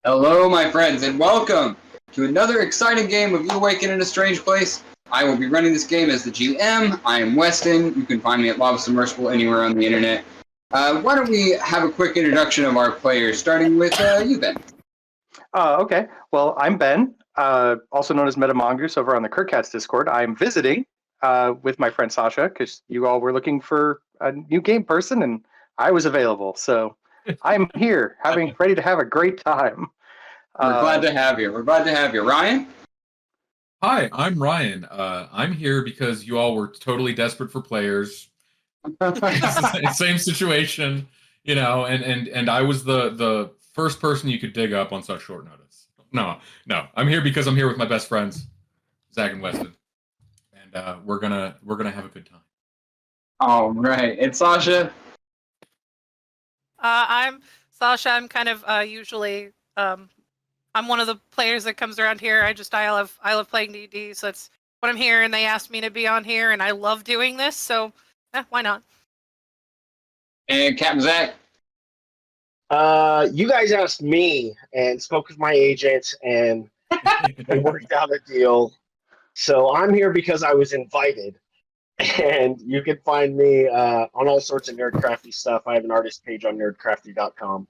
Hello, my friends, and welcome to another exciting game of Awaken in a Strange Place. I will be running this game as the GM. I am Weston. You can find me at Lava Submersible anywhere on the internet. Why don't we have a quick introduction of our players, starting with you, Ben. Okay. Well, I'm Ben, also known as Meta Mongoose over on the Kirkcats Discord. I'm visiting with my friend Sasha because you all were looking for a new game person, and I was available. So I'm here, ready to have a great time. We're glad to have you. We're glad to have you. Ryan? Hi, I'm Ryan. I'm here because you all were totally desperate for players. Same situation, and I was the first person you could dig up on such short notice. No, I'm here because I'm here with my best friends, Zach and Weston, and we're gonna have a good time. All right. And Sasha? I'm Sasha. I'm kind of usually I'm one of the players that comes around here. I love playing D&D, so that's what I'm here. And they asked me to be on here, and I love doing this, so why not? And Captain Zach? You guys asked me and spoke with my agent, and they worked out a deal. So I'm here because I was invited, and you can find me on all sorts of Nerdcrafty stuff. I have an artist page on nerdcrafty.com.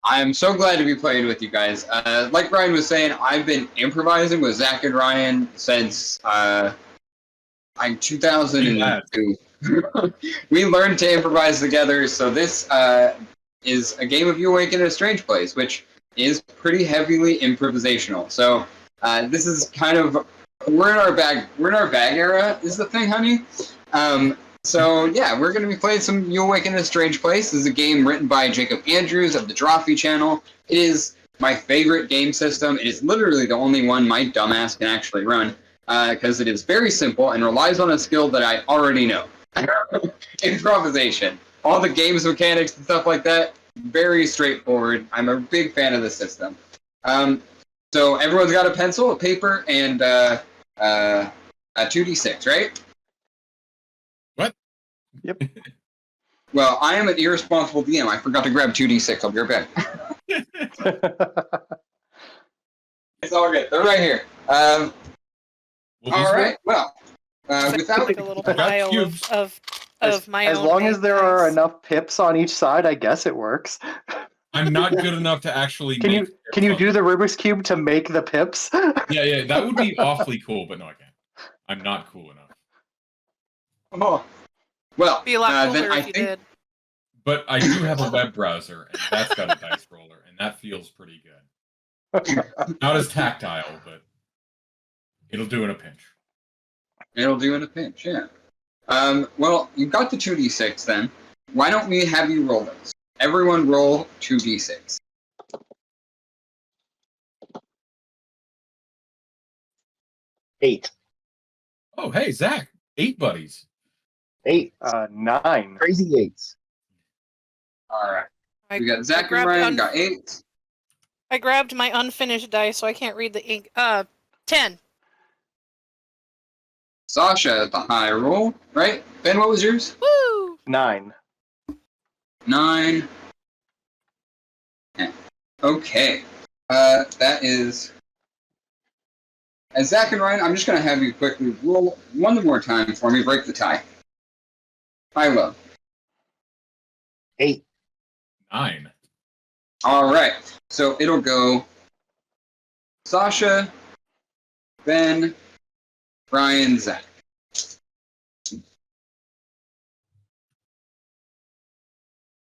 I am so glad to be playing with you guys. Like Ryan was saying, I've been improvising with Zach and Ryan since 2002. We learned to improvise together, so this is a game of You Awaken in a Strange Place, which is pretty heavily improvisational. So this is kind of we're in our bag era is the thing, honey. So yeah, we're going to be playing some You Awaken in a Strange Place. This is a game written by Jacob Andrews of the Drawfee channel. It is my favorite game system. It is literally the only one my dumbass can actually run because it is very simple and relies on a skill that I already know. Improvisation. All the games mechanics and stuff like that, very straightforward. I'm a big fan of the system. So everyone's got a pencil, a paper, and a 2d6, right? What? Yep. Well, I am an irresponsible DM. I forgot to grab 2d6. I'll be right back. It's all good. They're right here. All right. Well, without like a little pile of my own. As long as there are enough pips on each side, I guess it works. I'm not good enough to actually. Can you do the Rubik's Cube to make the pips? Yeah, that would be awfully cool, but no, I can't. I'm not cool enough. Oh. Well, Be a lot cooler then if you did. But I do have a web browser, and that's got a dice roller, and that feels pretty good. Not as tactile, but it'll do in a pinch. It'll do in a pinch, yeah. Well, you've got the 2d6 then. Why don't we have you roll those? Everyone roll 2d6. Eight. Oh, hey, Zach. 8 buddies. 8. 9. Crazy 8s. All right. We got Zach and grabbed Ryan, got 8. I grabbed my unfinished dice, so I can't read the ink. 10. Sasha at the high roll, right? Ben, what was yours? Woo! 9. 9. Okay. That is... And Zach and Ryan, I'm just going to have you quickly roll one more time for me. Break the tie. High low. 8. 9. All right. So it'll go Sasha, Ben, Ryan, Zach.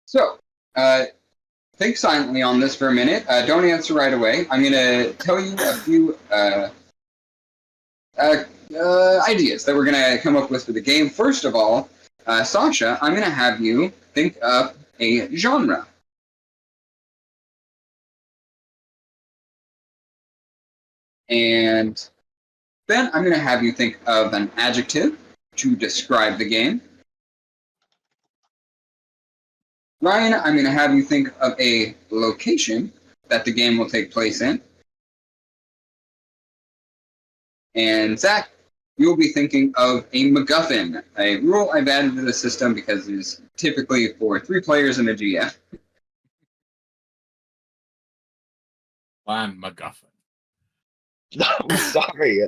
So, think silently on this for a minute. Don't answer right away. I'm going to tell you a few ideas that we're going to come up with for the game. First of all, Sasha, I'm going to have you think of a genre. And then I'm going to have you think of an adjective to describe the game. Ryan, I'm going to have you think of a location that the game will take place in. And Zach, you'll be thinking of a MacGuffin, a rule I've added to the system because it is typically for 3 players and a GM. Plan MacGuffin. I'm sorry.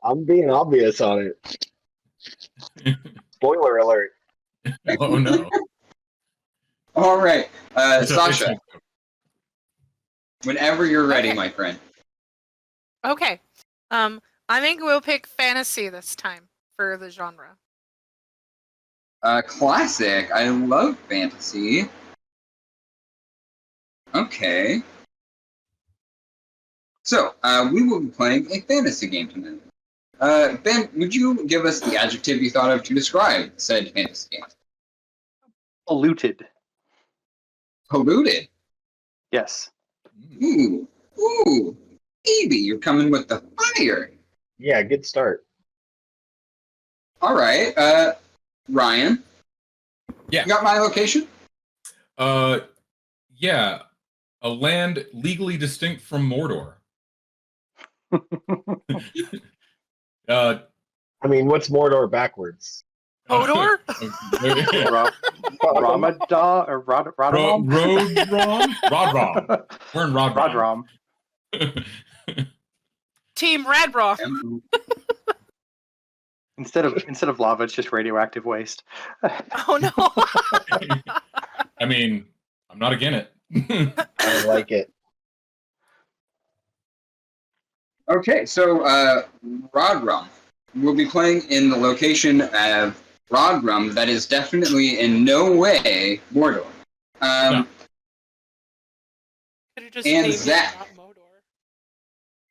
I'm being obvious on it. Spoiler alert. Oh no. All right, It's a- Sasha, whenever you're ready, Okay. my friend. Okay. I think we'll pick fantasy this time for the genre. Classic. I love fantasy. Okay. So, we will be playing a fantasy game tonight. Ben, would you give us the adjective you thought of to describe said fantasy game? Polluted. Polluted. Yes. Ooh. Evie, you're coming with the fire. Yeah, good start. All right, Ryan. Yeah. You got my location? Yeah. A land legally distinct from Mordor. I mean, what's Mordor backwards? Hodor? Ramadan or Rodram? Rodrom. We're in Rodrom. Rodram. Team Radroth. Instead of lava, it's just radioactive waste. Oh no. I mean, I'm not against it. I like it. Okay, so Rodrum. We'll be playing in the location of Rodrum that is definitely in no way Mordor. No. Could've just And named it Zach. not Modor.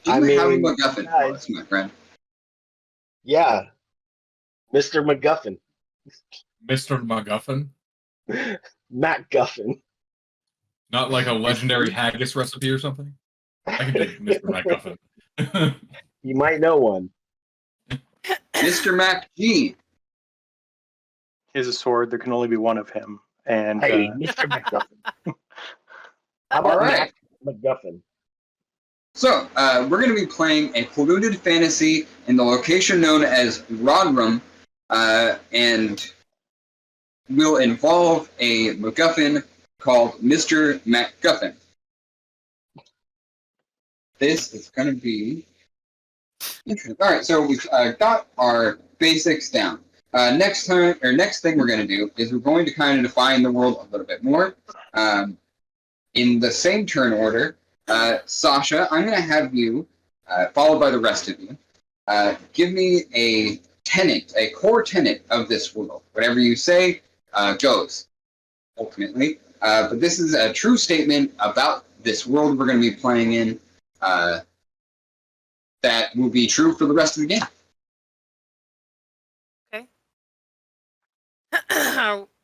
You I have a mean, MacGuffin for us, my friend. Yeah. Mr. MacGuffin. Mr. MacGuffin? Matt Guffin. Not like a legendary haggis recipe or something? I can take Mr. MacGuffin. You might know one. Mr. Mac G. He has a sword. There can only be one of him. And Hey, Mr. MacGuffin. How about All right. Matt MacGuffin? So, we're going to be playing a polluted fantasy in the location known as Rodrum, and will involve a MacGuffin called Mr. MacGuffin. This is going to be interesting. All right, so we've got our basics down. Next thing we're going to do is we're going to kind of define the world a little bit more. In the same turn order, Sasha, I'm going to have you, followed by the rest of you, give me a tenet, a core tenet of this world. Whatever you say goes, ultimately. But this is a true statement about this world we're going to be playing in that will be true for the rest of the game.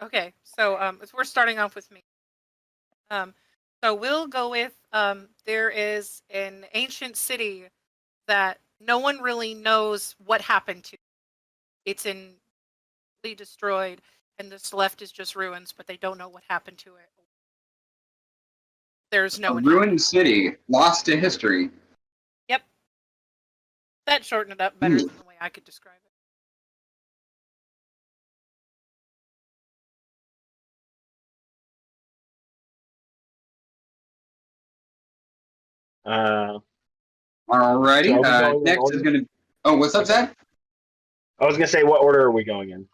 Okay, so we're starting off with me. So we'll go with there is an ancient city that no one really knows what happened to. It's completely destroyed, and this left is just ruins, but they don't know what happened to it. There's no A ruined city, lost to history. Yep. That shortened it up better than the way I could describe it. Uh, Alrighty. So are we going in Next is order? going to. Oh, what's up, Zach? I was going to say, what order are we going in?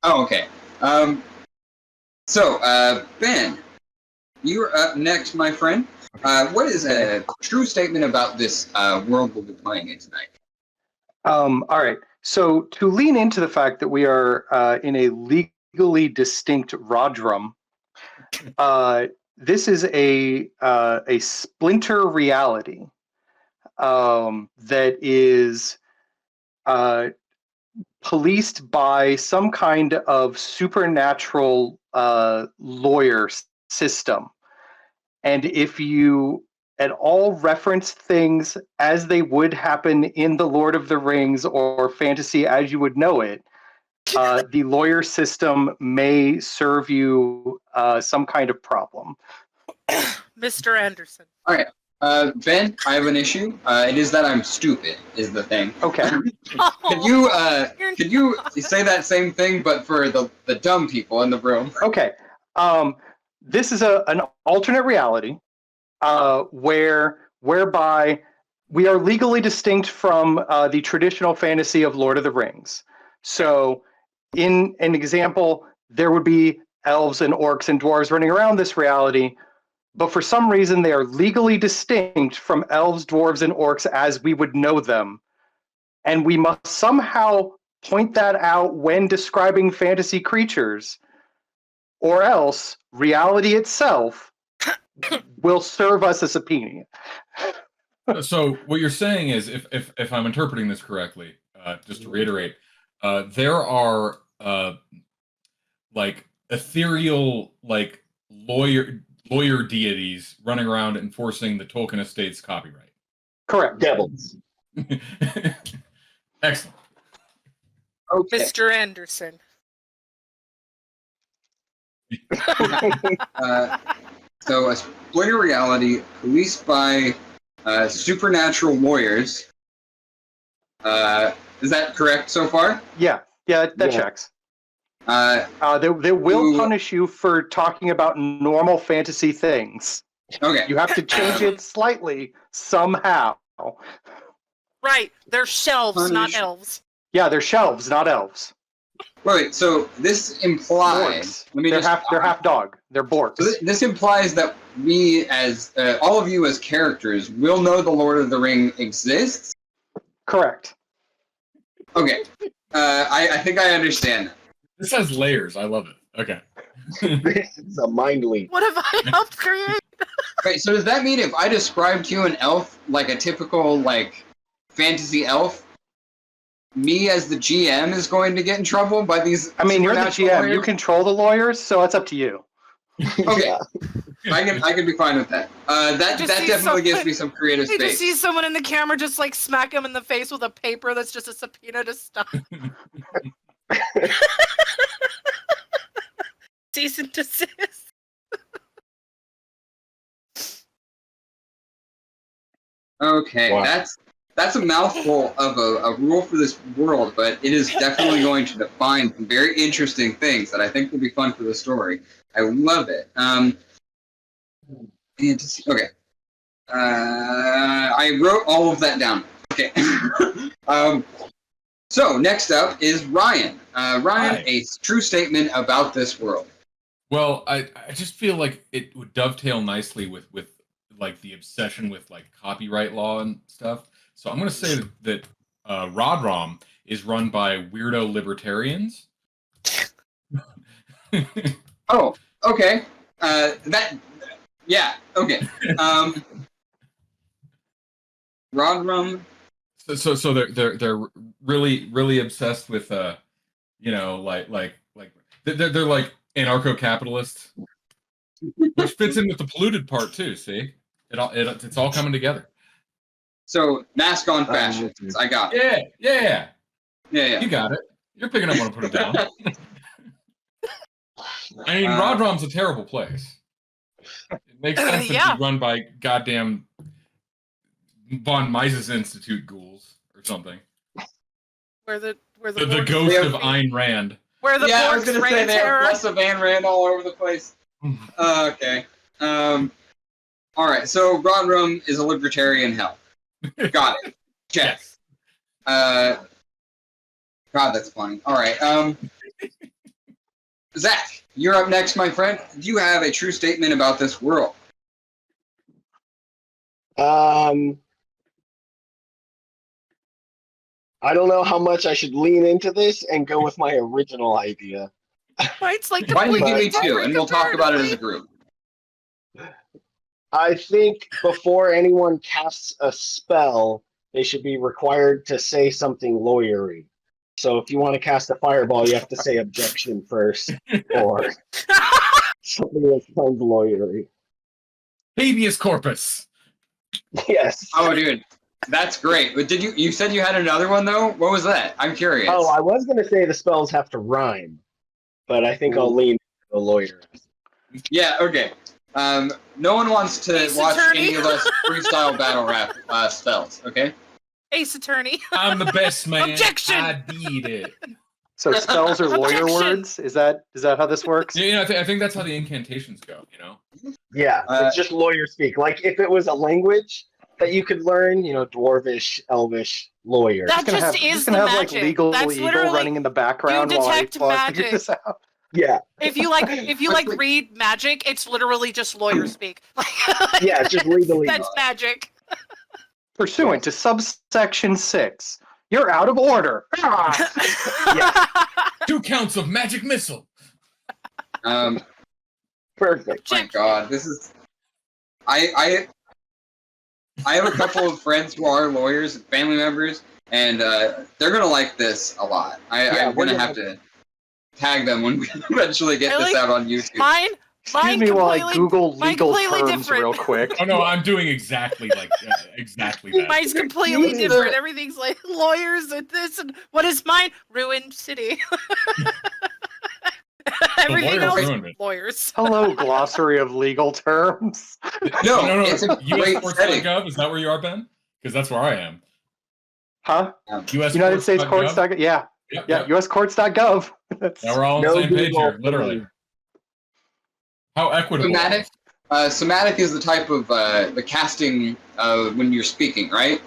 Oh, okay. Ben, you're up next, my friend. What is a true statement about this world we'll be playing in tonight? all right. So to lean into the fact that we are in a legally distinct Rodrum, this is a splinter reality that is policed by some kind of supernatural lawyer system. And if you at all reference things as they would happen in The Lord of the Rings or fantasy as you would know it, the lawyer system may serve you some kind of problem. Mr. Anderson. All right. Ben, I have an issue. It is that I'm stupid, is the thing. Okay. Could you say that same thing, but for the dumb people in the room? Okay. This is an alternate reality whereby we are legally distinct from the traditional fantasy of Lord of the Rings. So, in an example, there would be elves and orcs and dwarves running around this reality, but for some reason they are legally distinct from elves, dwarves, and orcs as we would know them. And we must somehow point that out when describing fantasy creatures, or else reality itself will serve us as a subpoena. So what you're saying is, if I'm interpreting this correctly, just to reiterate, there are like ethereal like lawyer deities running around enforcing the Tolkien estate's copyright. Correct. Devils. Excellent. Okay. Mr. Anderson. So, a spoiler reality policed by supernatural lawyers. Is that correct so far? Yeah, that Yeah. checks. They They will punish you for talking about normal fantasy things. Okay. You have to change it slightly somehow. Right, they're shelves, not Punish- elves. Yeah, they're shelves, not elves. Wait. So this implies. Borks. They're half dog. They're borks. So this implies that we, as all of you as characters, will know the Lord of the Ring exists. Correct. Okay. I think I understand. This has layers. I love it. Okay. It's a mind leap. What have I helped create? Wait. So does that mean if I describe to you an elf, like a typical like fantasy elf, me as the GM is going to get in trouble by these? I mean, you're the supernatural GM. You lawyers? control the lawyers, so it's up to you. Okay. I can be fine with that. That Just see definitely gives someone- me some creative You just space. see someone in the camera just like smack him in the face with a paper that's just a subpoena to stop. Cease and desist. Okay, Wow. that's a mouthful of a rule for this world, but it is definitely going to define some very interesting things that I think will be fun for the story. I love it. Fantasy. Okay. I wrote all of that down. Okay. So next up is Ryan. Ryan, Hi. a true statement about this world. Well, I just feel like it would dovetail nicely with like the obsession with like copyright law and stuff. So I'm gonna say that Rodrom is run by weirdo libertarians. Oh, okay. Yeah, okay. Rodrum. So they're really obsessed with like they're like anarcho-capitalists, which fits in with the polluted part too. See, it's all coming together. So mask on fascists. I got it. Yeah. Yeah. You got it. You're picking up when I put it down. I mean, Rodrom's a terrible place. It makes sense that Yeah. it's run by goddamn von Mises Institute ghouls or something. Where the The Lord ghost Yeah. of Ayn Rand. Where the Yeah, I was Borgs gonna reign say in they have terror. less of Ayn Rand all over the place. Okay. All right. So Rodrum is a libertarian hell. Got it. Check. Yes. God, that's funny. All right. Zach, you're up next, my friend. Do you have a true statement about this world? I don't know how much I should lean into this and go with my original idea. It's like Why don't you give me completely two, and we'll talk about it as a comparatively. group? I think before anyone casts a spell, they should be required to say something lawyery. So if you want to cast a fireball, you have to say objection first, or something that sounds lawyery. Habeas corpus. Yes. Oh, dude, that's great. But you said you had another one though? What was that? I'm curious. Oh, I was going to say the spells have to rhyme, but I think I'll lean to the lawyer. Yeah. Okay. No one wants to Ace watch Attorney. any of us freestyle battle rap spells. Okay. Ace Attorney. I'm the best man. Objection! I did it. So spells are lawyer Objection! words? Is that how this works? Yeah, I think that's how the incantations go. You know. Yeah, it's just lawyer speak. Like if it was a language that you could learn, Dwarvish, Elvish, lawyer. That Gonna just have, is just gonna the have magic. like legal That's eagle literally running in the background detect while I figure magic. this out. Yeah. If you read magic, it's literally just lawyer speak. Yeah, it's just legally. That's magic. Pursuant to subsection 6, you're out of order. Ah! 2 counts of magic missile. Perfect. My God, this is. I have a couple of friends who are lawyers, family members, and they're gonna like this a lot. I'm gonna have to tag them when we eventually get this out on YouTube. Mine Excuse me while I Google legal terms different. real quick. Oh no, I'm doing exactly that. Mine's completely different. Everything's like lawyers and this and what is mine? Ruined city. Everything else, lawyers. Hello, glossary of legal terms. No. It's a great setting. UScourts.gov, is that where you are, Ben? Because that's where I am. Huh? US United States Courts.gov? Yeah. Yep. UScourts.gov. Now we're all on the same page here, literally. How equitable. Somatic is the type of the casting when you're speaking, right?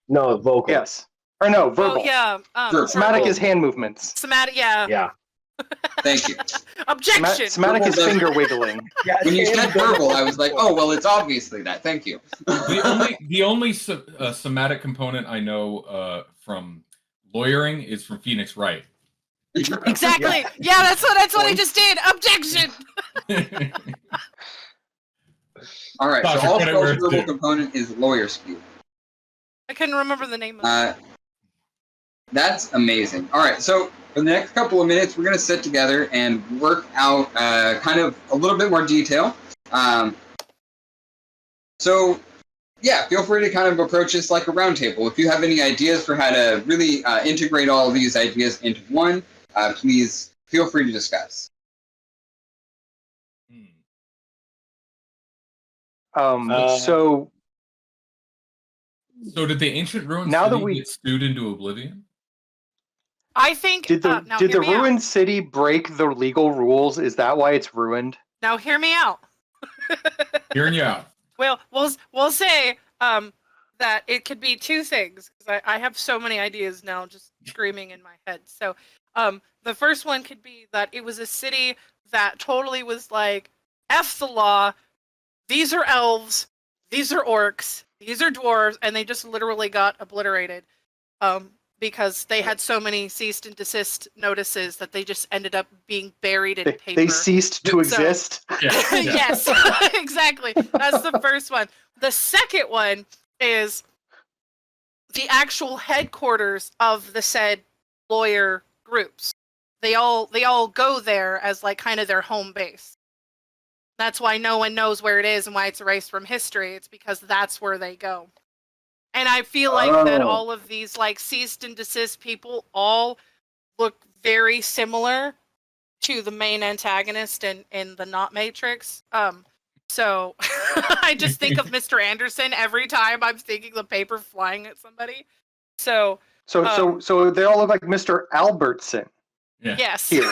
No, vocal. Yes. Or no, verbal. Oh, yeah. Somatic is hand movements. Somatic, yeah. Yeah. Thank you. Objection. Somatic is finger wiggling. Yeah, when you said verbal, I was like, oh, well, it's obviously that. Thank you. The only somatic component I know from lawyering is from Phoenix Wright. Exactly. Yeah, that's what I just did. Objection. All right. Sasha, So all credit where it's verbal due. component is lawyer speak. I couldn't remember the name of it. That's amazing. All right. So for the next couple of minutes, we're going to sit together and work out kind of a little bit more detail. So, yeah, feel free to kind of approach this like a roundtable. If you have any ideas for how to really integrate all of these ideas into one, please feel free to discuss. So did the ancient ruins now that get stewed into oblivion? I think did the ruined city break the legal rules? Is that why it's ruined? Now hear me out. Hearing you out. Well, we'll say that it could be two things because I have so many ideas now just screaming in my head. So the first one could be that it was a city that totally was like, F the law, these are elves, these are orcs, these are dwarves, and they just literally got obliterated because they had so many cease and desist notices that they just ended up being buried in paper. They ceased to exist? Yeah. Yes, exactly. That's the first one. The second one is the actual headquarters of the said lawyer groups. They all go there as like kind of their home base. That's why no one knows where it is and why it's erased from history. It's because that's where they go. And I feel like that all of these like ceased and desist people all look very similar to the main antagonist in the Not Matrix. So I just think of Mr. Anderson every time I'm thinking the paper flying at somebody. So they all look like Mr. Albertson. Yeah. yes. Here.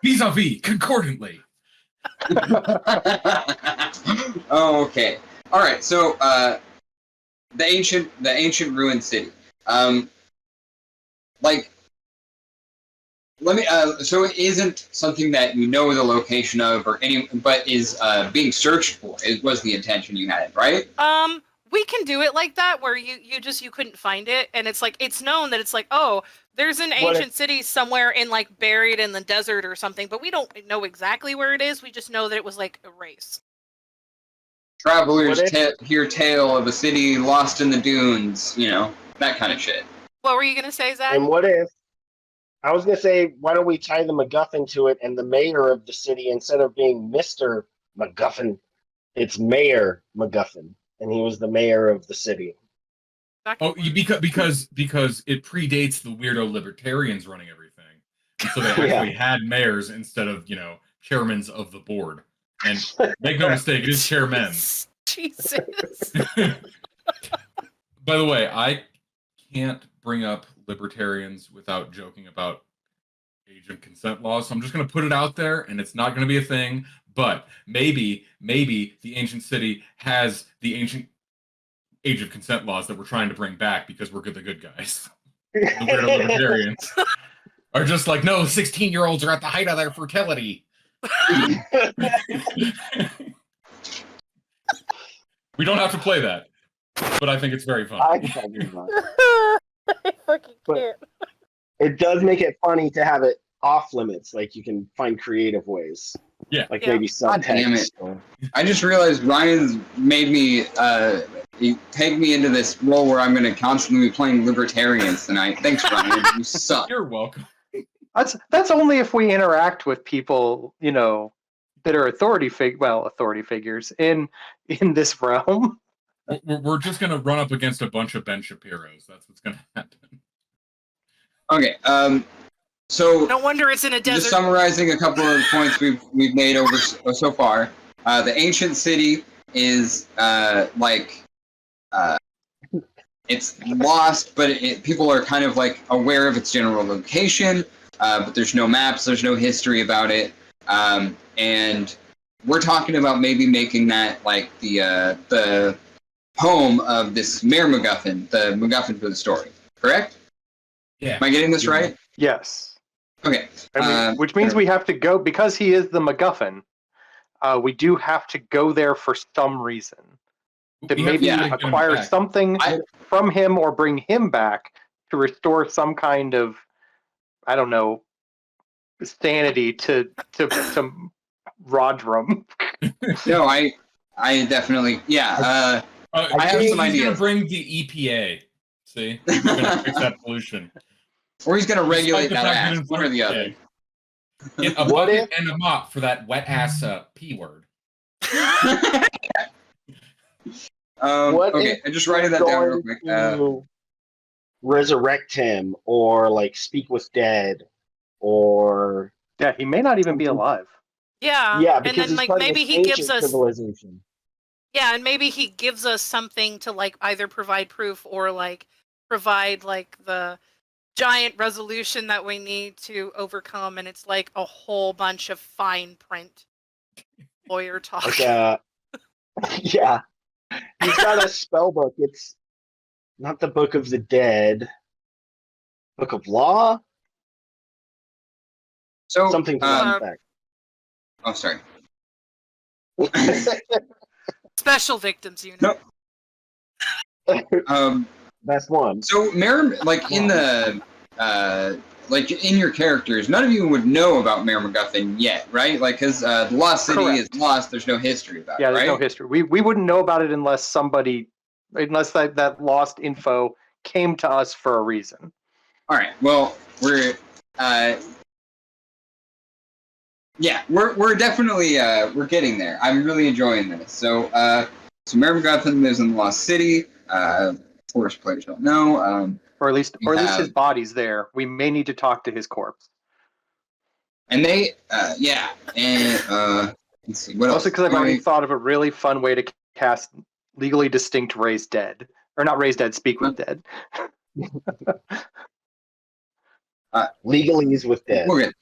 Vis-a-vis, concordantly. Oh, okay. All right. So the ancient ruined city. So it isn't something that you know the location of but is being searched for. It was the intention you had, right? We can do it like that where you couldn't find it, and it's like it's known that it's like, oh, there's an ancient city somewhere in like buried in the desert or something, but we don't know exactly where it is. We just know that it was like erased. Travelers hear tale of a city lost in the dunes, that kind of shit. What were you gonna say, Zach? And what if I was gonna say, why don't we tie the MacGuffin to it, and the mayor of the city, instead of being Mr. MacGuffin, it's Mayor MacGuffin, and he was the mayor of the city. Oh, because it predates the weirdo libertarians running everything, and so they actually had mayors instead of chairmans of the board. And make no mistake, it is chairmen. Jesus. By the way, I can't bring up libertarians without joking about age of consent laws. So I'm just going to put it out there, and it's not going to be a thing. But maybe the ancient city has the ancient age of consent laws that we're trying to bring back because we're the good guys. The weirdo libertarians are just like, no, 16-year-olds are at the height of their fertility. We don't have to play that, but I think it's very fun. I fucking love it. I fucking But- can't. It does make it funny to have it off limits. Like you can find creative ways. Yeah. Like Yeah. maybe God damn subtext. it. Or... I just realized Ryan's made me he pegged me into this role where I'm going to constantly be playing libertarians tonight. Thanks, Ryan. You suck. You're welcome. That's only if we interact with people, that are authority figures in this realm. We're just going to run up against a bunch of Ben Shapiros. That's what's going to happen. Okay. So No wonder it's in a just desert. summarizing a couple of points we've made over so far. The ancient city is it's lost, but people are kind of like aware of its general location. But there's no maps, there's no history about it, and we're talking about maybe making that like the home of this Mayor MacGuffin, the MacGuffin for the story. Correct? Yeah. Am I getting this right? Yes. Okay. Which means we have to go, because he is the MacGuffin, we do have to go there for some reason. To We have maybe get him acquire back. something from him or bring him back to restore some kind of, I don't know, sanity to Rodrum. No, I definitely I have He's some going to ideas. bring the EPA. See? He's going to fix that pollution. Or he's gonna regulate Despite the that fact ass, it's one or the other. Get a What bucket and a mop for that wet ass P word. What Okay, if I just writing that down real going quick. to resurrect him or like speak with dead or Yeah, he may not even be alive. Yeah. yeah, And because then he's like part of maybe this he gives ancient us civilization. and maybe he gives us something to like either provide proof or like provide like the giant resolution that we need to overcome, and it's like a whole bunch of fine print lawyer talk. Like yeah. He's got a spell book. It's not the Book of the Dead. Book of Law? So Something to that oh sorry. effect. Special victims unit. No. Best one. So Mayor, like in the like in your characters, none of you would know about Mayor MacGuffin yet, right? Like, because the Lost City is lost. There's no history about Yeah, it, there's right? no history. We wouldn't know about it unless that lost info came to us for a reason. All right. Well, we're definitely we're getting there. I'm really enjoying this. So Mayor MacGuffin lives in the Lost City. Of course, players don't know. Or at least his have- body's there. We may need to talk to his corpse. And they and let's see what else. Mostly because I've already thought of a really fun way to cast legally distinct Raised Dead. Or not Raised Dead, Speak with Dead. Legalese with dead. We're good.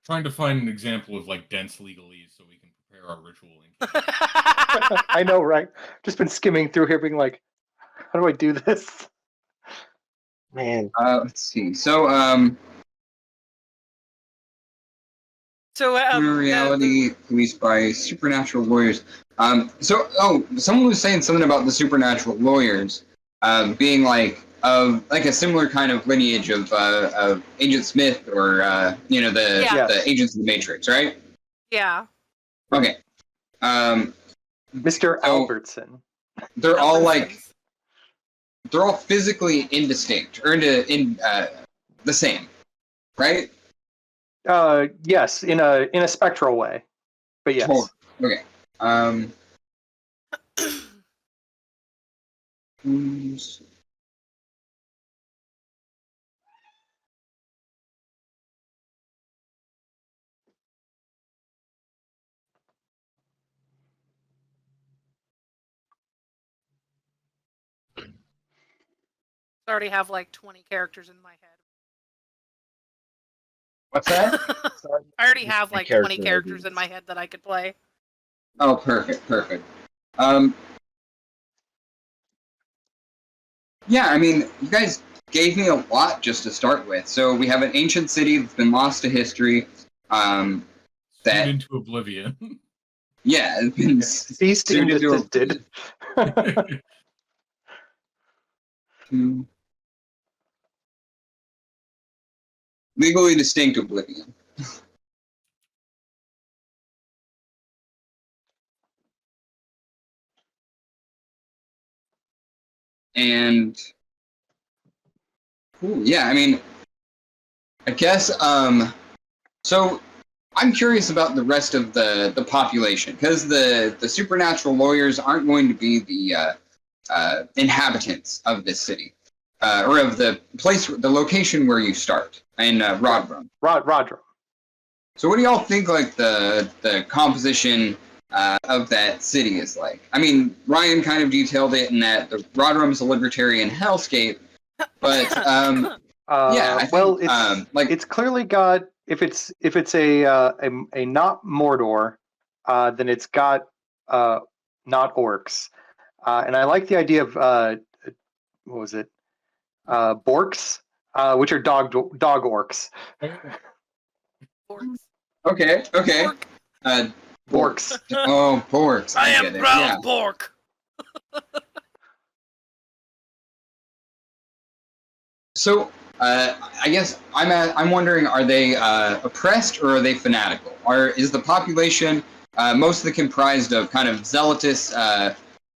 Trying to find an example of like dense legalese so we can prepare our ritual. I know, right? Just been skimming through here being like, how do I do this? Man. Let's see. So reality policed by supernatural lawyers. Someone was saying something about the supernatural lawyers being like a similar kind of lineage of Agent Smith or the agents of the Matrix, right? Yeah. Okay. Mr. Albertson. They're all physically indistinct or in the same, right? Yes, in a spectral way. But yes. Totally. Okay. I already have like 20 characters in my head. What's that? I already have like 20 Character characters ideas. in my head that I could play. Oh, perfect. Yeah, I mean, you guys gave me a lot just to start with. So we have an ancient city that's been lost to history. That That into oblivion. yeah, it's been Ceased soon and to do desisted. legally distinct oblivion. And cool, yeah, I mean, I guess so I'm curious about the rest of the population, because the supernatural lawyers aren't going to be the inhabitants of this city, or of the place, the location where you start in Rodrum. Rodrum. So what do y'all think, like, the composition of that city is like? I mean, Ryan kind of detailed it in that the Rodrum's a libertarian hellscape, but yeah, I well, think, it's clearly got, if it's a not Mordor, then it's got not orcs, and I like the idea of what was it, borks, which are dog orcs. Orcs. okay. Pork. Borks. Oh, porks. I get am it, proud yeah. pork. So, I guess I'm wondering: are they oppressed or are they fanatical? Is the population mostly comprised of kind of zealotous,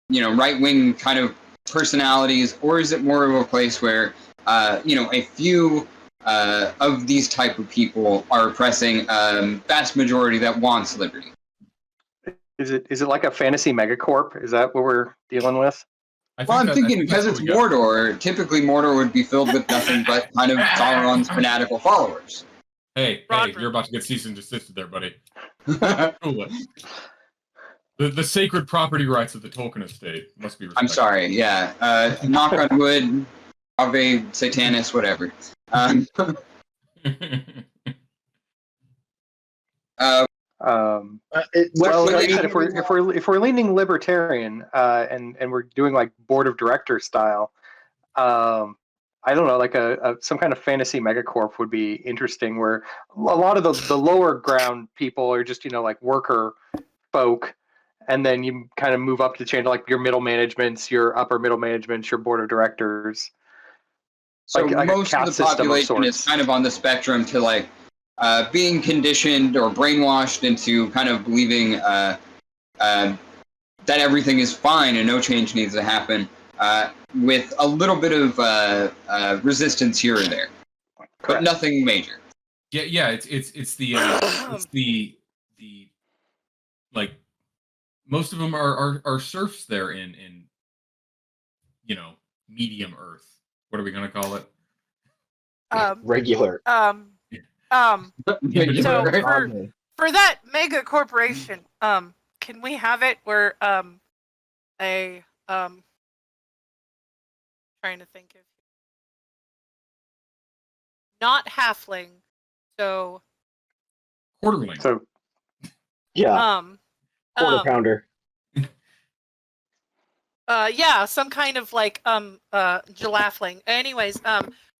right-wing kind of personalities, or is it more of a place where a few of these type of people are oppressing vast majority that wants liberty? Is it like a fantasy megacorp? Is that what we're dealing with? Well, I'm thinking because it's Mordor, typically Mordor would be filled with nothing but kind of Sauron's fanatical followers. Hey, Rodrum. you're about to get cease and desisted there, buddy. Cool it. The sacred property rights of the Tolkien estate must be respected. I'm sorry, yeah. Knock on wood, Ave Satanis, whatever. Well, like I said, if we're leaning libertarian, and we're doing like board of directors style, I don't know, like some kind of fantasy megacorp would be interesting, where a lot of the lower ground people are just like worker folk, and then you kind of move up the chain to like your middle managements, your upper middle managements, your board of directors. So like most of the population is kind of on the spectrum to like being conditioned or brainwashed into kind of believing that everything is fine and no change needs to happen, with a little bit of resistance here or there, but nothing major. Yeah. It's the like most of them are serfs there in medium Earth. What are we gonna call it? Regular. So for that mega corporation, can we have it where trying to think of not halfling, so Quarterling. So Yeah. Quarter pounder. Yeah, some kind of like Jalafling. Anyways,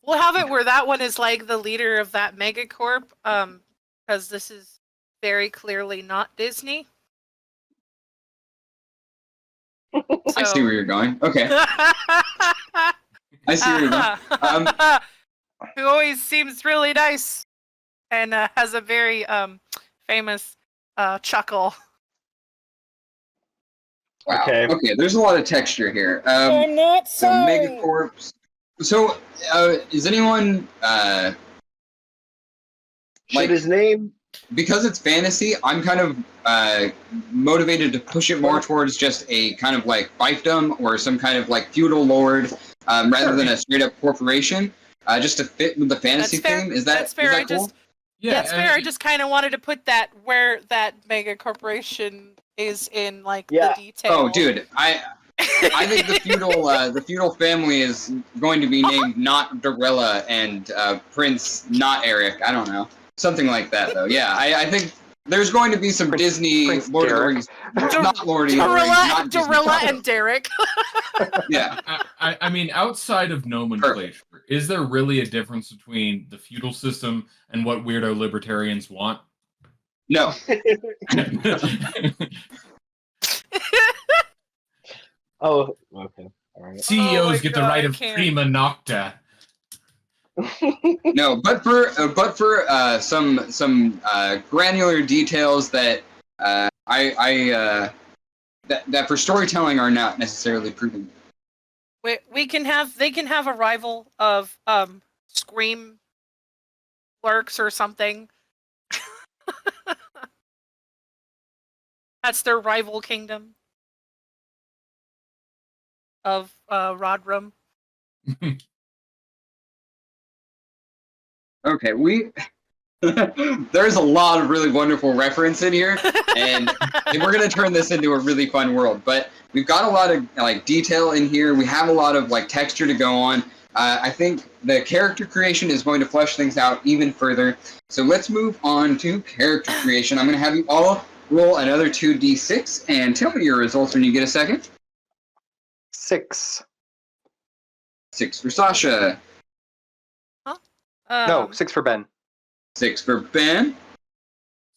we'll have it where that one is like the leader of that megacorp, because this is very clearly not Disney. I see where you're going. Okay. I see where you're going. Who always seems really nice and has a very famous chuckle. Wow. Okay. Okay, there's a lot of texture here. I'm not So megacorps. So, is anyone Should his name? because it's fantasy? I'm kind of motivated to push it more towards just a kind of like fiefdom or some kind of like feudal lord, rather than a straight up corporation, just to fit with the fantasy theme. That's fair. Is that cool? That's fair. I just kind of wanted to put that where that mega corporation is in like the detail. Oh, dude, I think the feudal family is going to be named not Dorella and Prince not Eric. I don't know. Something like that, though. Yeah, I think there's going to be some Disney Prince Lord of the Derek. Rings, not Lord of the Rings, Darilla, not Disney. Darilla and Derek. Yeah. I mean, outside of nomenclature, is there really a difference between the feudal system and what weirdo libertarians want? No. Oh, okay. All right. CEOs get the right I of can't. prima nocta. No, but for some granular details that that for storytelling are not necessarily proven. They can have a rival of Scream Clerks or something. That's their rival kingdom of Rodrum. Okay, there's a lot of really wonderful reference in here, and we're gonna turn this into a really fun world. But we've got a lot of like detail in here. We have a lot of like texture to go on. I think the character creation is going to flesh things out even further. So let's move on to character creation. I'm gonna have you all roll another 2d6 and tell me your results when you get a second. 6. 6 for Sasha. No, 6 for Ben. 6 for Ben.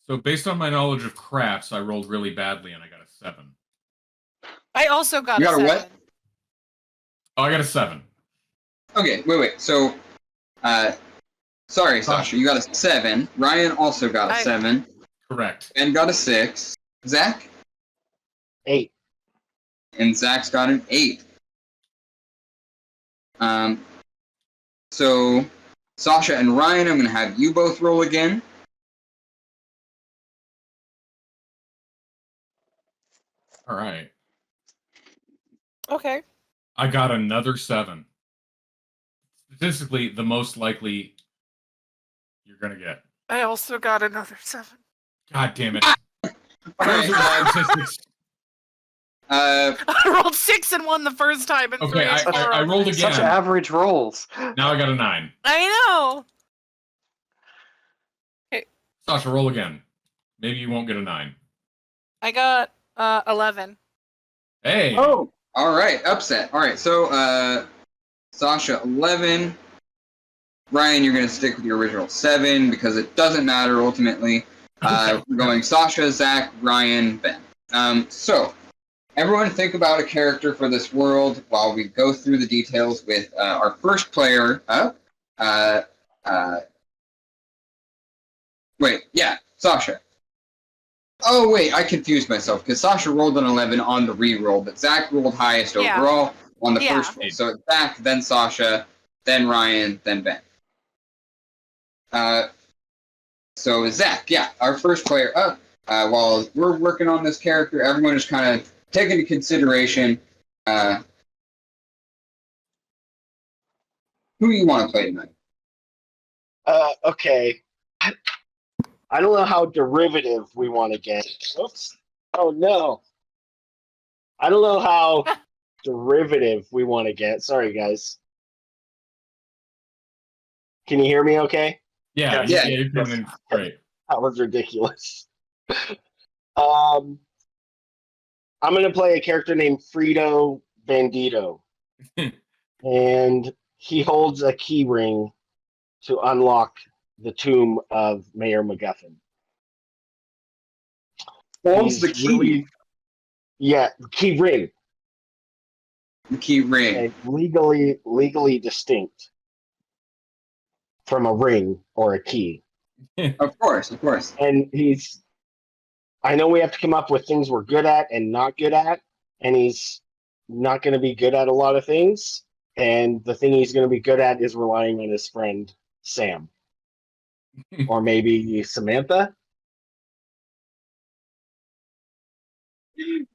So based on my knowledge of craps, I rolled really badly and I got a 7. I also got You a got a 7. what? Oh, I got a 7. Okay, wait. So, sorry, Sasha, you got a 7. Ryan also got a 7. Correct. Ben got a 6. Zach? 8. And Zach's got an 8. So Sasha and Ryan, I'm going to have you both roll again. All right. Okay. I got another 7. Statistically, the most likely you're going to get. I also got another 7. God damn it. All right. Those are my statistics. I rolled 6 and 1 the first time. And Okay, 3 and 4 I rolled again. Such average rolls. Now I got a 9. I know. Sasha, roll again. Maybe you won't get a 9. I got 11. Hey! Oh! All right, upset. All right, so Sasha, 11. Ryan, you're going to stick with your original 7 because it doesn't matter ultimately. We're going Sasha, Zach, Ryan, Ben. So, everyone think about a character for this world while we go through the details with our first player up. Sasha. Oh, wait, I confused myself because Sasha rolled an 11 on the re-roll, but Zach rolled highest overall on the first roll. So it's Zach, then Sasha, then Ryan, then Ben. So Zach, our first player up. While we're working on this character, everyone is kind of taking into consideration who you want to play tonight. Okay. I don't know how derivative we want to get. Oops. Oh, no. I don't know how derivative we want to get. Sorry, guys. Can you hear me okay? Yeah, you're coming in great. That was ridiculous. I'm going to play a character named Frito Bandito. And he holds a keyring to unlock the tomb of Mayor MacGuffin. Holds the key. Key ring. The key ring. And legally distinct from a ring or a key. Of course. And I know we have to come up with things we're good at and not good at, and he's not going to be good at a lot of things. And the thing he's going to be good at is relying on his friend, Sam. Or maybe Samantha?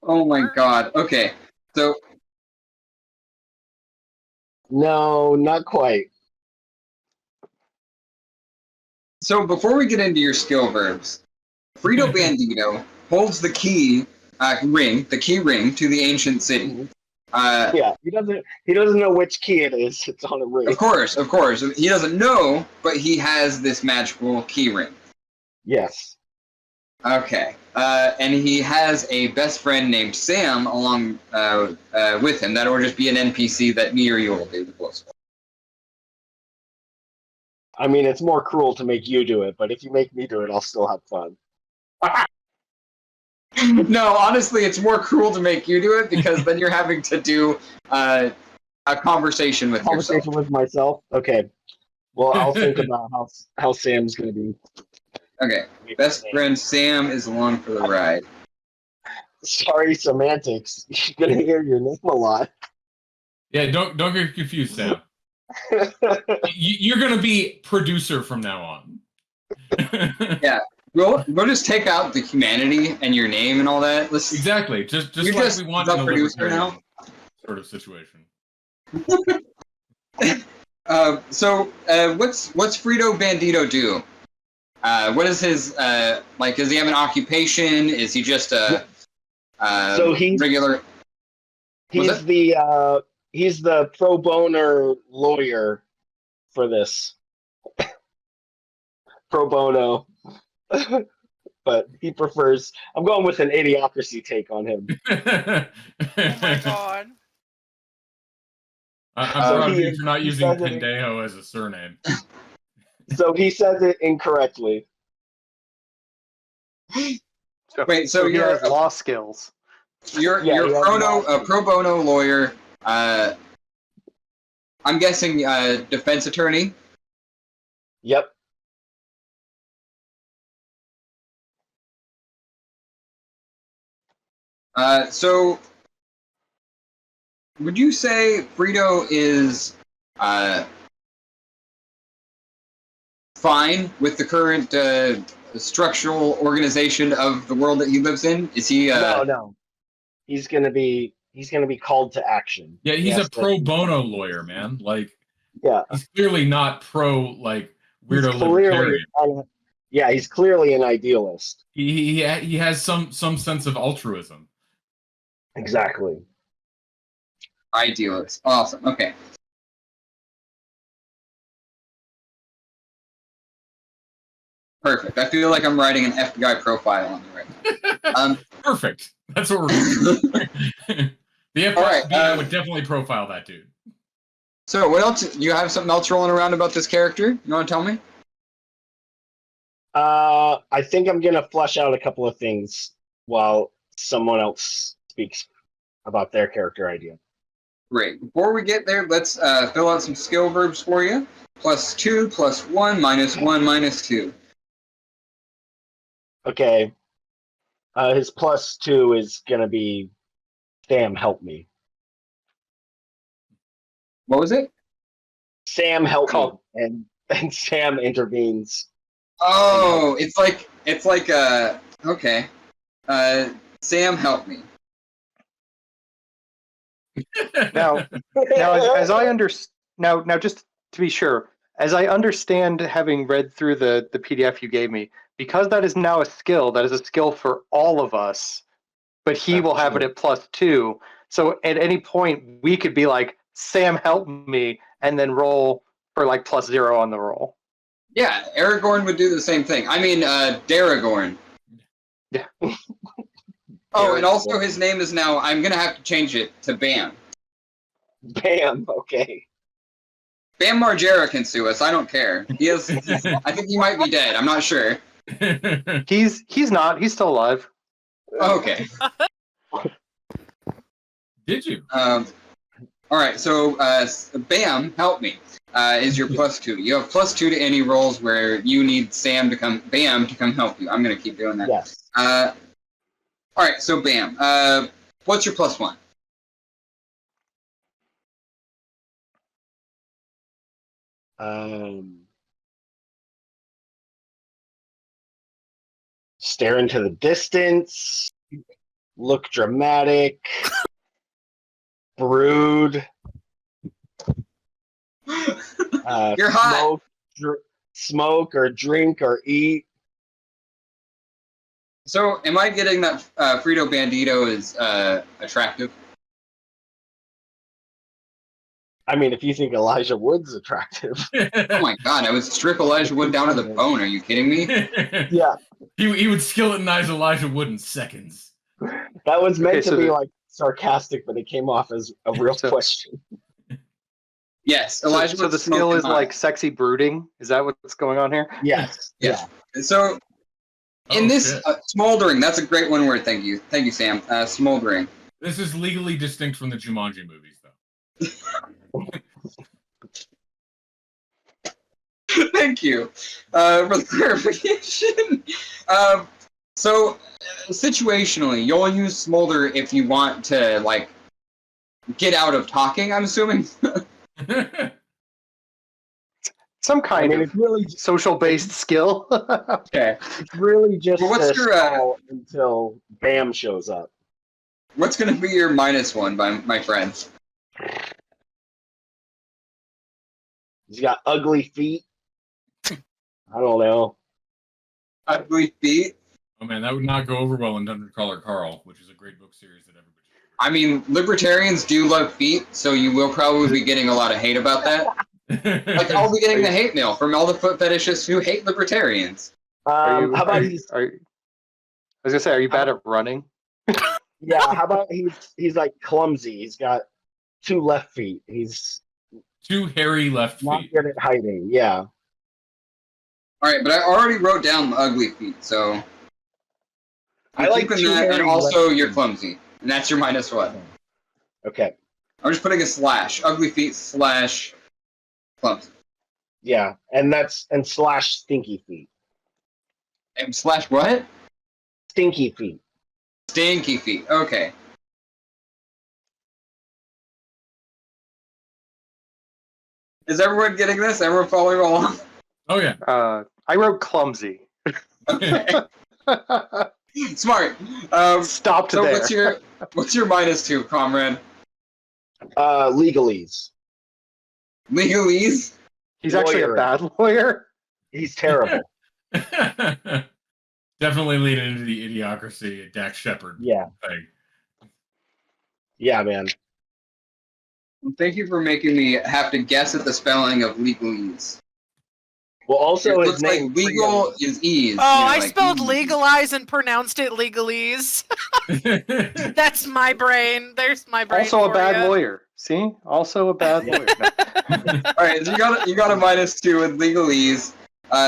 Oh my god. Okay. So. No, not quite. So before we get into your skill verbs, Frito Bandito holds the key ring to the ancient city. Yeah, he doesn't know which key it is. It's on a ring. Of course. He doesn't know, but he has this magical key ring. Yes. Okay. And he has a best friend named Sam along with him. That'll just be an NPC that me or you will do the close one. I mean, it's more cruel to make you do it, but if you make me do it, I'll still have fun. No, honestly, it's more cruel to make you do it because then you're having to do a conversation with Conversation with myself? Okay. Well, I'll think about how Sam's going to be. Okay. Best friend Sam is along for the ride. Sorry, semantics. You're going to hear your name a lot. Yeah, don't get confused, Sam. You're gonna be producer from now on. Yeah. We'll just take out the humanity and your name and all that. Exactly. Just You're like just we want the in a producer libertarian now? sort of situation. So what's Frito Bandito do? What is his like? Does he have an occupation? Is he just a So he's regular? He's the pro bono lawyer for this. Pro bono. But he prefers. I'm going with an idiocracy take on him. Oh my god. I'm So proud of he- you for not he using says it- Pendejo as a surname. So he says it incorrectly. Wait, so he you're has law skills. you're Yeah, he has a pro bono lawyer. I'm guessing defense attorney. Yep. So would you say Frito is fine with the current structural organization of the world that he lives in? Is he? No. He's gonna be called to action. Yeah, he's Yes, a pro bono lawyer, man. Like, Yeah. he's clearly not pro like weirdo He's clearly libertarian. he's clearly an idealist. He has some sense of altruism. Exactly. Idealist. Awesome. Okay. Perfect. I feel like I'm writing an FBI profile on you right now. Perfect. That's what we're doing. The FBI All right, would definitely profile that dude. So what else? You have something else rolling around about this character? You want to tell me? I think I'm gonna flesh out a couple of things while someone else speaks about their character idea. Great. Before we get there, let's fill out some skill verbs for you. +2, +1, -1, -2. Okay. His +2 is gonna be Sam, help me. What was it? Sam, help Call. me. And Sam intervenes. Oh, it's like okay. Sam, help me. Now, as I understand, now just to be sure, as I understand, having read through the PDF you gave me, because that is now a skill, that is a skill for all of us, but he will have it at +2. So at any point, we could be like, Sam, help me, and then roll for like +0 on the roll. Yeah, Aragorn would do the same thing. I mean, Daragorn. Yeah. Oh, and also his name is now, I'm going to have to change it to Bam. Bam, okay. Bam Margera can sue us. I don't care. I think he might be dead. I'm not sure. He's not. He's still alive. Okay. Did you? All right, so Bam, help me, is your +2. You have +2 to any rolls where you need Bam to come help you. I'm going to keep doing that. Yes. All right, so Bam, what's your +1? Stare into the distance, look dramatic, brood, You're hot. Smoke or drink or eat. So, am I getting that Frito Bandito is attractive? I mean, if you think Elijah Wood's attractive. Oh my god, I would strip Elijah Wood down to the bone. Are you kidding me? Yeah. He would skilletonize Elijah Wood in seconds. That was meant to so be the- like sarcastic, but it came off as a real So- question. Yes, So, Elijah so Wood's the skill smoking is hot. like sexy brooding. Is that what's going on here? Yes. Yeah. So in Oh, this shit. smoldering, that's a great one word. Thank you, Sam. Smoldering. This is legally distinct from the Jumanji movies, though. Thank you for the clarification. So situationally, you'll use smolder if you want to like get out of talking. I'm assuming. Some I kind mean, of it's really, social-based skill. Okay. it's really just Well, what's to your, stall until Bam shows up. What's going to be your -1, my friends? He's got ugly feet. I don't know. Ugly feet. Oh man, that would not go over well in Dungeon Crawler Carl, which is a great book series that everybody should read. I mean, libertarians do love feet, so you will probably be getting a lot of hate about that. Like, I'll be getting the hate mail from all the foot fetishists who hate libertarians. Are you, How about are you- he's are you- I was gonna say, are you bad at running? yeah? How about he's like clumsy? He's got 2 left feet. He's Two hairy left not feet. good at hiding. Yeah. All right, but I already wrote down the ugly feet, so I I'm like keeping 2 that, and hairy also left you're feet. clumsy, and that's your -1. Okay. I'm just putting a slash. Ugly feet / clumsy. Yeah, and slash stinky feet. And / what? Stinky feet. Stinky feet. Okay. Is everyone getting this? Everyone following along? Oh yeah. I wrote clumsy. Okay. Smart. Stopped So there. what's your -2, comrade? Legalese. Legalese? He's actually a lawyer. bad lawyer. He's terrible. Definitely lean into the idiocracy Dax Shepard Yeah. thing. Yeah, man. Thank you for making me have to guess at the spelling of legalese. Well, also It his looks like name legal is ease. Oh, I like spelled ease. legalize and pronounced it legalese. That's my brain. There's my brain. Also a for bad ya. lawyer. See? Also a bad lawyer. No. All right, so you got a -2 with legalese.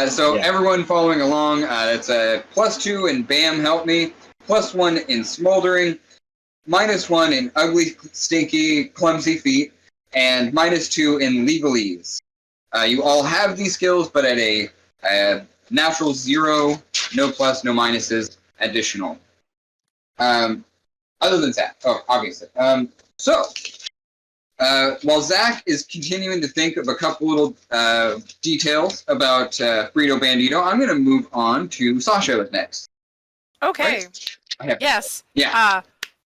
So Yeah. everyone following along, that's a +2 in BAM, help me, +1 in smoldering, -1 in ugly, stinky, clumsy feet, and -2 in legalese. You all have these skills, but at a natural 0, no plus, no minuses, additional. Other than Zach, obviously. While Zach is continuing to think of a couple little details about Frito Bandito, I'm going to move on to Sasha next. Okay. Right? Yes. Yeah.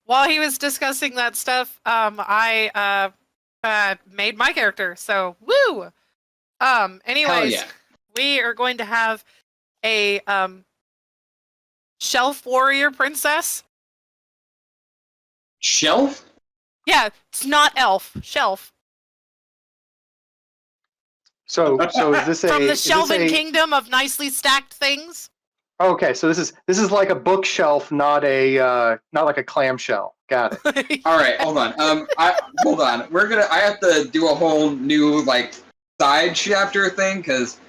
While he was discussing that stuff, I made my character. So woo. Anyways, Hell yeah. we are going to have a shelf warrior princess. Shelf? Yeah, it's not elf. Shelf. So is this a From the is this Shelvin a- Kingdom of nicely stacked things. Okay, so this is like a bookshelf, not like a clamshell. Got it. All right, hold on. Hold on. I have to do a whole new like side chapter thing because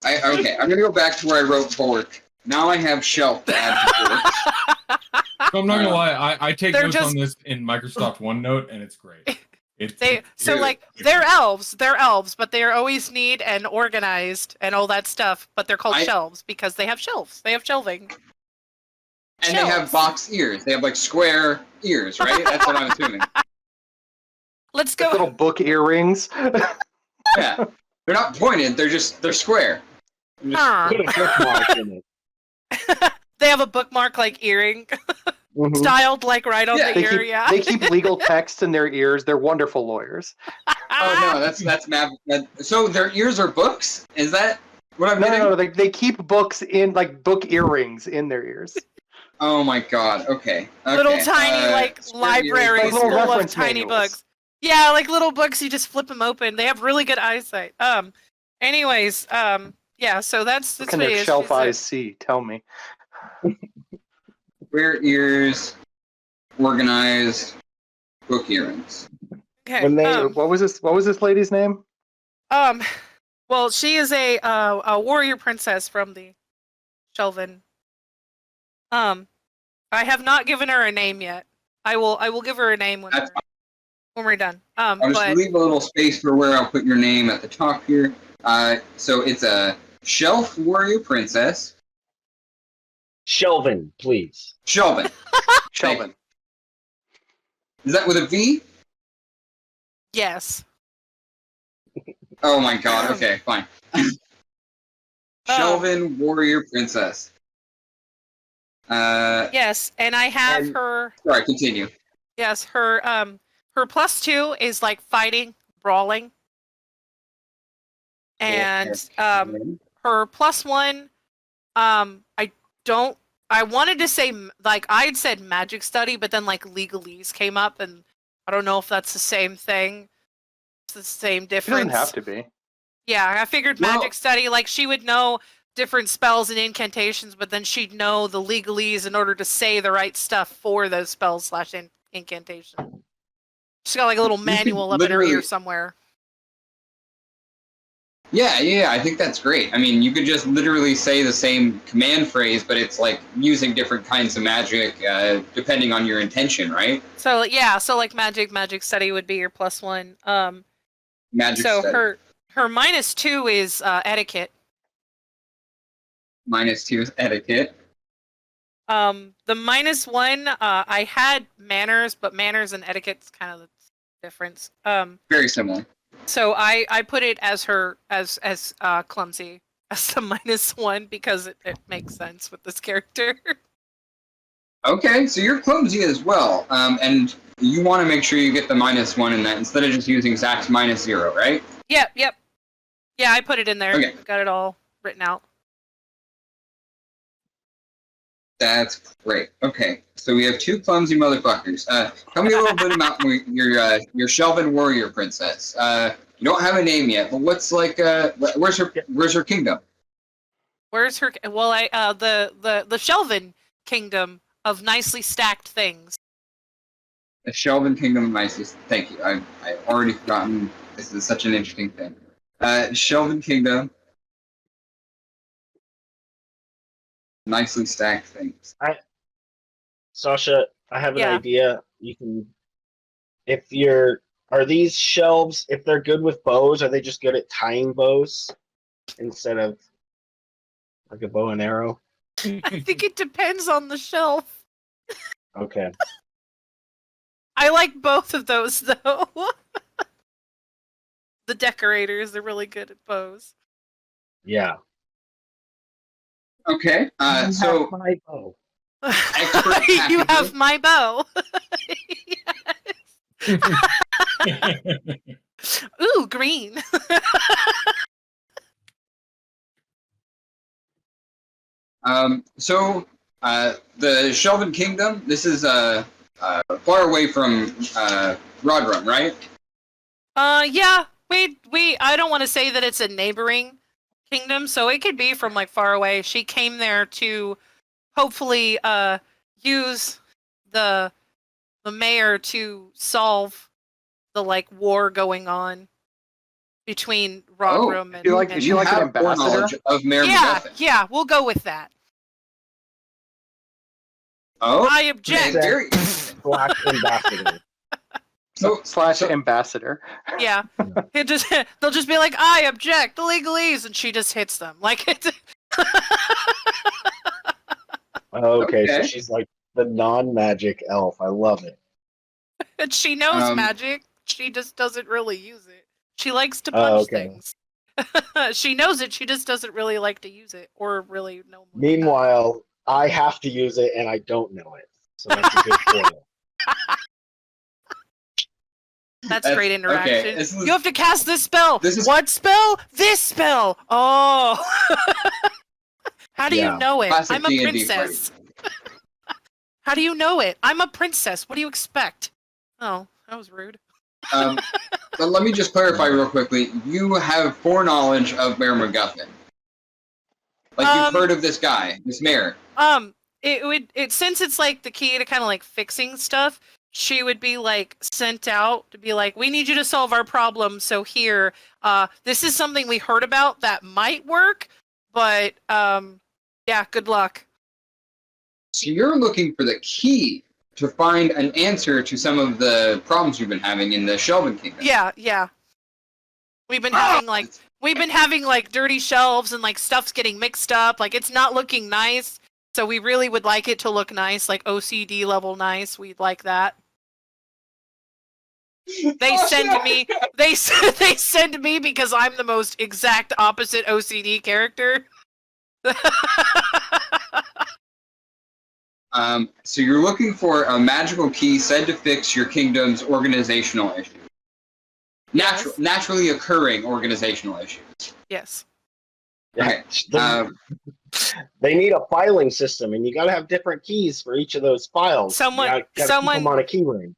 I'm gonna go back to where I wrote Bork. Now I have shelf to add to Bork. So I'm not gonna lie, I take They're notes just- on this in Microsoft OneNote, and it's great. They're elves, but they are always neat and organized and all that stuff. But they're called shelves because they have shelves. They have shelving. And they have Shelves. box ears. They have like square ears, right? That's what I'm assuming. Let's Like little go. book earrings. Yeah. They're not pointed, they're square. Huh. Put a bookmark in it. They have a bookmark like earring, Mhm. styled like right on Yeah, the They ear. keep Yeah. they keep legal text in their ears. They're wonderful lawyers. Oh no, that's map. So their ears are books? Is that what I'm getting? No, they keep books in like book earrings in their ears. Oh my god. Okay. Little tiny like square ears. libraries Like little full of reference tiny manuals. books. Yeah, like little books, you just flip them open. They have really good eyesight. Anyways, yeah, so that's What can what their it is. shelf She's a- eyes see? Tell me. Square ears, organized, book earrings. Okay. When they- What was this lady's name? Um, well, she is a warrior princess from the Shelven. I have not given her a name yet. I will give her a name when That's we're done. I'll just But leave a little space for where I'll put your name at the top here. So it's a Shelf Warrior Princess. Shelvin, please. Shelvin. Shelvin. Is that with a V? yes. Oh my god, okay, fine. Shelvin Warrior Princess. Yes, and I have And- her. Sorry, continue. Yes, her +2 is like fighting, brawling, and her +1, I wanted to say like I'd said magic study, but then like legalese came up, and I don't know if that's the same thing. It's the same It difference. doesn't have to be. Yeah, I figured Well- magic study, like she would know different spells and incantations, but then she'd know the legalese in order to say the right stuff for those spells / incantation. She's got like a little could manual up in her ear literally- somewhere. Yeah, I think that's great. I mean, you could just literally say the same command phrase, but it's like using different kinds of magic depending on your intention, right? So yeah, so like magic study would be your +1. Magic So study. her -2 is etiquette. -2 is etiquette. The -1, I had manners, but manners and etiquette's kind of the difference. Very similar. So I put it as her as clumsy as the -1 because it makes sense with this character. Okay, so you're clumsy as well, and you want to make sure you get the -1 in that instead of just using Zach's -0, right? Yep. Yeah, I put it in there. Okay. Got it all written out. That's great. Okay, so we have 2 clumsy motherfuckers. Tell me a little bit about your Shelvin Warrior Princess. You don't have a name yet, but what's like where's her kingdom? Where's her? Well, the Shelven Kingdom of nicely stacked things. The Shelvin Kingdom of Isis. Thank you. I already forgotten. This is such an interesting thing. Shelvin Kingdom. Nicely stacked things. Sasha, I have an Yeah. idea. You can, are these shelves, if they're good with bows, are they just good at tying bows instead of like a bow and arrow? I think it depends on the shelf. Okay. I like both of those though. The decorators, they're really good at bows. Yeah. Okay. So My bow. Expert You packaging. have my bow. Ooh, green. The Shelvin Kingdom. This is far away from Rodrum, right? Yeah. We I don't want to say that it's a neighboring kingdom, so it could be from like far away. She came there to hopefully use the mayor to solve the like war going on between Rodrum and, you like- and is she like an have ambassador? foreknowledge of Mayor yeah, MacGuffin. yeah, we'll go with that. Oh, I object. okay, very. Black ambassador. So, / ambassador. Yeah, they'll just be like, I object, the legalese, and she just hits them like it's. Okay, so Okay. she's like the non-magic elf. I love it. And she knows Um, magic. She just doesn't really use it. She likes to Oh, punch okay. things. She knows it. She just doesn't really like to use it or really know. More about it. Meanwhile, I have to use it and I don't know it. So that's a good foil. That's great interaction. okay, this is- You have to cast this spell. This is- What spell? This spell. Oh. How do Yeah. you know it? Classic I'm a D&D princess. How do you know it? I'm a princess. What do you expect? Oh, that was rude. But let me just clarify real quickly. You have foreknowledge of Mayor MacGuffin. Like, you've heard of this guy, this mayor. It since it's like the key to kind of like fixing stuff, she would be like sent out to be like, we need you to solve our problem. So here, this is something we heard about that might work, but yeah, good luck. So you're looking for the key to find an answer to some of the problems you've been having in the Shelvin Kingdom. Yeah. We've been having like dirty shelves and like stuff's getting mixed up. Like it's not looking nice. So we really would like it to look nice, like OCD level nice. We'd like that. They send me. They send me because I'm the most exact opposite OCD character. So you're looking for a magical key said to fix your kingdom's organizational issues. Naturally occurring organizational issues. Yes. Okay. They need a filing system, and you got to have different keys for each of those files. Someone keep them on a keyring.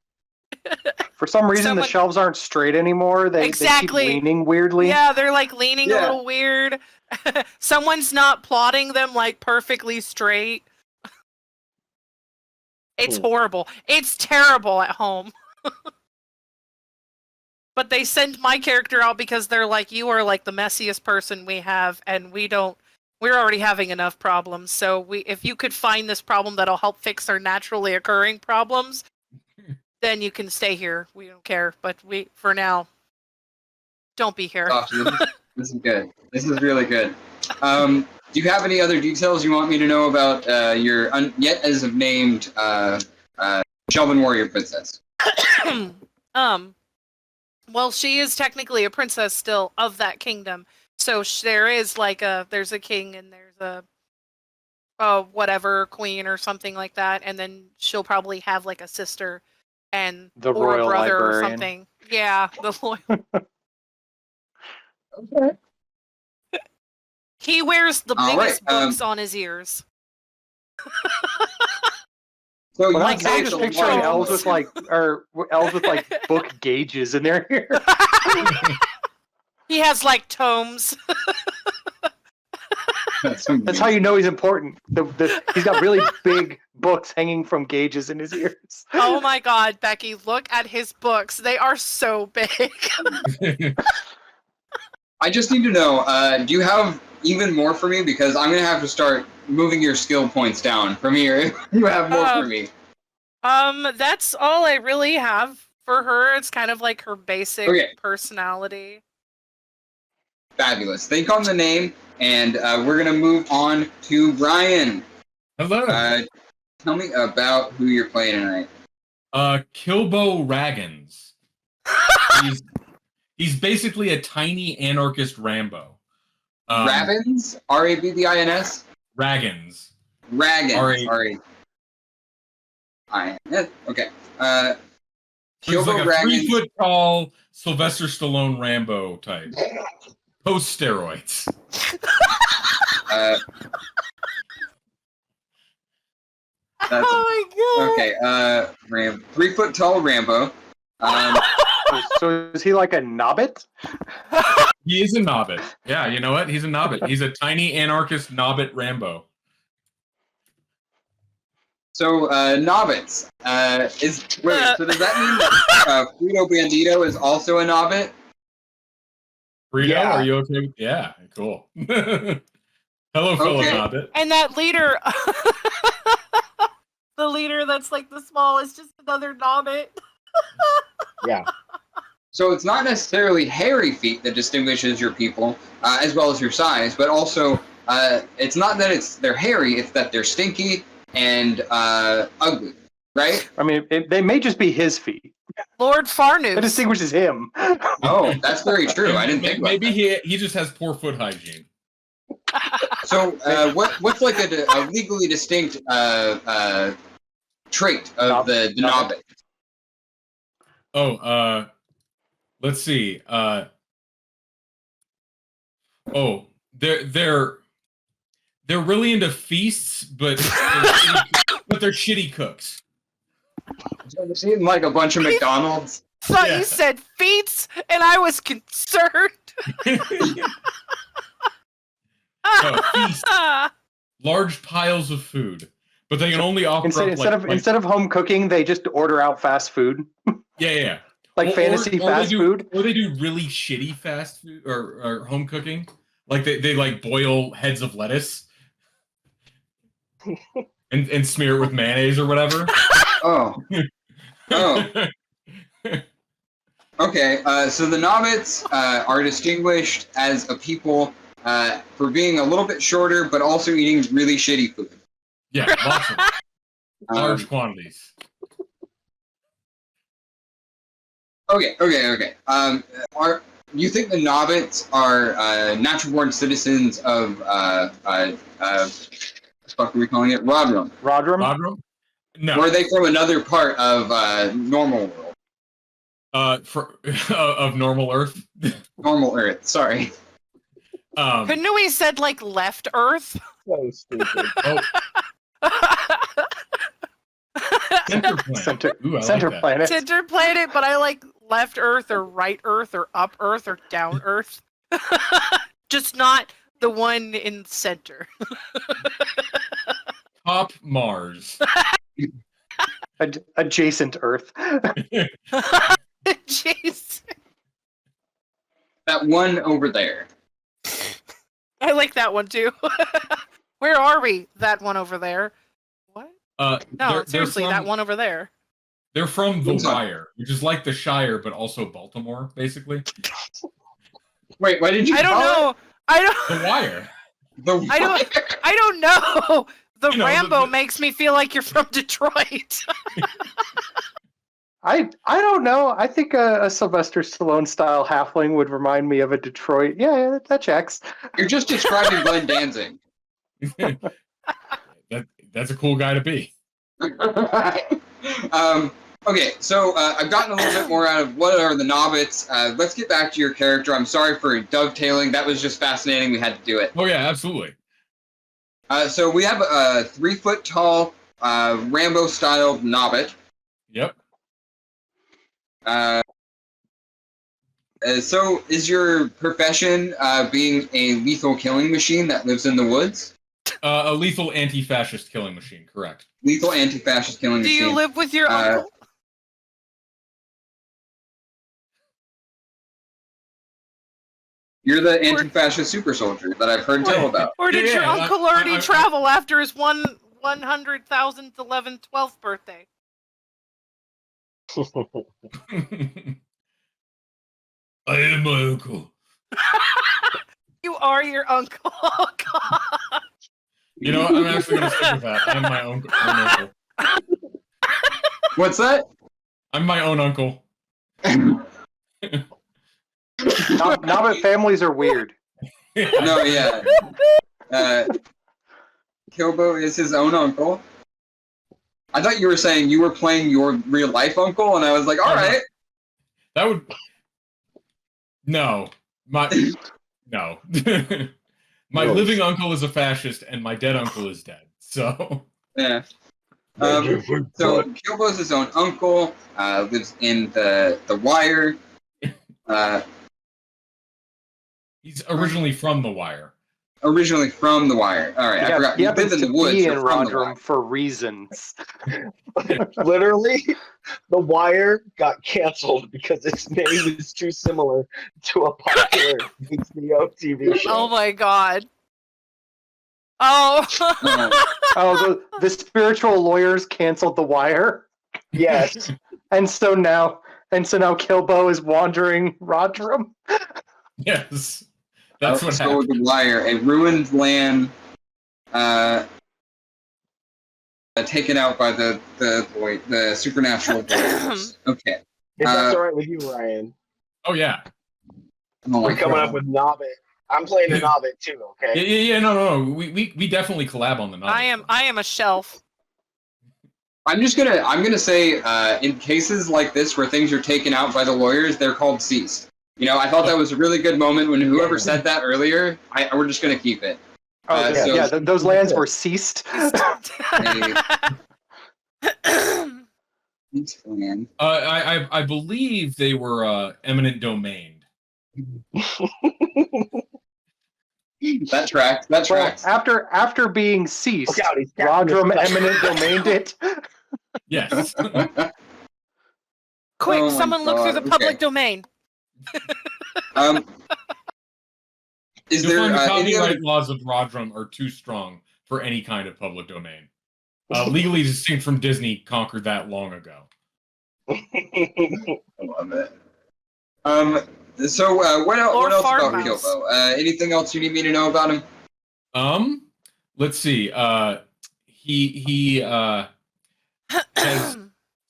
For some reason, the shelves aren't straight anymore. They keep leaning weirdly. Yeah, they're like leaning a little weird. Someone's not plotting them like perfectly straight. It's horrible. It's terrible at home. But they send my character out because they're like, you are like the messiest person we have, and we're already having enough problems. So if you could find this problem that'll help fix our naturally occurring problems, then you can stay here. We don't care. But for now, don't be here. Oh, this is good. This is really good. Do you have any other details you want me to know about your yet as of named Shelvin Warrior Princess? Well, she is technically a princess still of that kingdom. So there is like there's a king and there's a whatever queen or something like that, and then she'll probably have like a sister and or a brother or something. Yeah, the loyal. Okay. He wears the biggest books on his ears. So I'm just picturing elves with like book gauges in their ear. He has like tomes. That's how you know he's important. He's got really big books hanging from gauges in his ears. Oh my God, Becky, look at his books. They are so big. I just need to know, do you have even more for me? Because I'm going to have to start moving your skill points down from here if you have more for me. That's all I really have for her. It's kind of like her basic personality. Fabulous. Think on the name, and we're going to move on to Brian. Hello. Tell me about who you're playing tonight. Kilbo Raggins. He's basically a tiny anarchist Rambo. Rabbins? R-A-B-B-I-N-S? Raggins. Raggins. R-A-I-N-S. Okay. He's like a 3-foot-tall Sylvester Stallone Rambo type. Post steroids. Oh my God. Okay. 3-foot-tall Rambo. So is he like a nobbit? He is a nobbit. Yeah, you know what? He's a nobbit. He's a tiny anarchist nobbit Rambo. So, nobbits. So does that mean that Frito Bandito is also a nobbit? Frito, are you okay? Yeah, cool. Hello, fellow nobbit. And that leader, the leader that's like the small is just another nobbit. Yeah. So it's not necessarily hairy feet that distinguishes your people, as well as your size, but also it's not that they're hairy; it's that they're stinky and ugly, right? I mean, they may just be his feet. Lord Farnoose. That distinguishes him. Oh, that's very true. I didn't think about maybe that. he just has poor foot hygiene. So what's like a legally distinct trait of the nobbit? Oh, let's see. They're really into feasts, but they're shitty cooks. So they seem like a bunch of McDonald's. thought Yeah. you said feats, and I was concerned. Feast. Large piles of food, but they can only offer Instead of home cooking, they just order out fast food. Yeah. Like fantasy fast food. Or they do really shitty fast food or home cooking. Like they like boil heads of lettuce and smear it with mayonnaise or whatever. Oh. Okay, so the Nobbits are distinguished as a people for being a little bit shorter, but also eating really shitty food. Yeah, lots of large quantities. Okay. You think the Nobbits are natural-born citizens of what the fuck are we calling it? Rodrum. Rodrum? No. Or are they from another part of normal world? Of normal Earth. Normal Earth. Sorry. Couldn't we said like left Earth? So stupid. Center planet. Ooh, I Center like that. planet. Center planet, but I like left Earth or right Earth or up Earth or down Earth. Just not the one in center. Top Mars. Adjacent Earth. Jeez. That one over there. I like that one too. Where are we? That one over there. What? No, seriously, that one over there. They're from The Wire, which is like the Shire, but also Baltimore, basically. Wait, why did you? I don't know. The Wire. I don't know. The Rambo the- makes me feel like you're from Detroit. I don't know. I think a Sylvester Stallone style halfling would remind me of a Detroit. Yeah, that checks. You're just describing Glenn Danzig. That's a cool guy to be. Okay, so I've gotten a little bit more out of what are the Nobbits. Let's get back to your character. I'm sorry for dovetailing. That was just fascinating. We had to do it. Oh yeah, absolutely. So we have a 3-foot-tall Rambo-style Nobbit. Yep. So is your profession being a lethal killing machine that lives in the woods? A lethal anti-fascist killing machine, correct. Lethal anti-fascist killing Do machine. you live with your uncle? You're the anti-fascist super soldier that I've heard tell about. Or did your Yeah, uncle already travel after his 100,000th, 11th, 12th birthday? I am my uncle. You are your uncle. Oh, God. You know what? I'm actually going to stick with that. I'm my own uncle. What's that? I'm my own uncle. Nobbit families are weird. No, yeah. Kilbo is his own uncle. I thought you were saying you were playing your real life uncle, and I was like, all right. That would. No. My living uncle is a fascist, and my dead uncle is dead. So. Yeah. So Kilbo's his own uncle, lives in the Wire. He's originally from The Wire. Originally from the Wire. All right, I forgot. He You live happens in to the woods. be in You're from the Rodrum Wire. for reasons. Literally, The Wire got canceled because its name is too similar to a popular HBO TV show. Oh, my God. Oh. Oh, the spiritual lawyers canceled The Wire, Yes. and so now Kilbo is wandering Rodrum. Yes. That's what Let's go with happened. the Wire, a ruined land, taken out by the supernatural voices. Okay. If that's all right with you, Ryan. Oh, yeah. Oh We're my coming God. up with Nobbit. I'm playing a Nobbit too, okay? Yeah, no. We definitely collab on the novel. I am a shelf. I'm gonna say, in cases like this where things are taken out by the lawyers, they're called ceased. You know, I thought that was a really good moment when whoever said that earlier. We're just gonna keep it. Those lands were ceased. Explain. I believe they were eminent domained. That tracks. That Well, tracks. after being ceased, Look out, he's tapping Rodrum his- eminent domained it. Yes. Quick, Oh my someone look through God, the public okay. domain. Is You'll there find the any copyright other? laws of Rodrum are too strong for any kind of public domain. Legally distinct from Disney conquered that long ago. I love it. So what else? Or What else about Farmhouse. Kilbo? Anything else you need me to know about him? Let's see. He has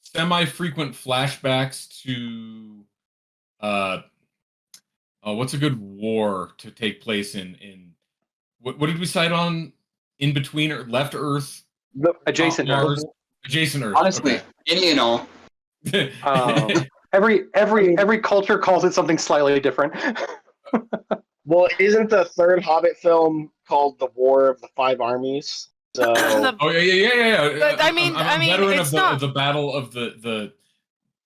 semi-frequent flashbacks to what's a good war to take place in what did we cite on In Between or Left Earth? Adjacent Mars. Earth. Adjacent Earth. Honestly, okay. any and all. Every culture calls it something slightly different. Well, isn't the third Hobbit film called The War of the Five Armies? So Oh yeah. But, I'm a veteran it's of the battle of the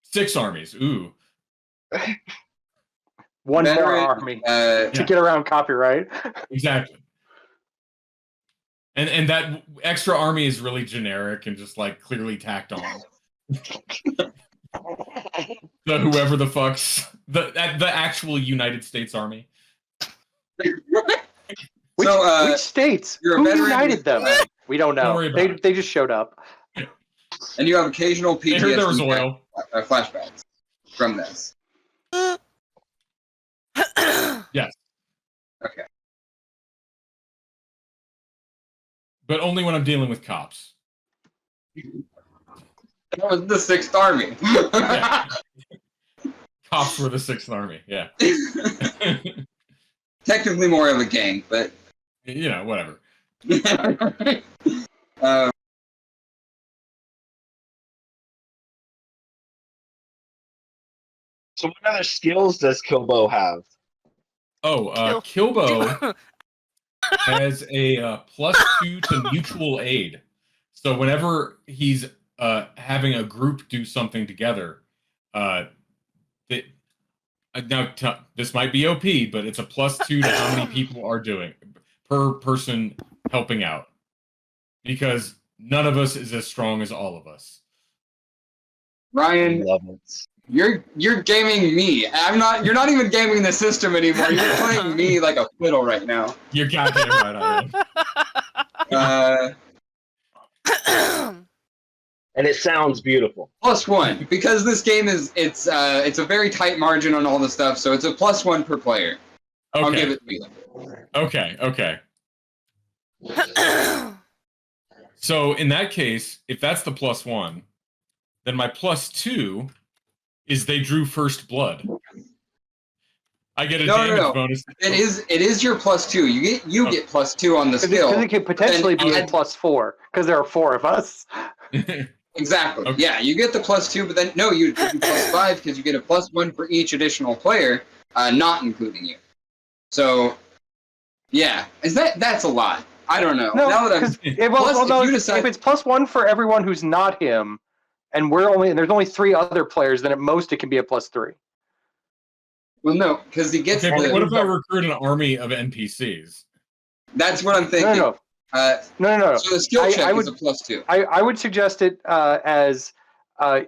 six armies. Ooh. One more Veteran, army Yeah. to get around copyright. Exactly. And that extra army is really generic and just like clearly tacked on. Whoever the fuck's the actual United States Army. Which, So, which states? you're a Who veteran united with, them? We don't Don't know. worry about it. They just showed up. and you have occasional They heard there was PTSD oil. flashbacks from this. Yes. Okay. But only when I'm dealing with cops. That was the Sixth Army. Yeah. Cops were the Sixth Army. Yeah. Technically more of a gang, but You know, whatever. So what other skills does Kilbo have? Oh, Kilbo has a +2 to mutual aid. So whenever he's having a group do something together, this might be OP, but it's a +2 to how many people are doing per person helping out, because none of us is as strong as all of us. Ryan, Love it. you're gaming me. I'm not. You're not even gaming the system anymore. You're playing me like a fiddle right now. You're goddamn right, I am. And it sounds beautiful. +1 because this game is it's a very tight margin on all the stuff, so it's a +1 per player. I'll give it to you. Okay. So in that case, if that's the +1, then my +2 is they drew first blood. I get a damage bonus. It is your +2. You get +2 on the skill. Because it could potentially be a And- +4 because there are 4 of us. Exactly. Okay. Yeah, you get the +2, but then no, you do +5 because you get a +1 for each additional player, not including you. So, yeah, that's a lot? I don't know. No, Now that because Plus, if you decide- if it's +1 for everyone who's not him, and there's only 3 other players, then at most it can be a +3. well, no, because he gets. Okay, but what if I recruit an army of NPCs? That's what I'm thinking. No. So the skill check would, is a +2. I would suggest it as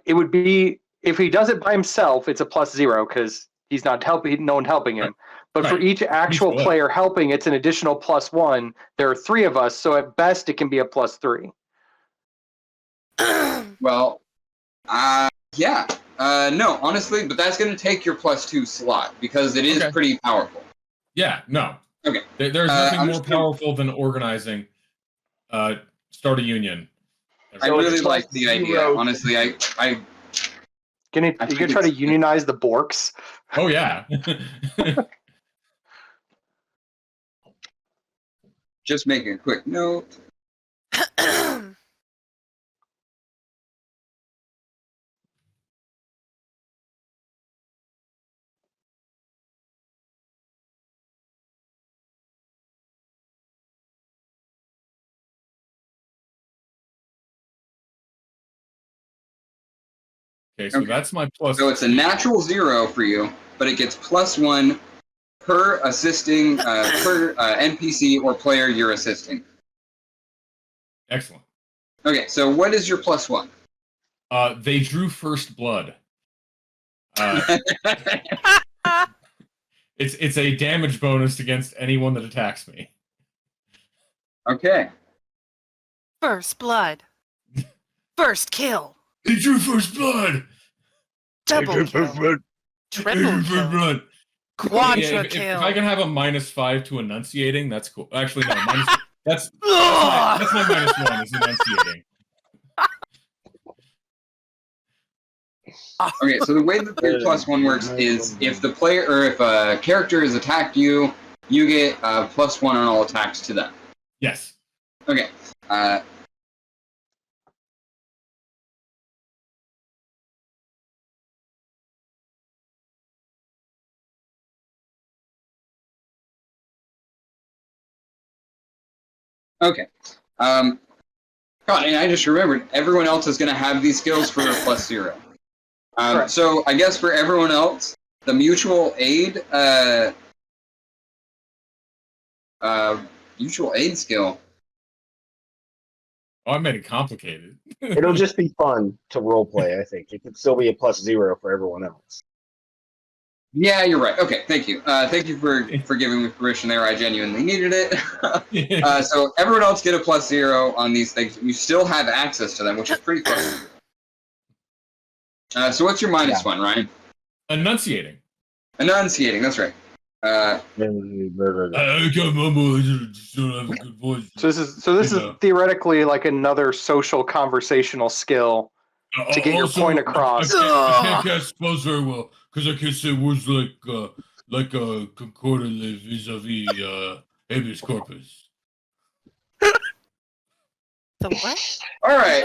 it would be if he does it by himself, it's a +0 because he's not helping, no one helping him. But for Right. each actual He's good. player helping, it's an additional +1. There are 3 of us, so at best it can be a +3. Well, yeah. No, honestly, but that's going to take your +2 slot because it is Okay. pretty powerful. Yeah, no. Okay. There's nothing I'm more just gonna- powerful than organizing. Start a union. I So really it's like the idea. +0. Honestly, I You gonna try to unionize the Borks? Oh yeah. just making a quick note. Okay, so that's my plus. So it's a natural 0 for you, but it gets +1 per assisting per NPC or player you're assisting. Excellent. Okay, so what is your +1? They drew first blood. It's a damage bonus against anyone that attacks me. Okay. First blood. First kill. They drew first blood. Double kill. Triple kill. Blood. Quadra Yeah, if kill. I can have a -5 to enunciating, that's cool. Actually, no, that's my -1 is enunciating. Okay, so the way that your +1 works is if the player or if a character has attacked you, you get +1 on all attacks to them. Yes. Okay. Okay. God, and I just remembered everyone else is going to have these skills for +0. So I guess for everyone else, the mutual aid skill. Oh, I made it complicated. It'll just be fun to roleplay, I think. It could still be a +0 for everyone else. Yeah, you're right. Okay, thank you. Thank you for giving me permission there. I genuinely needed it. So everyone else get a +0 on these things. You still have access to them, which is pretty close. So what's your -1, Ryan? Enunciating. Enunciating, that's right. I got mumble. I just don't have a good voice. So this is theoretically like another social conversational skill to get your point across. I can't spell very well because I can't say words like concordant vis-a-vis habeas corpus. The what? All right.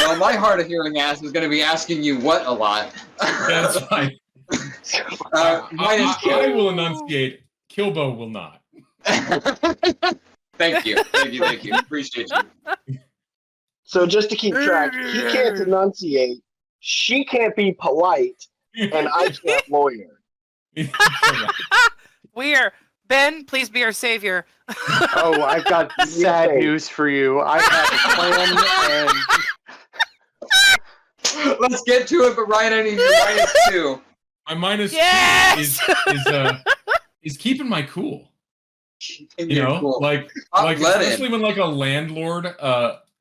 Well, my hard of hearing ass is going to be asking you what a lot. That's fine. I will enunciate. Kilbo will not. Thank you. Appreciate you. So just to keep track, he can't enunciate, she can't be polite, and I can't lawyer. Ben, please be our savior. Oh, I've got sad news for you. I have a plan, and let's get to it. But Ryan, I need your -2. My minus Yes! is keeping my cool. Cool. Like especially when like a landlord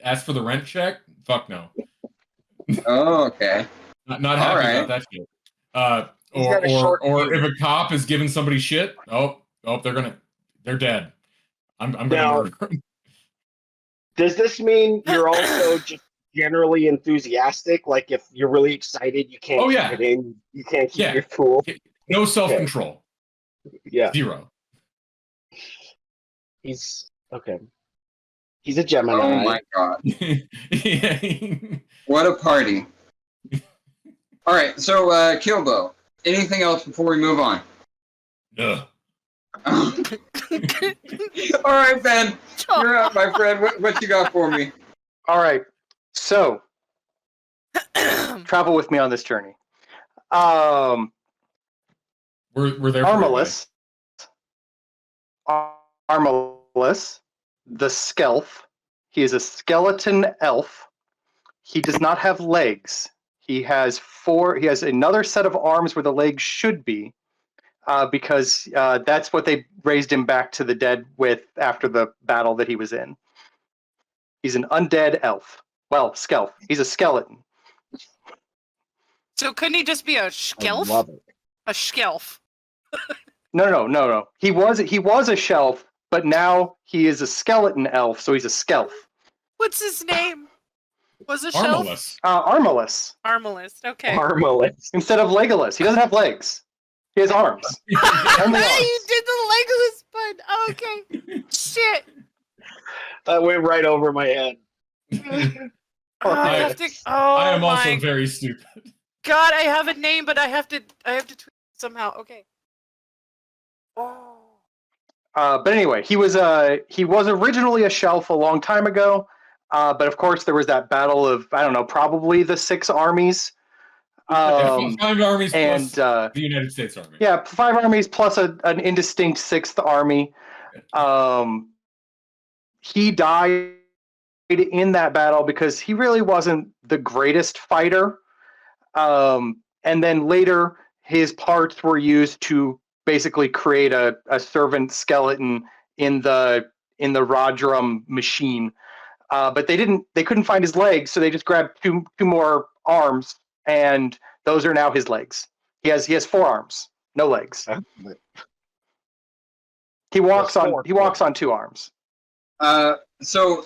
asks for the rent check. Fuck no. Oh, okay. Not happy about that shit. Or if a cop is giving somebody shit, they're dead. I'm gonna murder them. Does this mean you're also just generally enthusiastic? Like if you're really excited, you can't keep it in. You can't keep your cool. No self-control. Yeah. 0. He's okay. He's a Gemini. Oh my god. What a party. All right, so Kilbo, anything else before we move on? No. All right, Ben, you're up, my friend. What you got for me? all right. So travel with me on this journey. We're there. Armalus, the Skelf. He is a skeleton elf. He does not have legs. He has another set of arms where the legs should be, because that's what they raised him back to the dead with after the battle that he was in. He's an undead elf. Well, Skelf. He's a skeleton. So couldn't he just be a skelf? I love it. A skelf. No. He was a shelf, but now he is a skeleton elf, so he's a skelf. What's his name? Was a shelf? Armalus. Armalus. Okay. Armalus. Instead of Legolas. He doesn't have legs. He has arms. Only arms. You did the Legolas pun. Okay. Shit. That went right over my head. I am also very stupid. God, I have a name, but I have to tweet it somehow. Okay. Oh. But anyway, he was originally a shelf a long time ago. But of course, there was that battle of, I don't know, probably the 6 armies. Five armies and plus the United States Army. yeah, 5 armies plus an indistinct 6th army. He died in that battle because he really wasn't the greatest fighter. And then later, his parts were used to basically create a servant skeleton in the Rodrum machine. But they couldn't find his legs, so they just grabbed two more arms, and those are now his legs. He has 4 arms, no legs. He walks on 2 arms. So,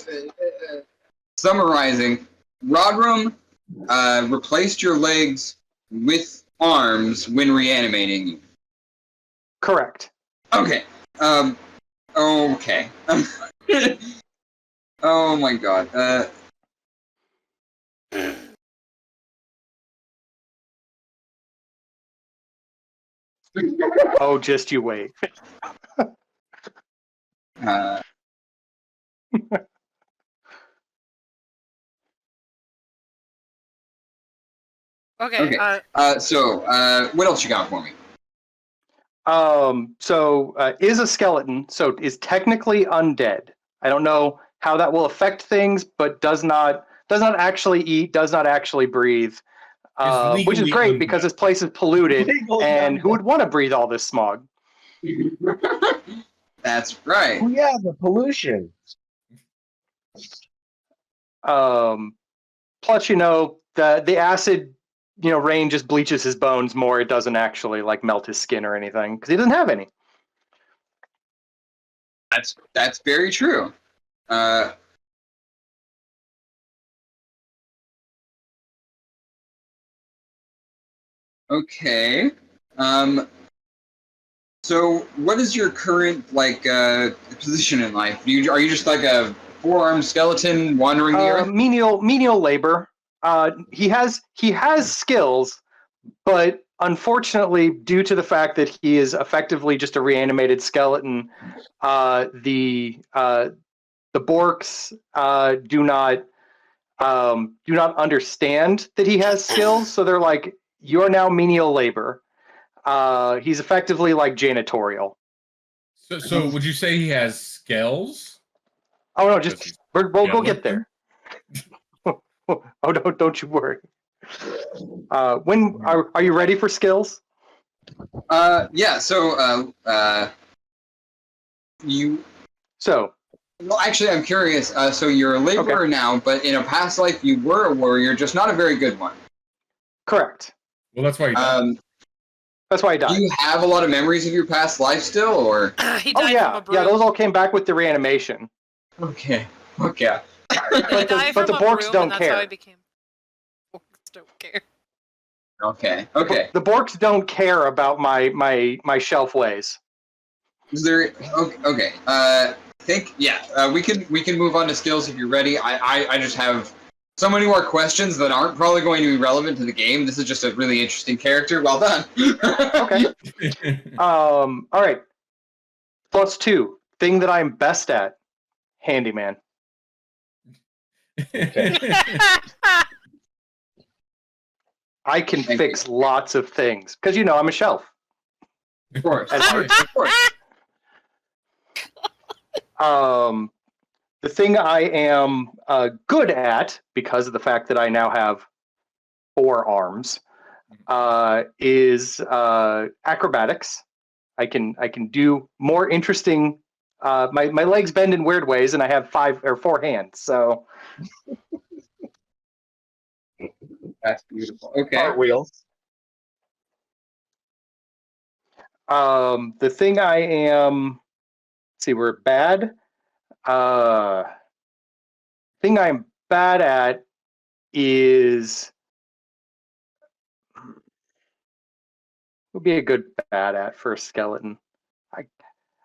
summarizing, Rodrum replaced your legs with arms when reanimating you. Correct. Okay. Okay. Oh my god. Oh, just you wait. Okay. So, what else you got for me? Is a skeleton, so is technically undead. I don't know how that will affect things, but does not actually eat, does not actually breathe, which is great because this place is polluted, and who would want to breathe all this smog? That's right. Oh yeah, the pollution. Plus, the acid, rain just bleaches his bones more. It doesn't actually melt his skin or anything because he doesn't have any. That's very true. Okay. So what is your current position in life? Are you just like a 4-armed skeleton wandering the earth? Menial labor. He has skills, but unfortunately, due to the fact that he is effectively just a reanimated skeleton, the Borks do not understand that he has skills. So they're like, "You are now menial labor." He's effectively like janitorial. So would you say he has skills? Oh no, we'll get there. Oh, don't you worry. When are you ready for skills? Yeah. So, Well, actually, I'm curious. So you're a laborer now, but in a past life you were a warrior, just not a very good one. Correct. Well, that's why you died. That's why I died. Do you have a lot of memories of your past life still, or? He died from a brew. Yeah, those all came back with the reanimation. Okay. But the Borks don't care. That's how I became. Borks don't care. Okay. The Borks don't care about my shelf ways. Is there? Okay. We can move on to skills if you're ready. I just have so many more questions that aren't probably going to be relevant to the game. This is just a really interesting character. Well done. Okay. All right. +2. Thing that I'm best at. Handyman. Okay. I can fix lots of things because I'm a shelf. Of course. The thing I am good at, because of the fact that I now have 4 arms, is acrobatics. I can do more interesting. My legs bend in weird ways, and I have 5 or 4 hands. So That's beautiful. Okay. Cartwheels. The thing I am. Let's see, we're bad. Thing I'm bad at is would be a good bad at for a skeleton.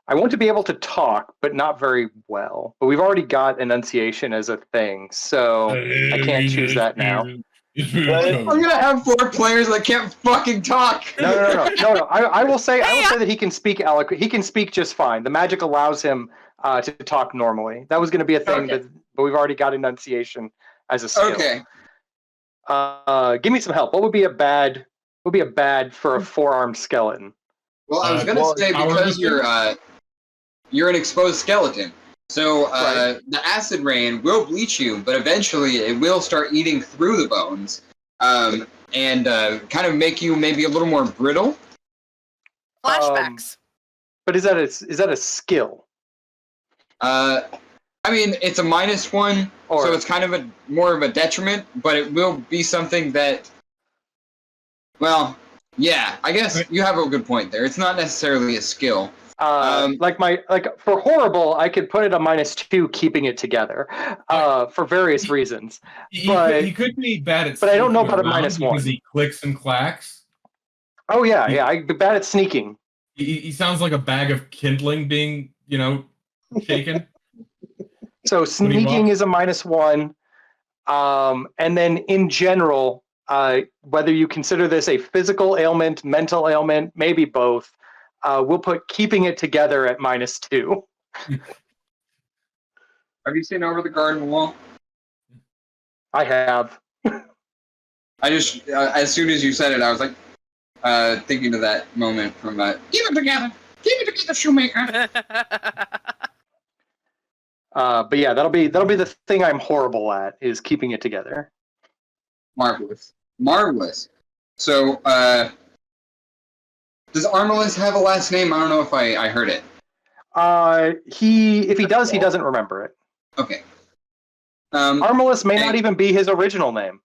I want to be able to talk, but not very well. But we've already got enunciation as a thing, so I can't choose that now. I'm gonna have 4 players that can't fucking talk. No. I will say that he can speak eloquent. He can speak just fine. The magic allows him to talk normally. That was going to be a thing, Okay. but we've already got enunciation as a skill. Okay. Give me some help. What would be a bad for a 4-armed skeleton? Well, I was gonna say because you're an exposed skeleton, so the acid rain will bleach you, but eventually it will start eating through the bones, and kind of make you maybe a little more brittle. Flashbacks. But is that a skill? I mean, it's a -1, so it's kind of more of a detriment, but it will be something that, well, yeah, I guess you have a good point there. It's not necessarily a skill. For horrible, I could put it a -2, keeping it together, for various reasons. He could be bad at. But I don't know about a -1 because he clicks and clacks. Oh yeah, I'd be bad at sneaking. He sounds like a bag of kindling being, shaken. So sneaking is a -1, and then in general, whether you consider this a physical ailment, mental ailment, maybe both, we'll put keeping it together at -2. Have you seen Over the Garden Wall? I have. I just, as soon as you said it, I was like, thinking of that moment from Keep it together, shoemaker. But yeah, that'll be the thing I'm horrible at, is keeping it together. Marvelous. So, does Armalus have a last name? I don't know if I heard it. If he does, he doesn't remember it. Okay. Armalus may not even be his original name.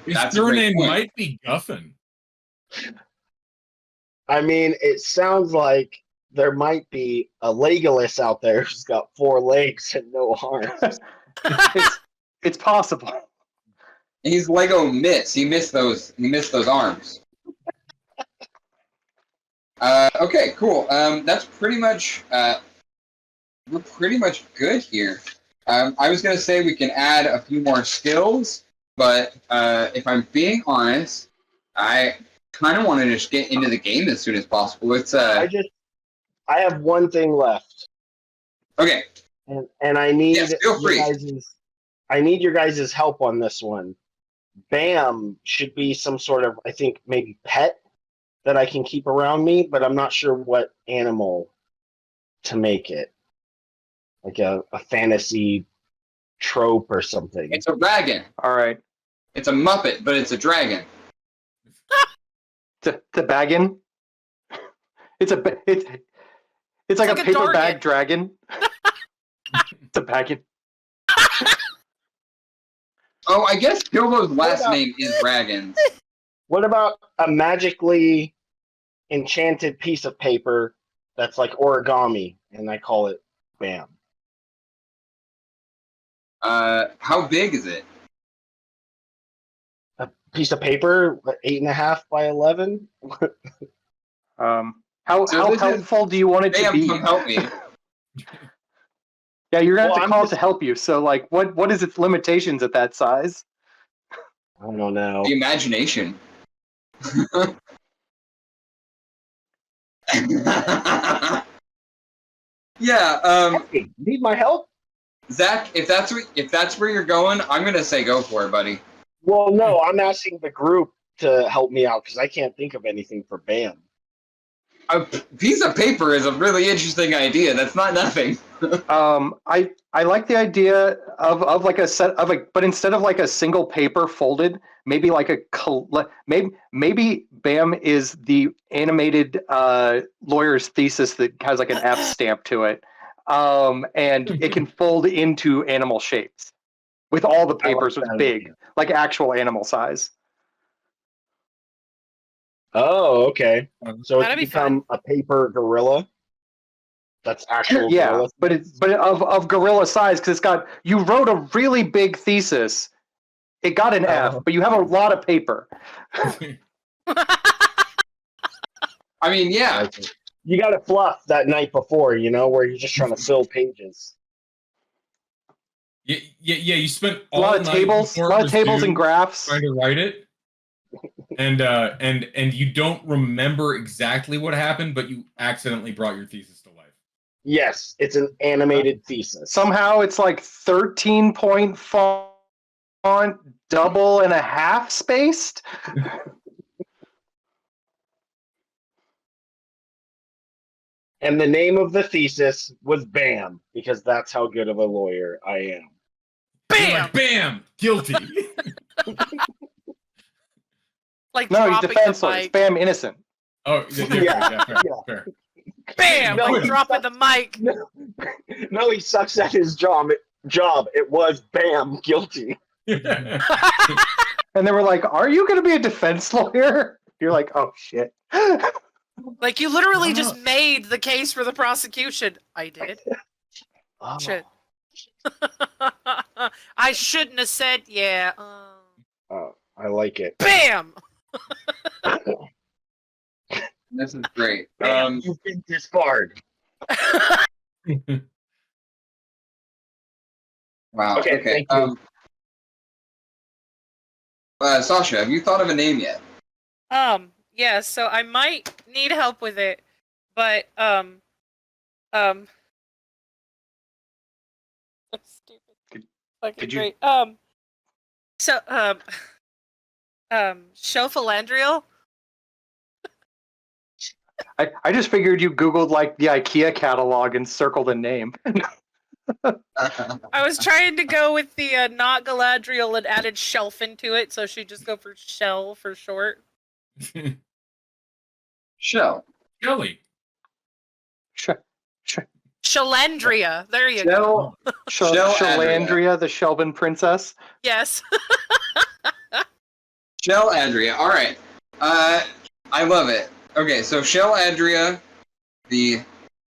His that's surname might be Guffin. I mean, it sounds like there might be a Legolas out there who's got 4 legs and no arms. It's possible. He's Lego Miss. He missed those arms. Okay, cool. That's pretty much. We're pretty much good here. I was gonna say we can add a few more skills, but if I'm being honest, I kind of want to just get into the game as soon as possible. I have one thing left. Okay. And I need feel free. I need your guys' help on this one. Bam should be some sort of, I think, maybe pet that I can keep around me, but I'm not sure what animal to make it. Like a fantasy trope or something. It's a dragon. All right. It's a Muppet, but it's a dragon. The baggin. It's like a paper bag dragon. It's a baggin. Oh, I guess Bilbo's last name is Dragons. What about a magically enchanted piece of paper that's like origami, and I call it Bam? How big is it? A piece of paper, 8.5 by 11. How helpful do you want it to be? Come help me. Yeah, you're gonna have to call it to help you. So, like, what is its limitations at that size? I don't know. The imagination. Yeah. Hey, need my help? Zach, if that's where you're going, I'm gonna say go for it, buddy. Well, no, I'm asking the group to help me out because I can't think of anything for Bam. A piece of paper is a really interesting idea. That's not nothing. I like the idea of like a set of but instead of like a single paper folded, maybe like maybe Bam is the animated lawyer's thesis that has like an F stamp to it, and it can fold into animal shapes with all the papers with big, like actual animal size. Oh, okay. So it's That'd be become a paper gorilla. That's actual gorilla. but of gorilla size, because you wrote a really big thesis. It got an F, but you have a lot of paper. I mean, yeah. You got to fluff that night before, where you're just trying to fill pages. Yeah. You spent a lot of tables and graphs trying to write it. And you don't remember exactly what happened, but you accidentally brought your thesis to life. Yes, it's an animated thesis. Somehow it's like 13-point font font double and a half spaced? And the name of the thesis was BAM, because that's how good of a lawyer I am. You're Bam! like, bam! Guilty. Like No, he's dropping defense the lawyer. mic. Spam innocent. Oh, fair. Bam! No, Like he dropping the mic. No, he sucks at his job. It was BAM, guilty. And they were like, "Are you going to be a defense lawyer?" You're like, "Oh shit." Like you literally just made the case for the prosecution. I did. Oh. Shit. I shouldn't have said yeah. Oh, I like it. Bam! This is great. BAM, you've been disbarred. Wow. Okay, Okay. thank you. Sasha, have you thought of a name yet? Yeah, so I might need help with it, but that's stupid. Fucking could you- great. Shelfalandriel? I just figured you Googled like the IKEA catalog and circled a name. I was trying to go with the not Galadriel and added shelf into it, so she'd just go for Shell for short. Shell. Kelly. Shalandria. There you go. Shell. Shalandria, the Shelban princess. Yes. Shell Adria. All right. I love it. Okay, so Shell Adria, the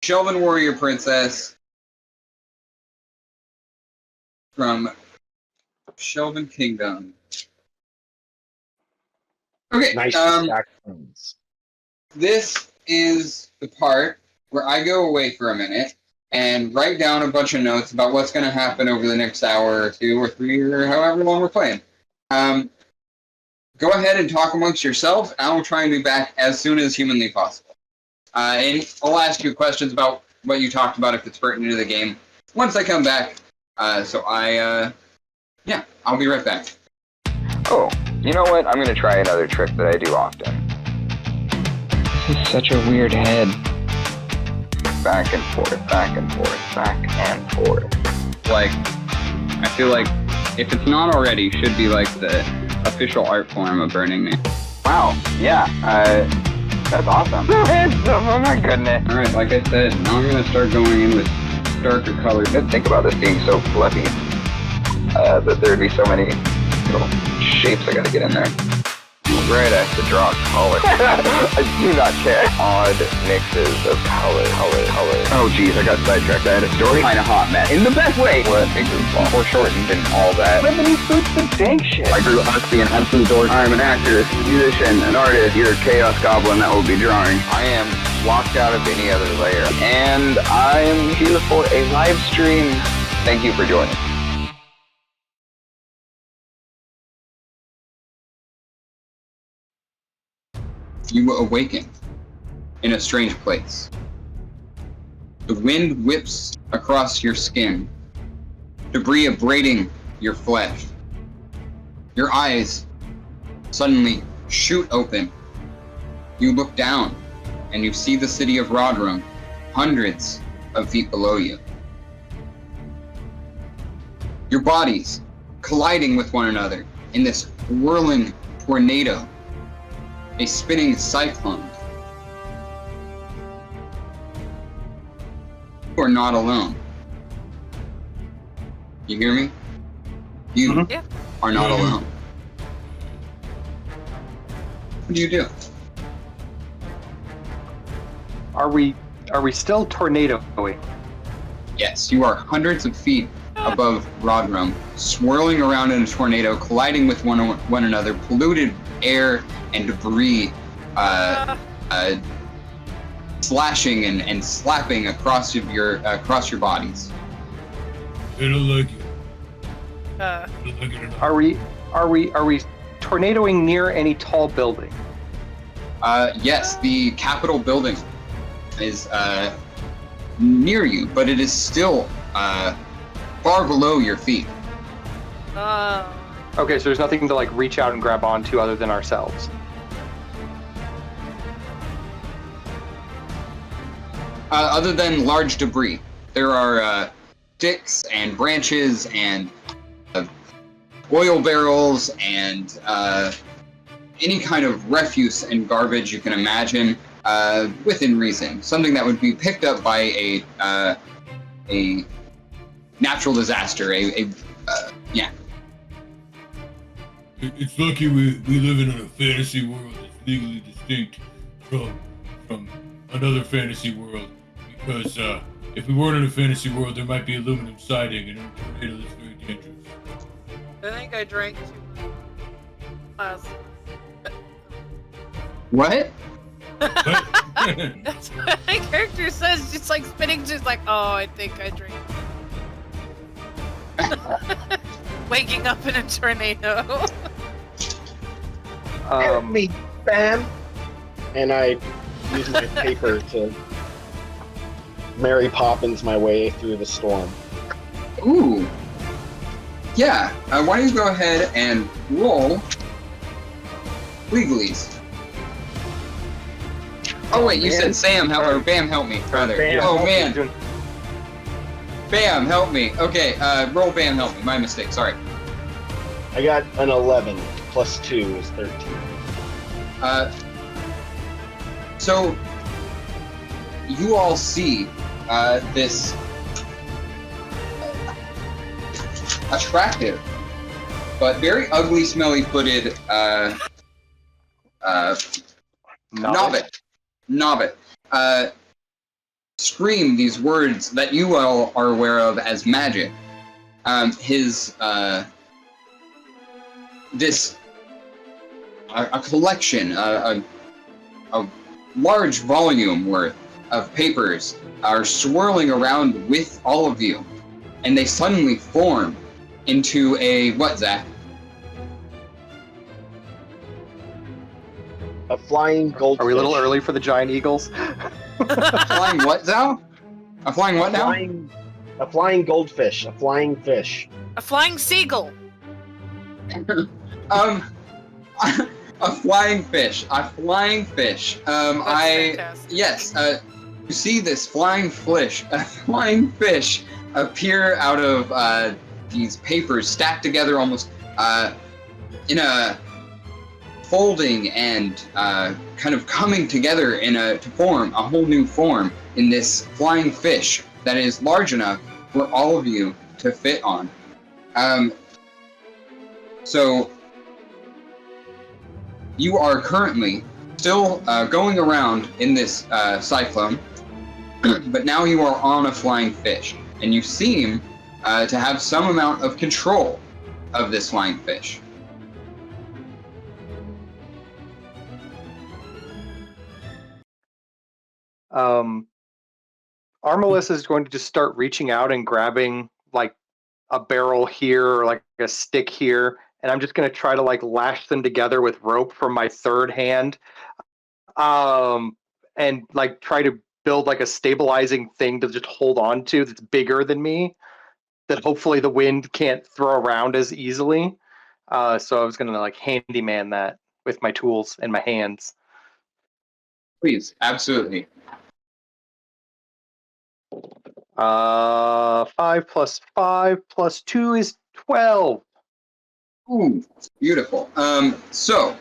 Shelvan warrior princess from Shelvan Kingdom. Okay. Nice distractions. This is the part where I go away for a minute and write down a bunch of notes about what's going to happen over the next hour or 2 or 3 or however long we're playing. Go ahead and talk amongst yourself, and I'll try and be back as soon as humanly possible. And I'll ask you questions about what you talked about if it's pertinent to the game once I come back. I'll be right back. Oh, you know what? I'm gonna try another trick that I do often. This is such a weird head. Back and forth, back and forth, back and forth. Like, I feel like if it's not already, should be like the official art form of Burning Man. Wow, yeah, that's awesome. So handsome, oh my goodness. Alright, like I said, now I'm gonna start going in with darker colors. Didn't think about this being so fluffy. That there'd be so many little shapes I gotta get in there. Right, I have to draw color. I do not care. Odd mixes of color. Oh geez, I got sidetracked. I had a story. Kinda hot mess. In the best way! What? Big goofball. Foreshortened and all that. Lemony boots and dang shit. I grew up being an absolute dork. I'm an actor, musician, an artist. You're a chaos goblin that will be drawing. I am locked out of any other layer. And I'm here for a live stream. Thank you for joining. You awaken in a strange place. The wind whips across your skin, debris abrading your flesh. Your eyes suddenly shoot open. You look down, and you see the city of Rodrum, hundreds of feet below you. Your bodies colliding with one another in this whirling tornado. A spinning cyclone. You are not alone. You hear me? You Yeah. are not alone. What do you do? Are we still tornadoing? Yes, you are hundreds of feet above Rodrum, swirling around in a tornado, colliding with one another, polluted air and debris slashing and slapping across your bodies. I don't like it. Uh, I don't like it enough. Are we tornadoing near any tall building? Yes, the Capitol building is near you, but it is still far below your feet. Okay, so there's nothing to like reach out and grab onto other than ourselves. Other than large debris, there are sticks and branches and oil barrels and any kind of refuse and garbage you can imagine within reason. Something that would be picked up by a natural disaster. Yeah. It's lucky we live in a fantasy world that's legally distinct from another fantasy world, because if we weren't in a fantasy world, there might be aluminum siding and a tornado that's very dangerous. I think I drank too much. What? That's what my character says, just like spinning, just like, oh, I think I drank. Waking up in a tornado. Help me, Bam! And I use my paper to Mary Poppins my way through the storm. Ooh. Yeah. Why don't you go ahead and roll legalies? Oh wait, you said Sam help or Bam help me, rather. Bam. Oh man. Bam help me. Okay, roll Bam help me. My mistake. Sorry. I got an 11 plus 2 is 13. So you all see this attractive but very ugly, smelly-footed Nobbit scream these words that you all are aware of as magic. A collection, a large volume worth of papers are swirling around with all of you, and they suddenly form into a what, Zach? A flying goldfish. Are we a little early for the giant eagles? A flying what, Zao? A flying what now? A flying goldfish. A flying fish. A flying seagull. A flying fish. A flying fish. That's fantastic. Yes. You see this flying fish appear out of these papers stacked together almost in a folding and kind of coming together to form a whole new form in this flying fish that is large enough for all of you to fit on. So you are currently still going around in this cyclone, but now you are on a flying fish, and you seem to have some amount of control of this flying fish. Armalus is going to just start reaching out and grabbing like a barrel here or like a stick here, and I'm just going to try to like lash them together with rope from my third hand, and like try to build like a stabilizing thing to just hold on to that's bigger than me, that hopefully the wind can't throw around as easily. So I was going to like handyman that with my tools and my hands. Please, absolutely. 5 plus 5 plus 2 is 12. Ooh, beautiful. So,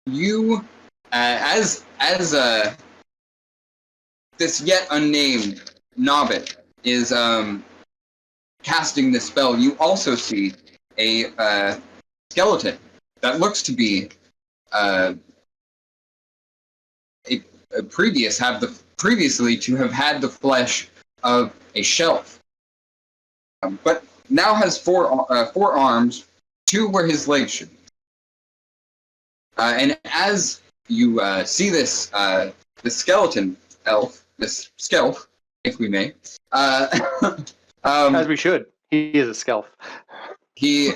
you, as this yet unnamed Nobbit is casting this spell, you also see a skeleton that looks to be previously to have had the flesh of a shelf, but now has four arms, 2 where his legs should be. And as you see this skeleton elf, this skelf, if we may, As we should. He is a skelf. he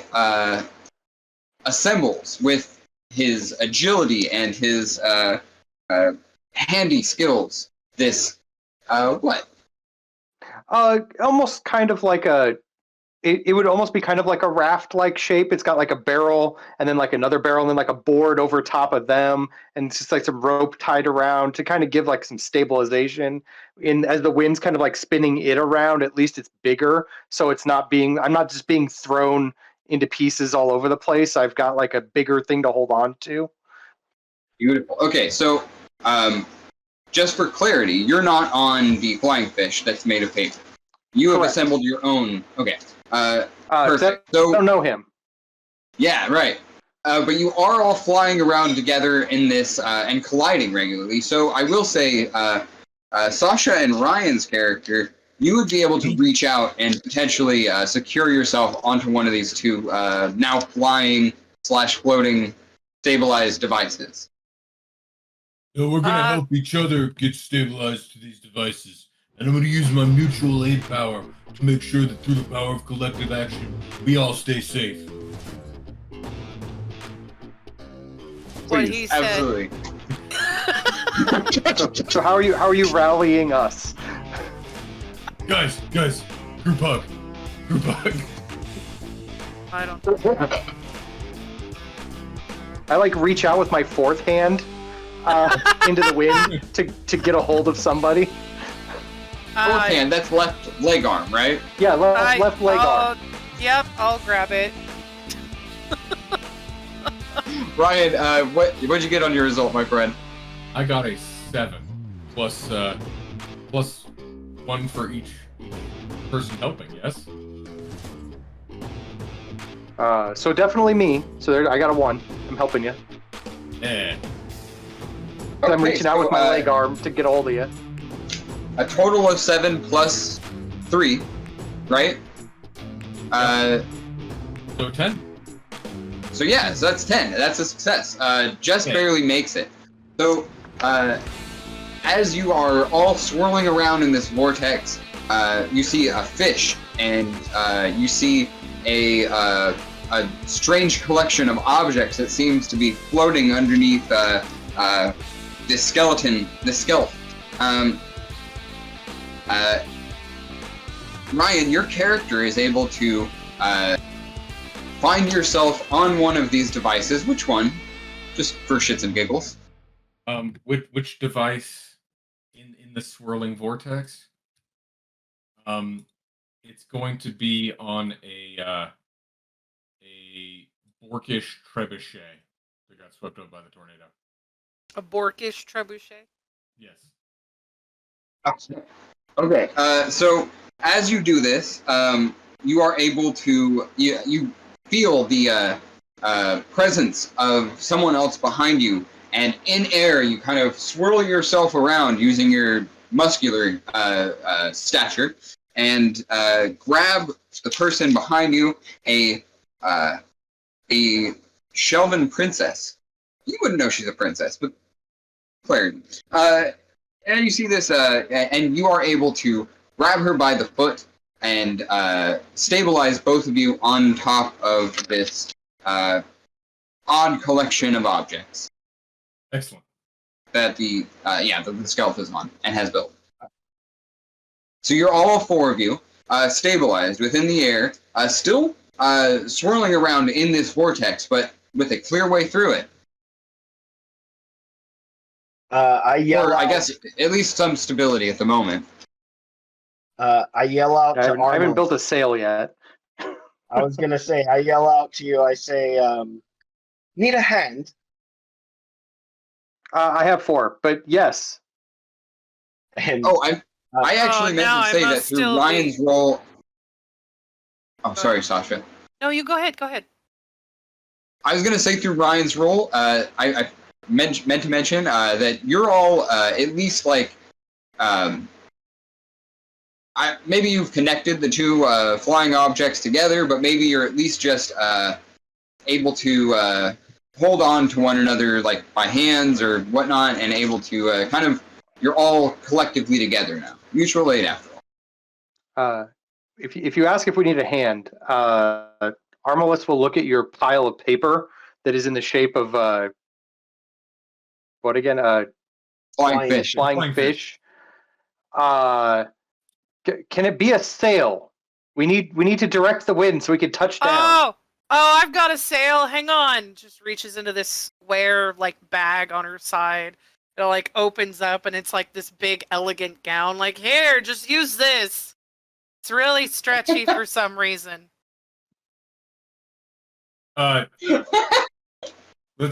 assembles with his agility and his handy skills this what? Almost kind of like a it would almost be kind of like a raft-like shape. It's got like a barrel and then like another barrel and then like a board over top of them, and it's just like some rope tied around to kind of give like some stabilization. In as the wind's kind of like spinning it around, at least it's bigger, so I'm not just being thrown into pieces all over the place. I've got like a bigger thing to hold on to. Beautiful. Okay, so just for clarity, you're not on the flying fish that's made of paper. You have Correct. assembled your own. Okay. Perfect. So I don't know him. yeah, right. But you are all flying around together in this and colliding regularly. So I will say, Sasha and Ryan's character, you would be able to reach out and potentially secure yourself onto one of these two now flying / floating stabilized devices. So we're gonna help each other get stabilized to these devices. And I'm going to use my mutual aid power to make sure that through the power of collective action, we all stay safe. What Please, he said. absolutely. So how are you rallying us? Guys, group hug. Group hug. I don't. I like reach out with my fourth hand into the wind to get a hold of somebody. Fourth hand, that's left leg arm, right? Yeah, left leg arm. Yep, I'll grab it. Ryan, what'd you get on your result, my friend? I got a 7 plus 1 for each person helping. Yes. So definitely me. So there, I got a 1. I'm helping you. Eh. I'm Okay, reaching out so, with my leg arm to get a hold of you. A total of 7 plus 3, right? So 10. So yeah, so that's 10. That's a success. Just Okay. barely makes it. So, as you are all swirling around in this vortex, you see a fish, and you see a strange collection of objects that seems to be floating underneath this skeleton, this skeleton. Ryan, your character is able to find yourself on one of these devices. Which one? Just for shits and giggles. Which device in the swirling vortex? It's going to be on a Borkish trebuchet that got swept up by the tornado. A Borkish trebuchet. Yes. Okay. So as you do this, you are able to you feel the presence of someone else behind you, and in air you kind of swirl yourself around using your muscular stature, and grab the person behind you, a Shelvan princess. You wouldn't know she's a princess, but clarity. And you see this, and you are able to grab her by the foot and stabilize both of you on top of this odd collection of objects Excellent. that the skeleton is on and has built. So you're all 4 of you stabilized within the air, still swirling around in this vortex, but with a clear way through it. I yell Or out. I guess at least some stability at the moment. I yell out I to haven't Arnold. built a sail yet. I was gonna say, I yell out to you. I say, need a hand. I have 4, but yes. And Oh, I actually meant no, to I say that must through still Ryan's be- role. Oh, sorry, Sasha. No, you go ahead. Go ahead. I was gonna say through Ryan's role. I meant to mention that you're all at least like. Maybe you've connected the two flying objects together, but maybe you're at least just able to hold on to one another like by hands or whatnot, and able to kind of. You're all collectively together now. Mutual aid, after all. If you ask if we need a hand, Armalus will look at your pile of paper that is in the shape of what again? Flying fish. Flying fish. Can it be a sail We need to direct the wind so we can touch down. Oh, I've got a sail. Hang on. Just reaches into this square like bag on her side. It like opens up and it's like this big elegant gown. Like, here, just use this. It's really stretchy for some reason. Let's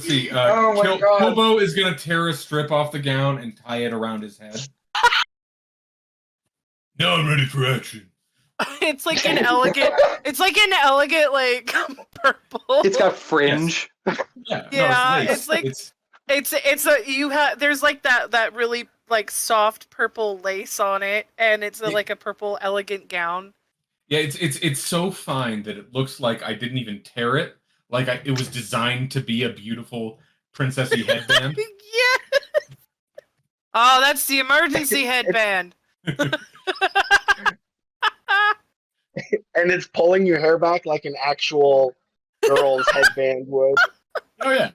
see. Oh my God. Kobo is gonna tear a strip off the gown and tie it around his head. Now I'm ready for action. It's like an elegant. It's like an elegant like purple. It's got fringe. Yeah. Yeah, no, it's like- It's a you have there's like that really like soft purple lace on it, and it's like a purple elegant gown. Yeah, it's so fine that it looks like I didn't even tear it. Like it was designed to be a beautiful princessy headband. Yeah. Oh, that's the emergency headband. And it's pulling your hair back like an actual girl's headband would. Oh yeah.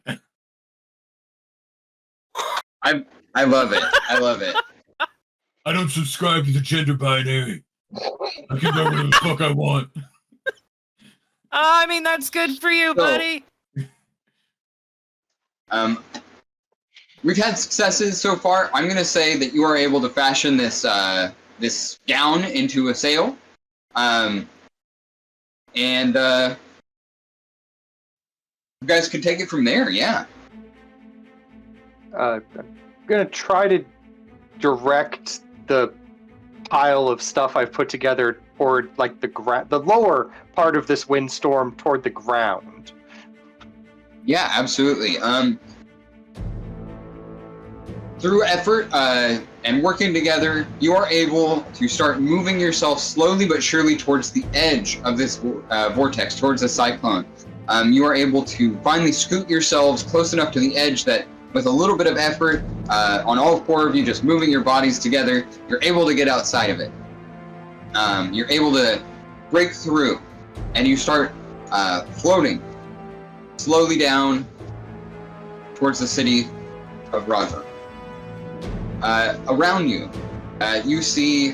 I love it. I love it. I don't subscribe to the gender binary. I can do whatever the fuck I want. I mean, that's good for you, buddy. We've had successes so far. I'm going to say that you are able to fashion this this gown into a sail, and you guys can take it from there. Yeah. I'm gonna try to direct the pile of stuff I've put together toward like the lower part of this windstorm toward the ground. Yeah, absolutely. Through effort and working together, you are able to start moving yourself slowly but surely towards the edge of this vortex, towards the cyclone. You are able to finally scoot yourselves close enough to the edge that with a little bit of effort on all four of you, just moving your bodies together, you're able to get outside of it. You're able to break through, and you start floating slowly down towards the city of Raja. Around you, you see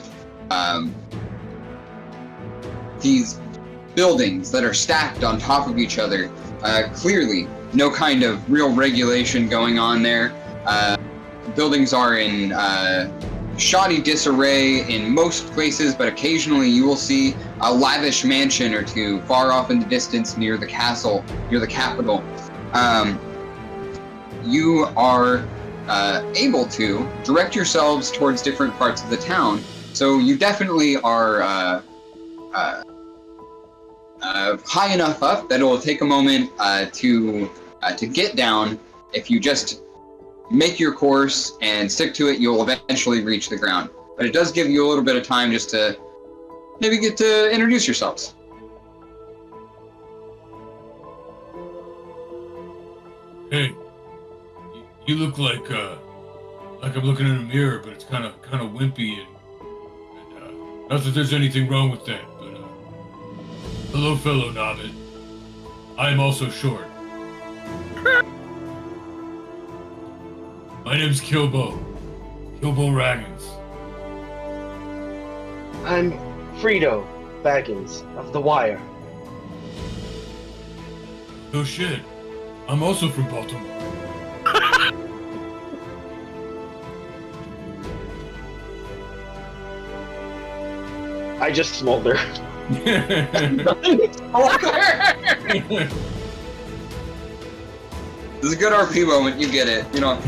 these buildings that are stacked on top of each other. Clearly, no kind of real regulation going on there. Buildings are in shoddy disarray in most places, but occasionally you will see a lavish mansion or two far off in the distance near the castle, near the capital. You are able to direct yourselves towards different parts of the town, so you definitely are high enough up that it will take a moment to get down. If you just make your course and stick to it, you'll eventually reach the ground. But it does give you a little bit of time just to maybe get to introduce yourselves. Hey, you look like I'm looking in a mirror, but it's kind of wimpy and not that there's anything wrong with that, but hello, fellow Nobbit. I am also short. My name's Kilbo Raggins. I'm Frito Baggins of The Wire. Oh shit, I'm also from Baltimore. I just smolder. This is a good RP moment, you get it, you know.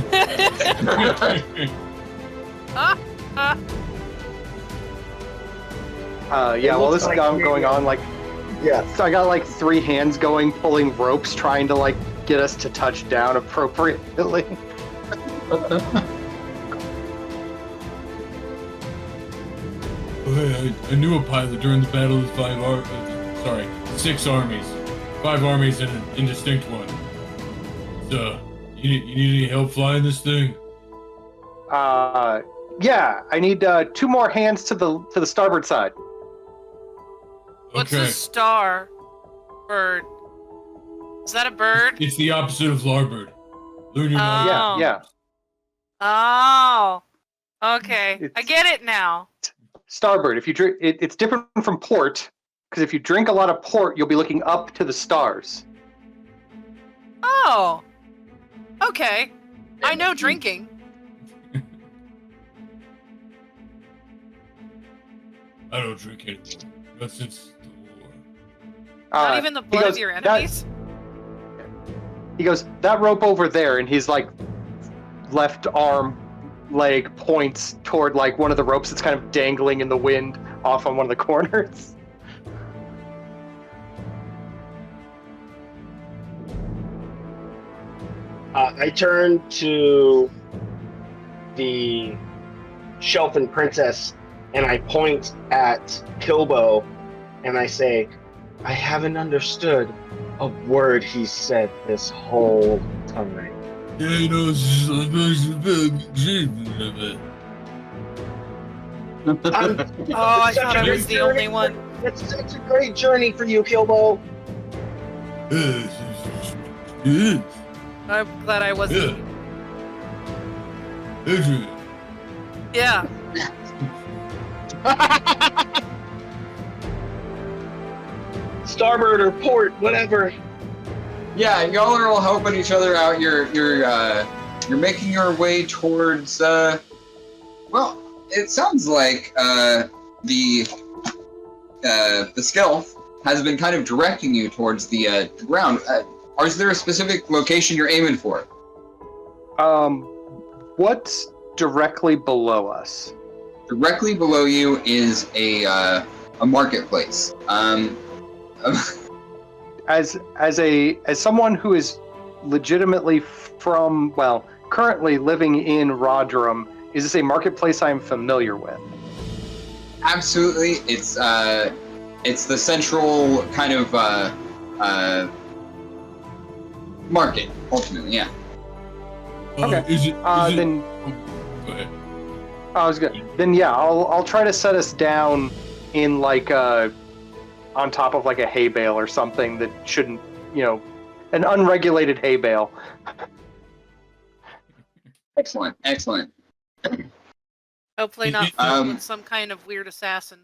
Yeah, well, this is like going on like. Yeah. So I got like 3 hands going, pulling ropes, trying to like get us to touch down appropriately. Okay, I knew a pilot during the Battle of the 6 armies. 5 armies and an indistinct one. So, you need any help flying this thing? Yeah, I need 2 more hands to the starboard side. What's Okay. a star? Bird. Is that a bird? It's the opposite of larbird. Learn your Oh. knowledge. Yeah. Oh. Okay. I It's- get it now. Starboard. If you it's different from port. Because if you drink a lot of port, you'll be looking up to the stars. Oh. Okay. I know drinking. I don't drink anymore. Not since the war. Not even the blood of your enemies? He goes, that rope over there, and his like left arm, leg points toward like one of the ropes that's kind of dangling in the wind off on one of the corners. I turn to the Shelfin Princess and I point at Kilbo and I say, I haven't understood a word he said this whole time. Yeah, you know, it's just Oh, I thought I was the only one. It's such a great journey for you, Kilbo. I'm glad I wasn't. Adrian. Yeah. Starboard or port, whatever. Yeah, y'all are all helping each other out. You're making your way towards. Well, it sounds like the Skelf has been kind of directing you towards the ground. Is there a specific location you're aiming for? What's directly below us? Directly below you is a marketplace. As someone who is legitimately from, well, currently living in Rodrum, is this a marketplace I'm familiar with? Absolutely, it's the central kind of market. Ultimately, yeah. Okay. Is it Then go ahead. I was good. Then yeah, I'll try to set us down in like on top of like a hay bale or something that shouldn't, an unregulated hay bale. Excellent. Hopefully not filled with some kind of weird assassin.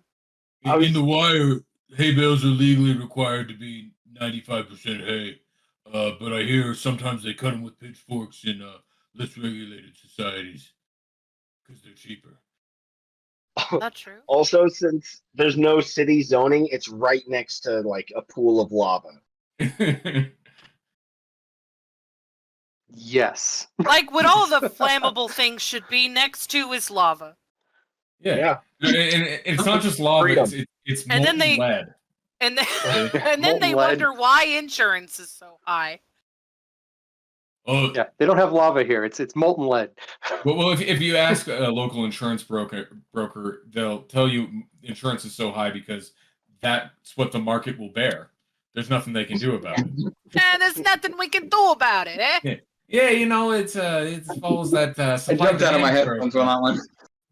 In the wire, hay bales are legally required to be 95% hay. But I hear sometimes they cut them with pitchforks in less regulated societies because they're cheaper. Not true. Also, since there's no city zoning, it's right next to like a pool of lava. Yes. Like what all the flammable things should be next to is lava. Yeah. And it's not just lava, it's And then molten lead. And then they Molten lead. wonder why insurance is so high. Oh, Yeah, they don't have lava here. It's molten lead. well, if you ask a local insurance broker, they'll tell you insurance is so high because that's what the market will bear. There's nothing they can do about it. There's nothing we can do about it, eh? Yeah, it follows that I supply jumped out of my demand head curve. on that one.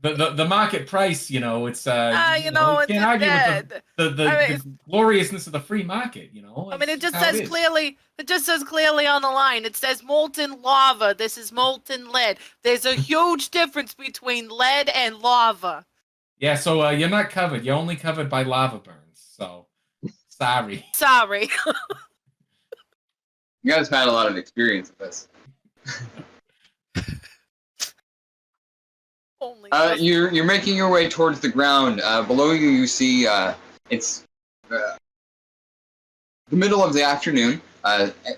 The market price, it's it's can't argue dead. with the gloriousness of the free market, I mean, it just says clearly. It just says clearly on the line. It says molten lava. This is molten lead. There's a huge difference between lead and lava. Yeah, so you're not covered. You're only covered by lava burns. So sorry. Sorry. You guys have had a lot of experience with this. Only. You're making your way towards the ground. Below you, you see it's the middle of the afternoon.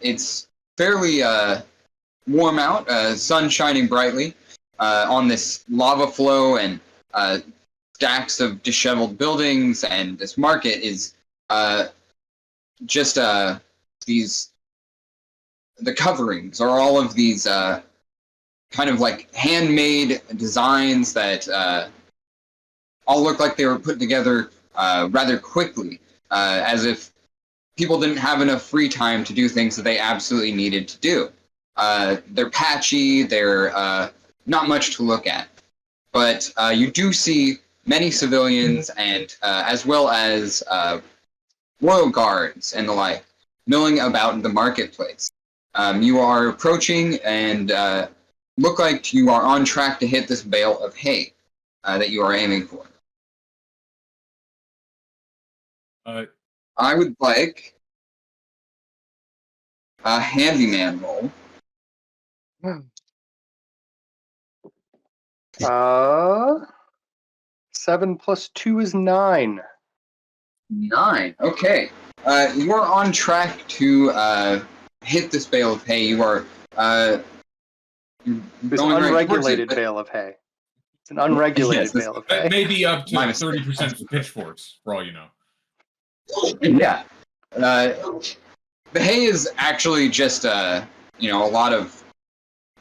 It's fairly warm out. Sun shining brightly on this lava flow and stacks of disheveled buildings, and this market is just these. The coverings are all of these kind of like handmade designs that all look like they were put together rather quickly, as if people didn't have enough free time to do things that they absolutely needed to do. They're patchy, they're not much to look at. But you do see many civilians and as well as royal guards and the like milling about in the marketplace. You are approaching and look like you are on track to hit this bale of hay that you are aiming for. I would like a handyman roll. 7 plus 2 is 9. 9. Okay. You are on track to hit this bale of hay. You are This going right towards unregulated it, bale of hay. It's an unregulated Yes, it's- bale of hay. Maybe up to Minus 30% pitchforks, for all you know. Yeah. The hay is actually just a lot of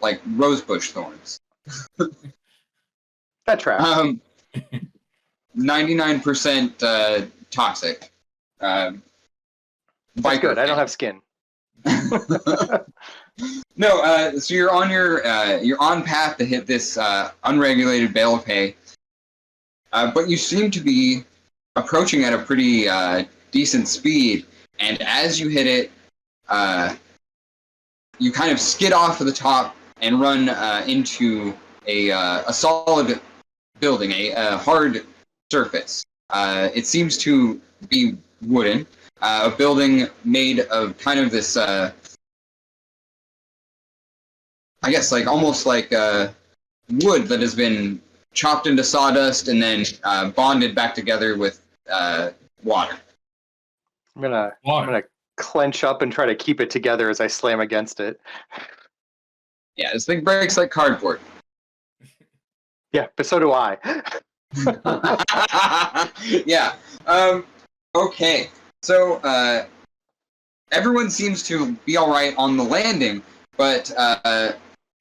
like rosebush thorns. That tracks. 99% toxic. That's good. I don't have skin. No, so you're on path to hit this unregulated bale of hay, but you seem to be approaching at a pretty decent speed. And as you hit it, you kind of skid off of the top and run into a solid building, a hard surface. It seems to be wooden, a building made of kind of this, I guess, like almost like wood that has been chopped into sawdust and then bonded back together with water. I'm gonna clench up and try to keep it together as I slam against it. Yeah, this thing breaks like cardboard. Yeah, but so do I. Yeah. Okay. So everyone seems to be all right on the landing, but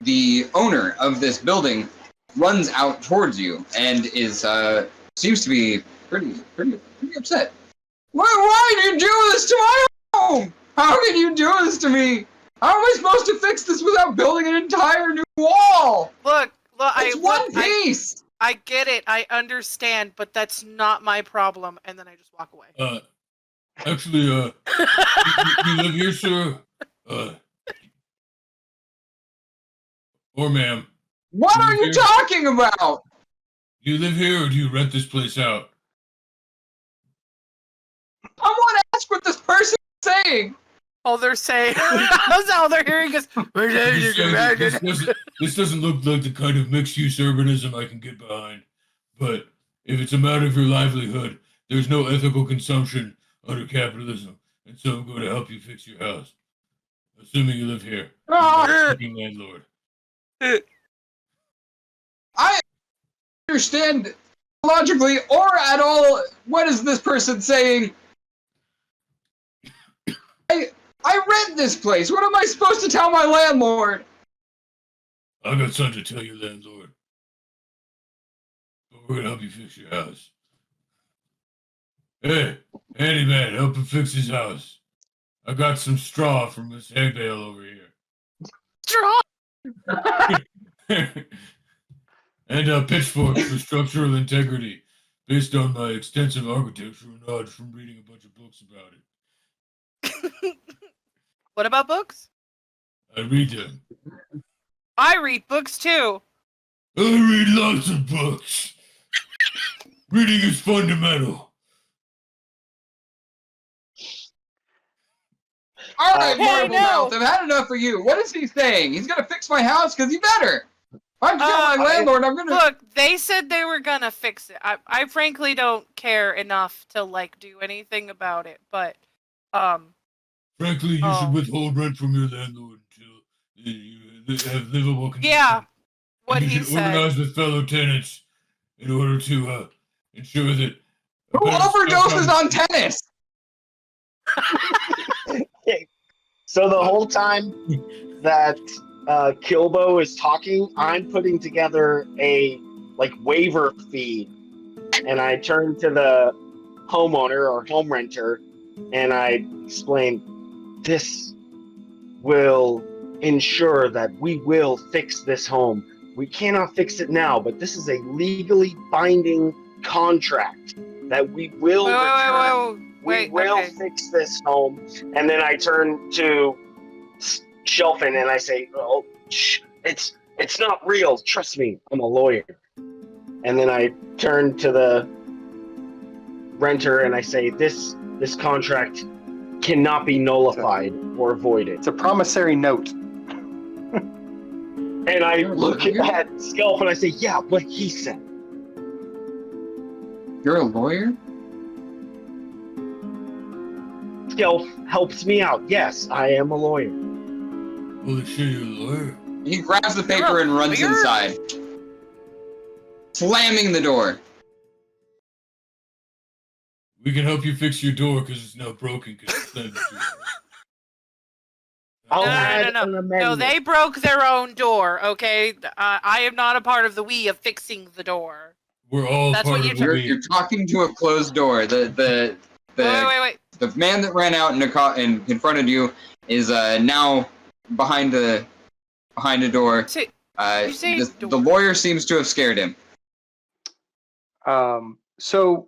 the owner of this building runs out towards you and is seems to be pretty upset. Why did you do this to my home? How can you do this to me? How am I supposed to fix this without building an entire new wall? Look, It's one piece. I get it. I understand, but that's not my problem. And then I just walk away. Actually, you live here, sir? Or ma'am? What are you talking about? Do you live here or do you rent this place out? I want to ask what this person is saying. All they're saying, that's all they're hearing is, This doesn't look like the kind of mixed-use urbanism I can get behind. But if it's a matter of your livelihood, there's no ethical consumption under capitalism, and so I'm going to help you fix your house. Assuming you live here. Landlord. I understand logically or at all what is this person saying. I rent this place. What am I supposed to tell my landlord? I got something to tell you, landlord. But we're gonna help you fix your house. Hey, handyman, help him fix his house. I got some straw from this hay bale over here. straw. And pitchforks for structural integrity, based on my extensive architectural knowledge from reading a bunch of books about it. What about books? I read them. I read books too. I read lots of books. Reading is fundamental. All right, Hey, Marble no. Mouth, I've had enough of you. What is he saying? He's gonna fix my house because he better. If I kill my landlord, I'm gonna. Look, they said they were gonna fix it. I frankly don't care enough to like do anything about it, but Frankly, you should withhold rent from your landlord until you have livable conditions. yeah, what And he you should said. organize with fellow tenants in order to ensure that. Who overdoses on tennis? So the whole time that Kilbo is talking, I'm putting together a waiver feed, and I turn to the homeowner or home renter, and I explain, this will ensure that we will fix this home. We cannot fix it now, but this is a legally binding contract that we will Wait, we will okay. fix this home. And then I turn to Shelfin and I say, "Oh, it's not real. Trust me, I'm a lawyer." And then I turn to the renter and I say, "This this contract cannot be nullified or voided. It's a promissory note. And I look at Skelf and I say, yeah, what he said. You're a lawyer? Skelf helps me out. Yes, I am a lawyer. Holy shit, you're a lawyer. He grabs the paper and runs lawyer? inside, slamming the door. We can help you fix your door because it's now broken. I'll No, add no, an no, amendment. no, they broke their own door, okay? I am not a part of the we of fixing the door. We're all That's part what of you're the You're we. talking to a closed door. The Wait. the man that ran out and confronted you is now behind a door. Say, you say The door. lawyer seems to have scared him. So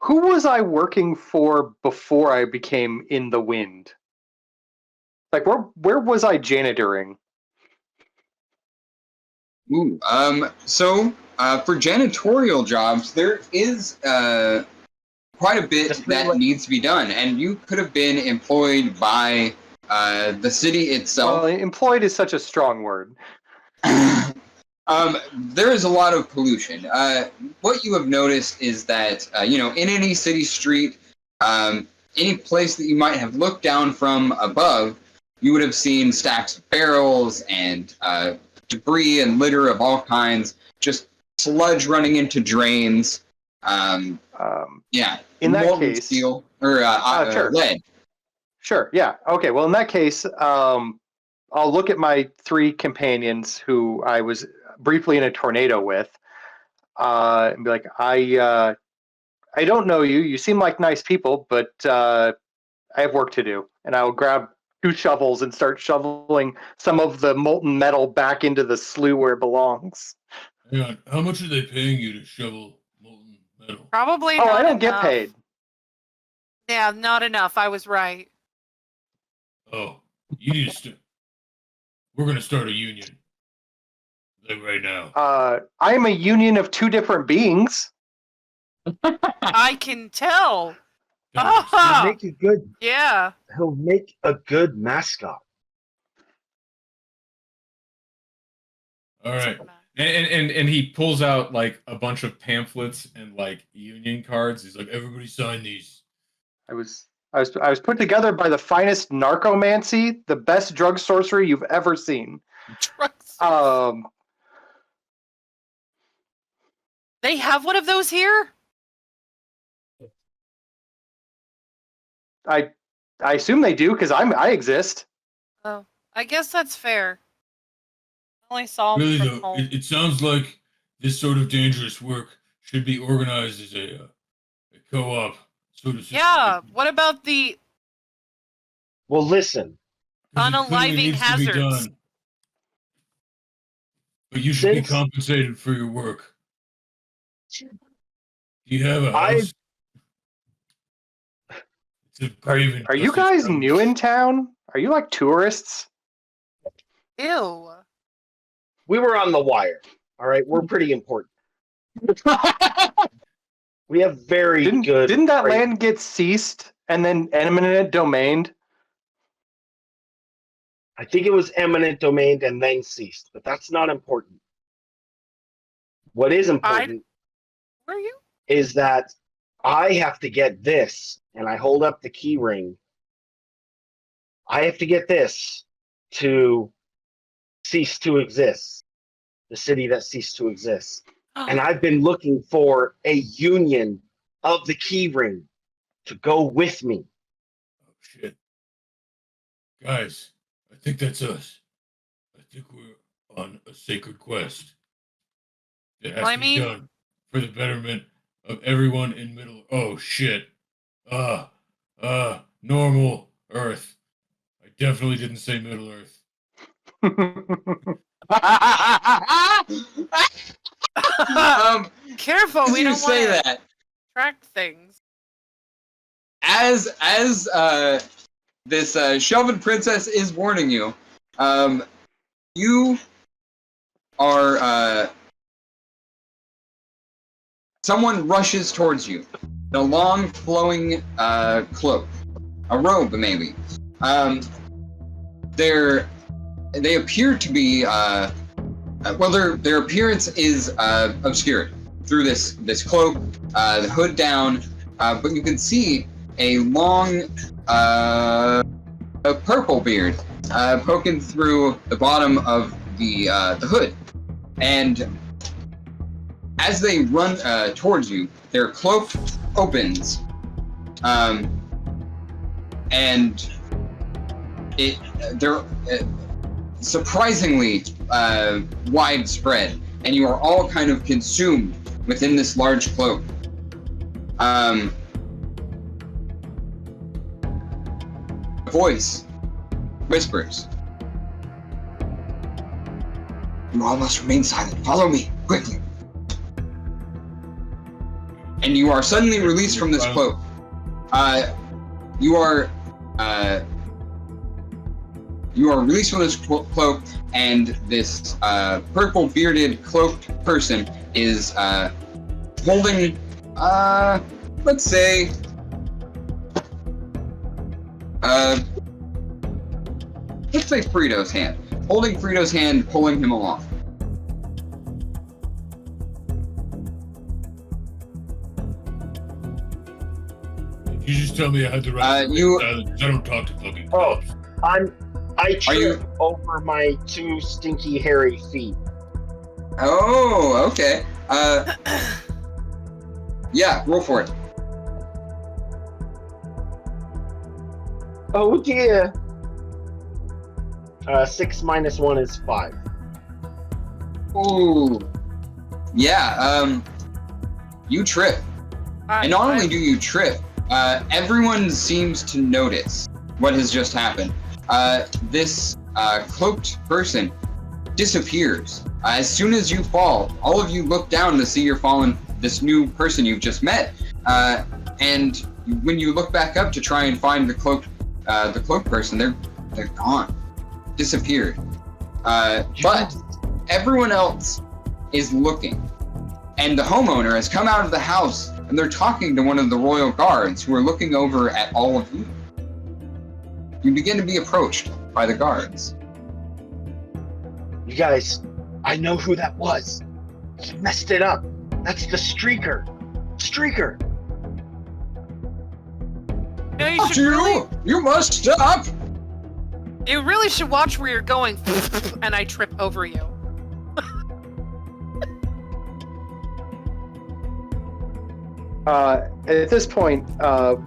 who was I working for before I became in the wind? Like, where was I janitoring? Ooh. So for janitorial jobs, there is quite a bit that needs to be done, and you could have been employed by the city itself. Well, employed is such a strong word. There is a lot of pollution. What you have noticed is that, in any city street, any place that you might have looked down from above, you would have seen stacks of barrels and debris and litter of all kinds, just sludge running into drains. Yeah. In that molten case, steel or sure. lead. Sure. Yeah. Okay. Well, in that case, I'll look at my 3 companions who I was briefly in a tornado with, and be like, I don't know you. You seem like nice people, but I have work to do. And I will grab 2 shovels and start shoveling some of the molten metal back into the slough where it belongs. Hang on, how much are they paying you to shovel molten metal? Probably Oh, not I don't get enough. paid. Yeah, not enough. I was right. Oh, you need to we're gonna start a union. Like right now. I am a union of 2 different beings. I can tell. That He'll Ah, make a good. yeah. He'll make a good mascot. All right. And he pulls out like a bunch of pamphlets and like union cards. He's like, everybody sign these. I was put together by the finest narcomancy, the best drug sorcery you've ever seen. They have one of those here? I assume they do because I exist. Oh, I guess that's fair. I only saw them Really from though, home. it sounds like this sort of dangerous work should be organized as a co-op sort of situation. Yeah, what about the Well, listen. 'Cause it clearly unaliving needs to be hazards? done. But you should be Since- compensated for your work. Do you have a I- house? It's a grave Are you injustice, guys bro. new in town? Are you like tourists? Ew. We were on the wire. All right, we're pretty important. We have very good. Didn't that trade. land get ceased and then eminent domained? I think it was eminent domain and then ceased, but that's not important. What is important Where are you? is that I have to get this, and I hold up the keyring. I have to get this to cease to exist, the city that ceased to exist. And I've been looking for a union of the keyring to go with me. Oh shit. Guys, I think that's us. I think we're on a sacred quest. It has Well, I to be mean- done for the betterment of everyone in Middle. Oh shit. Normal Earth. I definitely didn't say Middle Earth. Careful, we you don't say want to that. track things. As this Shelvin princess is warning you, you are someone rushes towards you. a long flowing cloak, a robe maybe. They appear to be their appearance is obscured through this cloak, the hood down, but you can see a long a purple beard poking through the bottom of the hood, and as they run towards you, their cloak opens, and they're surprisingly widespread, and you are all kind of consumed within this large cloak. A voice whispers, "You all must remain silent. Follow me, quickly." And you are suddenly released from this cloak. You are released from this cloak, and this purple bearded cloaked person is holding, let's say, Frito's hand. Holding Frito's hand, pulling him along. You just tell me I had to write silent because I don't talk to fucking cops. I trip over my 2 stinky hairy feet. Oh, okay. Yeah, roll for it. Oh dear. 6 minus 1 is 5. Ooh. Yeah, you trip. And not only do you trip, everyone seems to notice what has just happened. This cloaked person disappears. As soon as you fall, all of you look down to see this new person you've just met. And when you look back up to try and find the cloaked person, they're gone, disappeared. But everyone else is looking, and the homeowner has come out of the house, and they're talking to one of the royal guards who are looking over at all of you. You begin to be approached by the guards. You guys, I know who that was. He messed it up. That's the streaker. Streaker. You must stop. You really should watch where you're going, and I trip over you. At this point,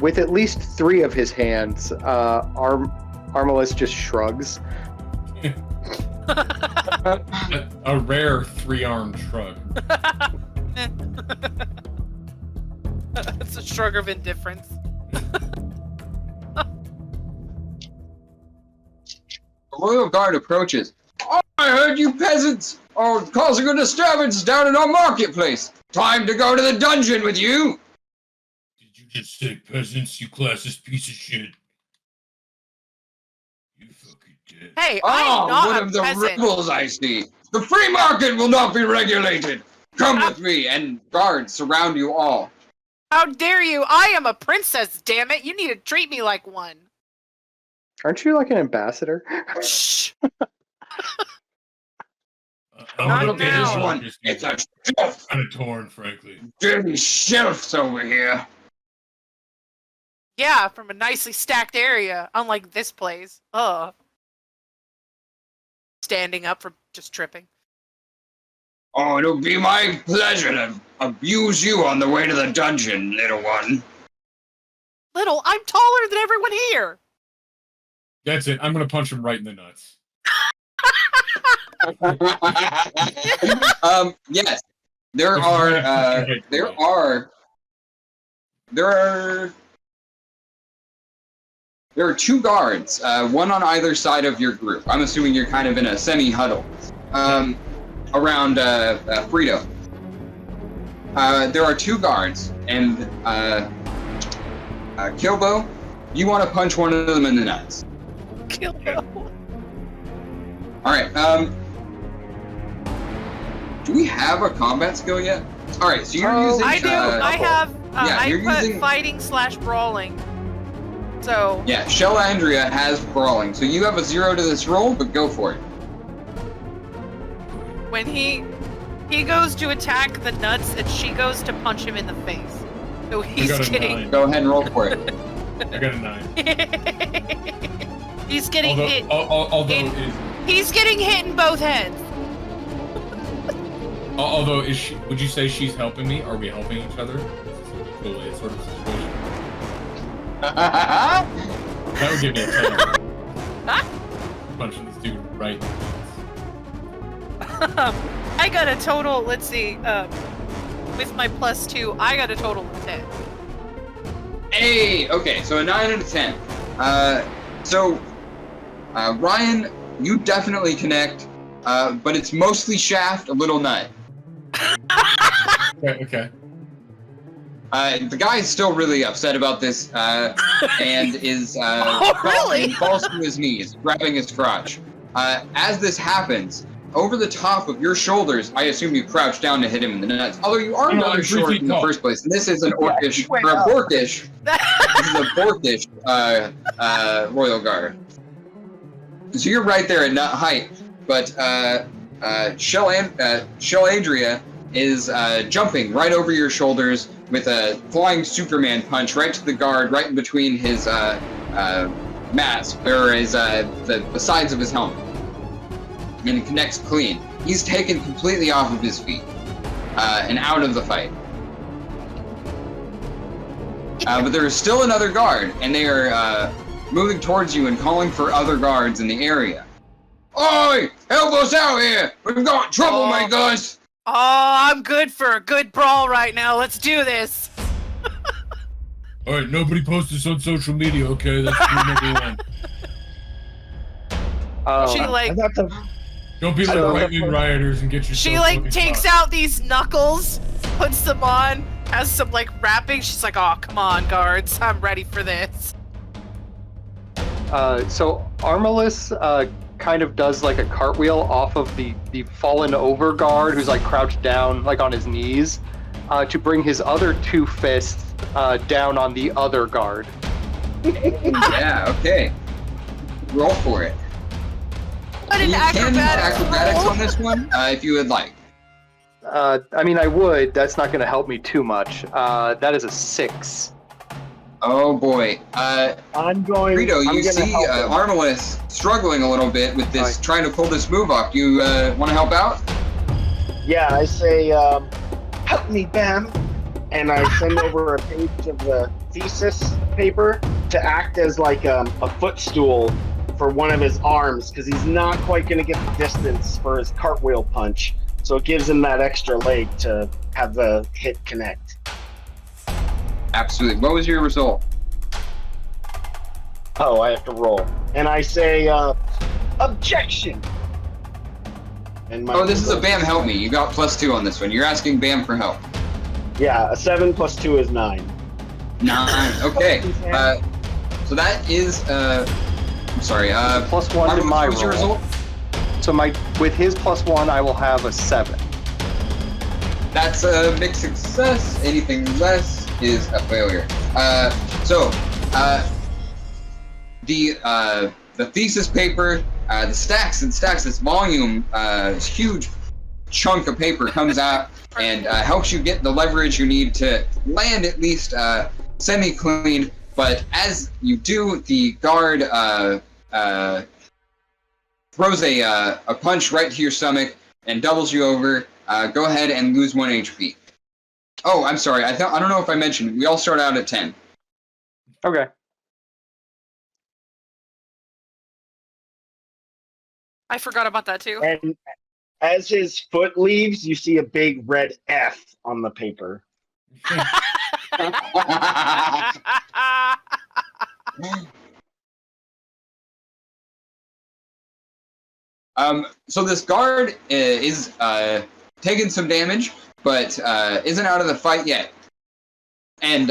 with at least 3 of his hands, Armalus just shrugs. A rare 3-armed shrug. It's a shrug of indifference. The royal guard approaches. "Oh, I heard you peasants are causing a disturbance down in our marketplace. Time to go to the dungeon with you." Did you just say peasants, you classist piece of shit? You fucking dead. Hey, I'm not one a of the peasant. rebels I see. The free market will not be regulated. Come with me, and guards surround you all. How dare you? I am a princess, damn it. You need to treat me like one. Aren't you like an ambassador? Shh. I'm Not gonna look at now. this one. It's a shelf. Kind of torn, frankly. Dirty shelves over here. Yeah, from a nicely stacked area, unlike this place. Ugh. Standing up for just tripping. Oh, it'll be my pleasure to abuse you on the way to the dungeon, little one. Little, I'm taller than everyone here. That's it. I'm gonna punch him right in the nuts. Yes, there are 2 guards, one on either side of your group. I'm assuming you're kind of in a semi-huddle around Frito. There are 2 guards, and Kilbo, you want to punch one of them in the nuts. Kilbo. All right. Do we have a combat skill yet? All right. So you're using. I do. I have Yeah, I you're put using- fighting / brawling. So Yeah, Shelandria has brawling, so you have a 0 to this roll, but go for it. when he goes to attack the nuts, and she goes to punch him in the face. So he's got a getting 9. Go ahead and roll for it. I got a 9. he's getting hit. Although He's getting hit in both heads. although is she? Would you say she's helping me? Are we helping each other? Is this a mutual sort of situation? That would give me a 10. Punching this dude right. in the face. I got a total. Let's see. With my +2, I got a total of 10. Hey, okay, so a 9 and a 10. Ryan, you definitely connect, but it's mostly shaft, a little nut. Okay. The guy is still really upset about this, and is really? falls to his knees, grabbing his crotch. As this happens, over the top of your shoulders, I assume you crouch down to hit him in the nuts. Although you are No, rather I'm 3 short feet in the tall. first place, and this is an orcish, he went or a up. borkish. This is a borkish royal guard. So you're right there at nut height, but Shelandria is jumping right over your shoulders with a flying Superman punch right to the guard, right in between his mask, or his the sides of his helmet, and it connects clean. He's taken completely off of his feet and out of the fight. But there is still another guard, and they are moving towards you and calling for other guards in the area. Oi! Help us out here! We've got trouble, my guys! Oh, I'm good for a good brawl right now. Let's do this. All right. Nobody post this on social media. Okay, that's rule number 1. She I like got the Don't be like So- right-wing rioters and get yourself. she like fucking takes caught. out these knuckles, puts them on, has some like wrapping. She's like, "Oh, come on, guards. I'm ready for this." So Armalus kind of does like a cartwheel off of the fallen over guard who's like crouched down like on his knees to bring his other 2 fists down on the other guard. Yeah, okay. Roll for it. What an You can use acrobatics acrobatics roll. on this one, if you would like. I mean, I would. That's not going to help me too much. That is a 6. Oh boy. I'm going. Rito, I'm you gonna see help him. Armalus struggling a little bit with this, Right. trying to pull this move off. Do you want to help out? Yeah, I say, help me, Bam. And I send over a page of the thesis paper to act as like a footstool for one of his arms, because he's not quite going to get the distance for his cartwheel punch. So it gives him that extra leg to have the hit connect. Absolutely. What was your result? Oh, I have to roll. And I say, objection. And my Oh, this is a result- Bam help me. You got +2 on this one. You're asking Bam for help. Yeah, a 7 + 2 is 9. 9. Okay. So that is I'm sorry. +1 to Armalus, my what was your roll. result? So with his +1, I will have a 7. That's a mixed success. Anything less is a failure. The thesis paper, the stacks and stacks, this volume, this huge chunk of paper comes out and helps you get the leverage you need to land at least semi-clean. But as you do, the guard throws a punch right to your stomach and doubles you over. Go ahead and lose 1 HP. Oh, I'm sorry. I don't know if I mentioned, we all start out at 10. Okay. I forgot about that too. And as his foot leaves, you see a big red F on the paper. So this guard is taking some damage, but isn't out of the fight yet. And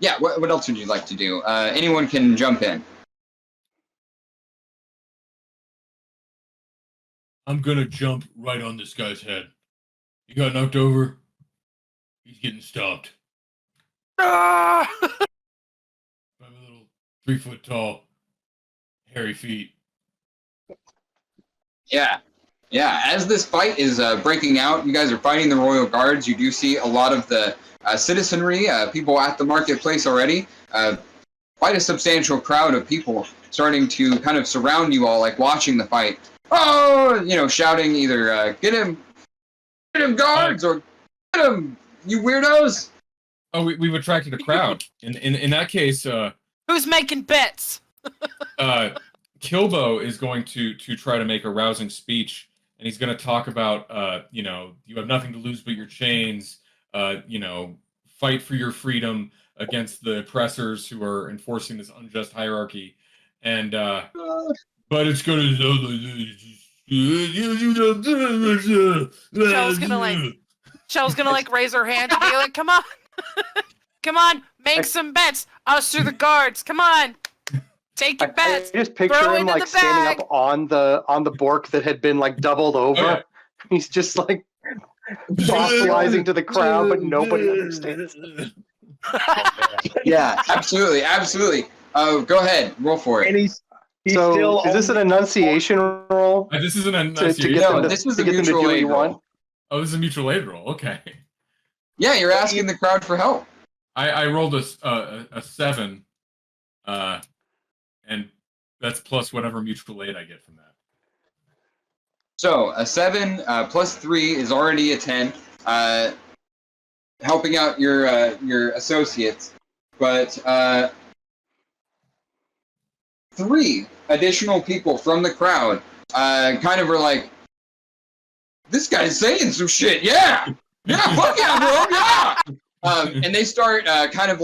yeah, what else would you like to do? Anyone can jump in. I'm gonna jump right on this guy's head. He got knocked over. He's getting stopped. Ah! My little 3 foot tall, hairy feet. Yeah. Yeah, as this fight is breaking out, you guys are fighting the Royal Guards. You do see a lot of the citizenry, people at the marketplace already. Quite a substantial crowd of people starting to kind of surround you all, like watching the fight. Oh, shouting either get him guards, or get him, you weirdos. Oh, we've attracted a crowd. In that case, Who's making bets? Kilbo is going to try to make a rousing speech, and he's going to talk about, you have nothing to lose but your chains. Fight for your freedom against the oppressors who are enforcing this unjust hierarchy, and But it's gonna. Shell's gonna raise her hand and be like, "Come on, come on, make some bets. Us or the guards. Come on, take your bets." I just picture Throw him into the standing bag. up on the bork that had been doubled over. Oh, yeah. He's just socializing to the crowd, but nobody understands. Yeah, absolutely. Go ahead, roll for And it. he's So still is this an enunciation roll? This is an To enunciation. get No, them to, this was to a get them to mutual do what aid you roll. want? Oh, this is a mutual aid roll. Okay. Yeah, you're asking the crowd for help. I rolled a 7, and that's plus whatever mutual aid I get from that. So a 7 plus 3 is already a 10, helping out your associates. But 3 additional people from the crowd kind of were like, "This guy's saying some shit, yeah, fuck yeah, bro, yeah." And they start kind of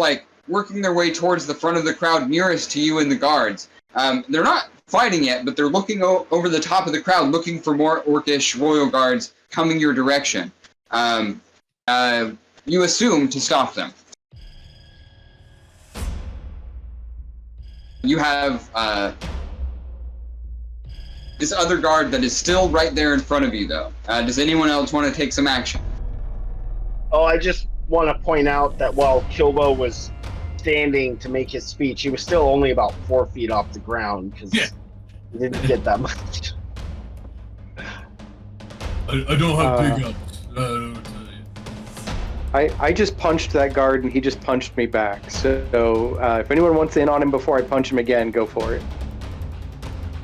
working their way towards the front of the crowd nearest to you and the guards. They're not fighting yet, but they're looking over the top of the crowd, looking for more orcish royal guards coming your direction. You assume to stop them. You have this other guard that is still right there in front of you, though. Does anyone else want to take some action? Oh, I just want to point out that while Kilbo was standing to make his speech, he was still only about 4 feet off the ground because he didn't get that much. I don't have big ups. I just punched that guard and he just punched me back. So if anyone wants in on him before I punch him again, go for it.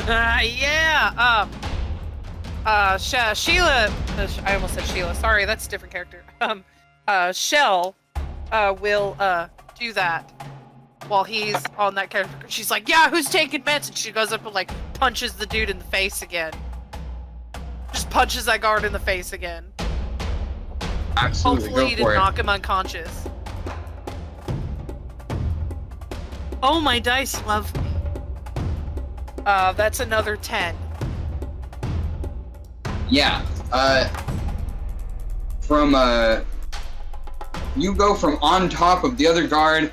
Yeah. Sheila. I almost said Sheila. Sorry, that's a different character. Shell will do that while he's on that character. She's like, "Yeah, who's taking bets?" And she goes up and punches the dude in the face again. Just punches that guard in the face again. Absolutely, Hopefully, go you for didn't it. knock him unconscious. Oh, my dice love me. That's another 10. Yeah. You go from on top of the other guard,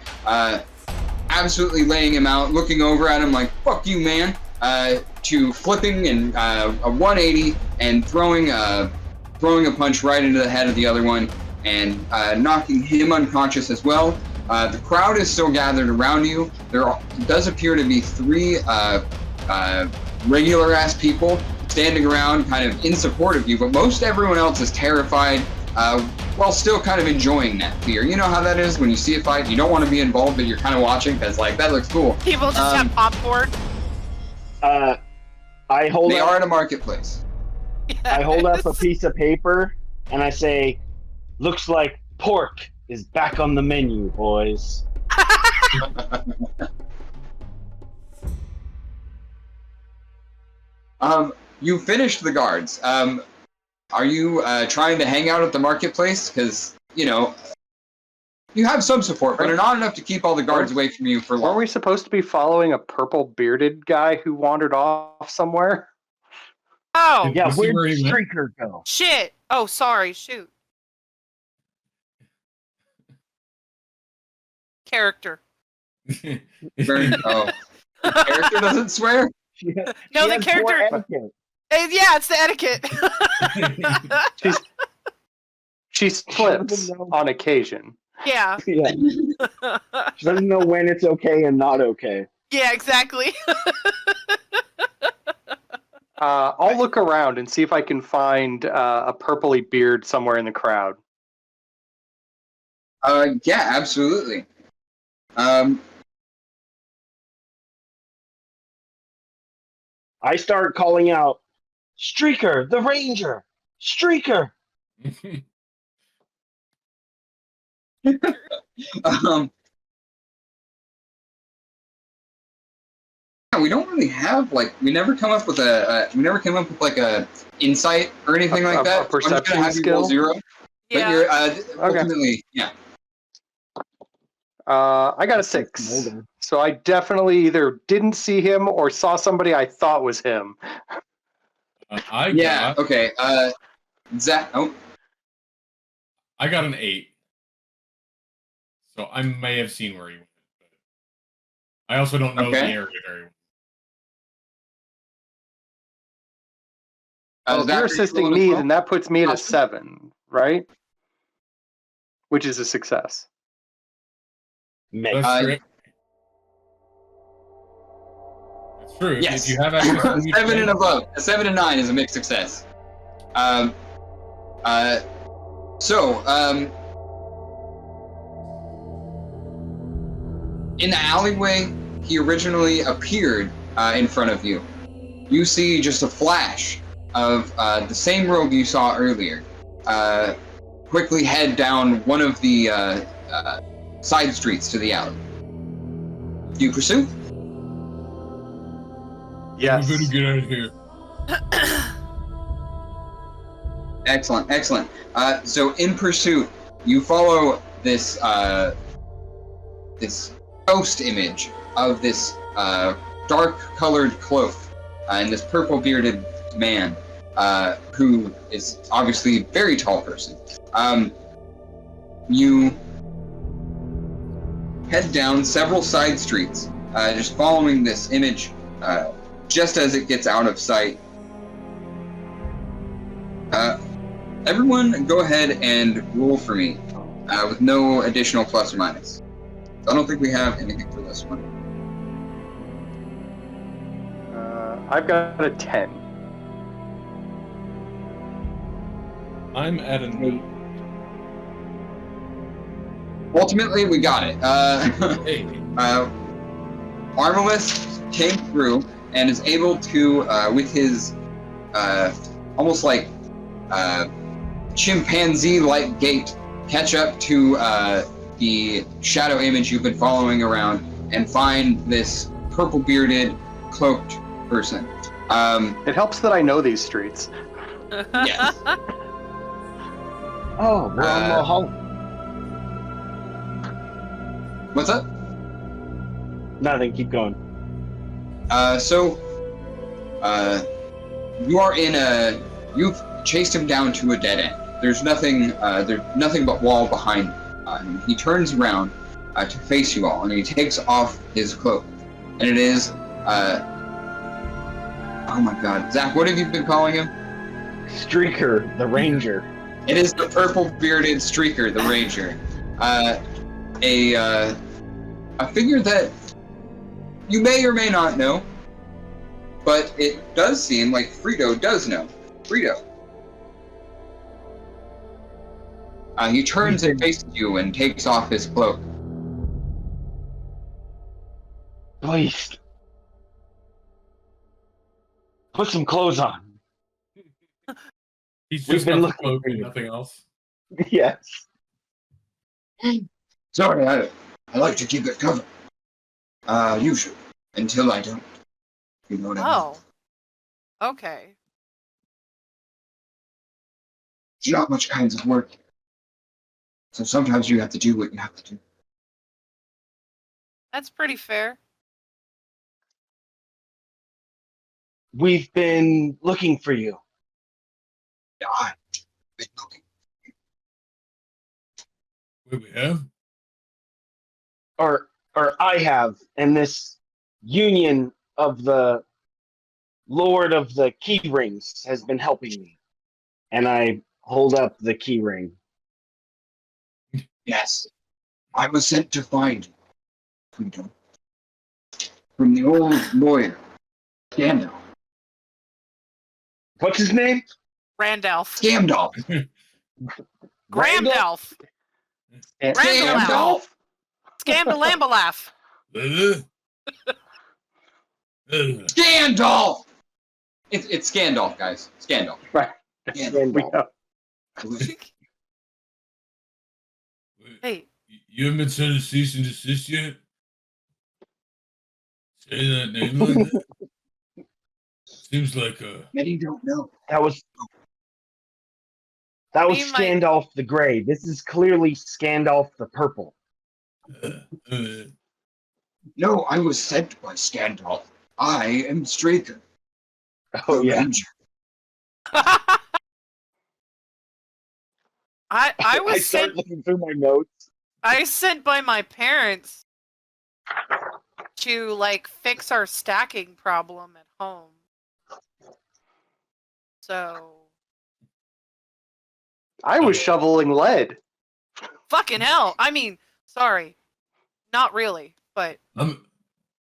absolutely laying him out, looking over at him like, "Fuck you, man," to flipping and a 180 and throwing a punch right into the head of the other one and knocking him unconscious as well. The crowd is still gathered around you. There does appear to be 3 regular-ass people standing around kind of in support of you, but most everyone else is terrified while still kind of enjoying that fear. You know how that is when you see a fight, you don't want to be involved, but you're kind of watching because that looks cool. People just have popcorn. I hold They up, are in a marketplace. I hold up a piece of paper and I say, "Looks like pork is back on the menu, boys." You finished the guards. Are you trying to hang out at the marketplace? Because, you have some support, but not enough to keep all the guards away from you for Weren't long. we supposed to be following a purple bearded guy who wandered off somewhere? Oh, Yeah, You see where'd where he went? Streaker go? shit. Oh, sorry. Shoot. Character. Oh. Character doesn't swear? No, the character- Yeah, it's the etiquette. She slips know. on occasion. Yeah. Yeah. She doesn't know when it's okay and not okay. Yeah, exactly. I'll look around and see if I can find a purpley beard somewhere in the crowd. Yeah, absolutely. I start calling out, Streaker, the Ranger! Streaker! um, yeah, we don't really have we never come up with like a insight or anything like that. A perception I'm just gonna have you roll skill? 0. But Yeah. you're ultimately, yeah. I got a 6. So I definitely either didn't see him or saw somebody I thought was him. Okay. Zach. Oh, I got an 8. So I may have seen where he went. But I also don't know the area very well. If you're assisting me, then that puts me at a 7, right? Which is a success. That's true. That's true. Yes. If you have access to 7 and above. A 7 and 9 is a mixed success. In the alleyway he originally appeared in front of you, you see just a flash of the same rogue you saw earlier quickly head down one of the side streets to the alley. Do you pursue? Yes. We better get out of here. Excellent. So in pursuit, you follow this this ghost image of this dark-colored cloak and this purple-bearded man who is obviously a very tall person. You head down several side streets, just following this image just as it gets out of sight. Everyone go ahead and roll for me with no additional plus or minus. I don't think we have anything for this one. I've got a 10. I'm at a 8. Ultimately, we got it. Hey. Armalus came through and is able to, with his almost like chimpanzee-like gait, catch up to the shadow image you've been following around and find this purple-bearded, cloaked person. It helps that I know these streets. Yes. Oh, we're on Mulholland. What's up? Nothing, keep going. You are in you've chased him down to a dead end. There's nothing but wall behind him. He turns around to face you all, and he takes off his cloak. And it is, oh my god. Zach, what have you been calling him? Streaker, the Ranger. It is the purple-bearded Streaker, the Ranger. A figure that you may or may not know, but it does seem like Frito does know. Frito. He turns and faces you and takes off his cloak. Please. Put some clothes on. He's We've just been got the looking cloak for and you. nothing else. Yes. Sorry, I like to keep it covered. Usually. Until I don't. You know what I mean? Oh. Okay. It's not much kinds of work. So sometimes you have to do what you have to do. That's pretty fair. We've been looking for you. Yeah, I've been looking. Wait, we have? Or I have, and this union of the Lord of the Keyrings has been helping me. And I hold up the keyring. Yes, I was sent to find freedom from the old lawyer, Gandalf. What's his name? Randolph. Scamdolf. Grandalf. Scamdolf. Scamdalambalaugh. Scandalf. It's Scandalf, guys. Scandalf. Right. Scandalf. We know. Hey, You haven't been sent a cease and desist yet? Say that name like that? Seems like Many don't know. That was Me and my- Scandalf the Gray. This is clearly Scandalf the Purple. No, I was sent by Scandalf. I am Straker. Oh the yeah. Ranger. I I was started sent. looking through my notes. I sent by my parents to like fix our stacking problem at home. So I was shoveling lead. fucking hell. I mean, sorry, not really, but I'm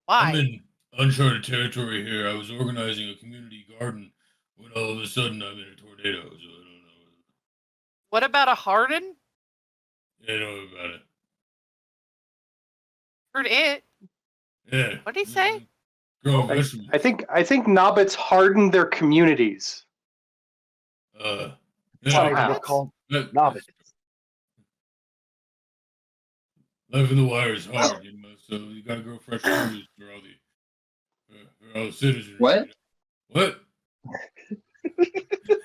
why? in uncharted territory here. I was organizing a community garden when all of a sudden I'm in a tornado, so I don't know. What about a Harden? I know about it. Heard it. Yeah. What'd he say? Grow vegetables. I think Nobbits hardened their communities. Yeah. Somehow. They're called That- Nobbits. Life in the wire is hard, you know, so you gotta grow fresh produce for all the citizens. What? You know?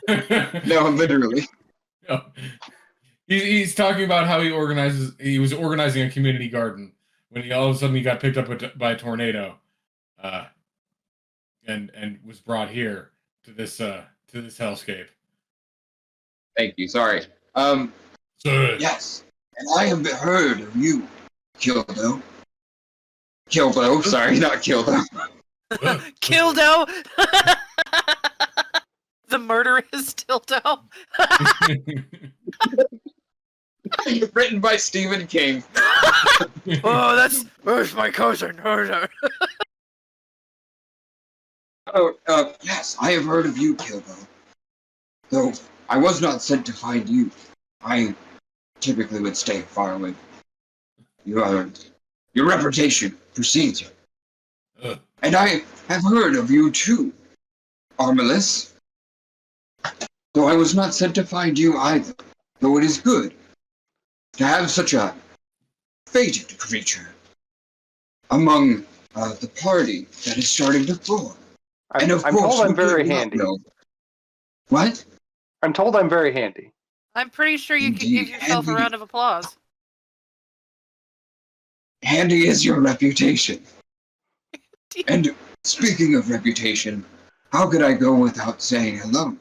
What? No, literally. No. He's talking about how he was organizing a community garden when he all of a sudden he got picked up by a tornado, and was brought here to this hellscape. Thank you. Sorry. Sorry. Yes. And I have heard of you, Kildo. Kildo, sorry, not Kildo. Kildo. The murderous dildo. Written by Stephen King. Oh, that's my cousin. Yes, I have heard of you, Kildo. Though I was not sent to find you. I typically would stay far away. Your reputation precedes you. And I have heard of you too, Armilus. Though I was not sent to find you either, though it is good to have such a fated creature among the party that is starting to form. And of I'm course, told I'm we very do not handy. know- What? I'm told I'm very handy. I'm pretty sure you could Indeed, give yourself a handy. round of applause. Handy is your reputation. And speaking of reputation, how could I go without saying hello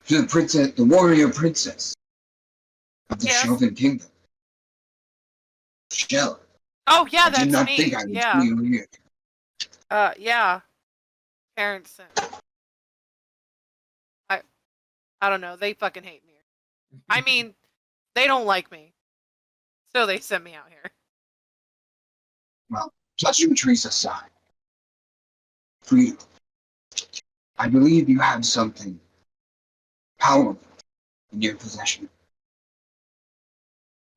to the princess, the warrior princess of the Yes. Shelven Kingdom? Shell. Oh yeah, I that's did not me. think I would Yeah. see you here. Yeah. Parents. I don't know. They fucking hate me. I mean, they don't like me, so they sent me out here. Well, pleasantries aside, freedom. I believe you have something powerful in your possession.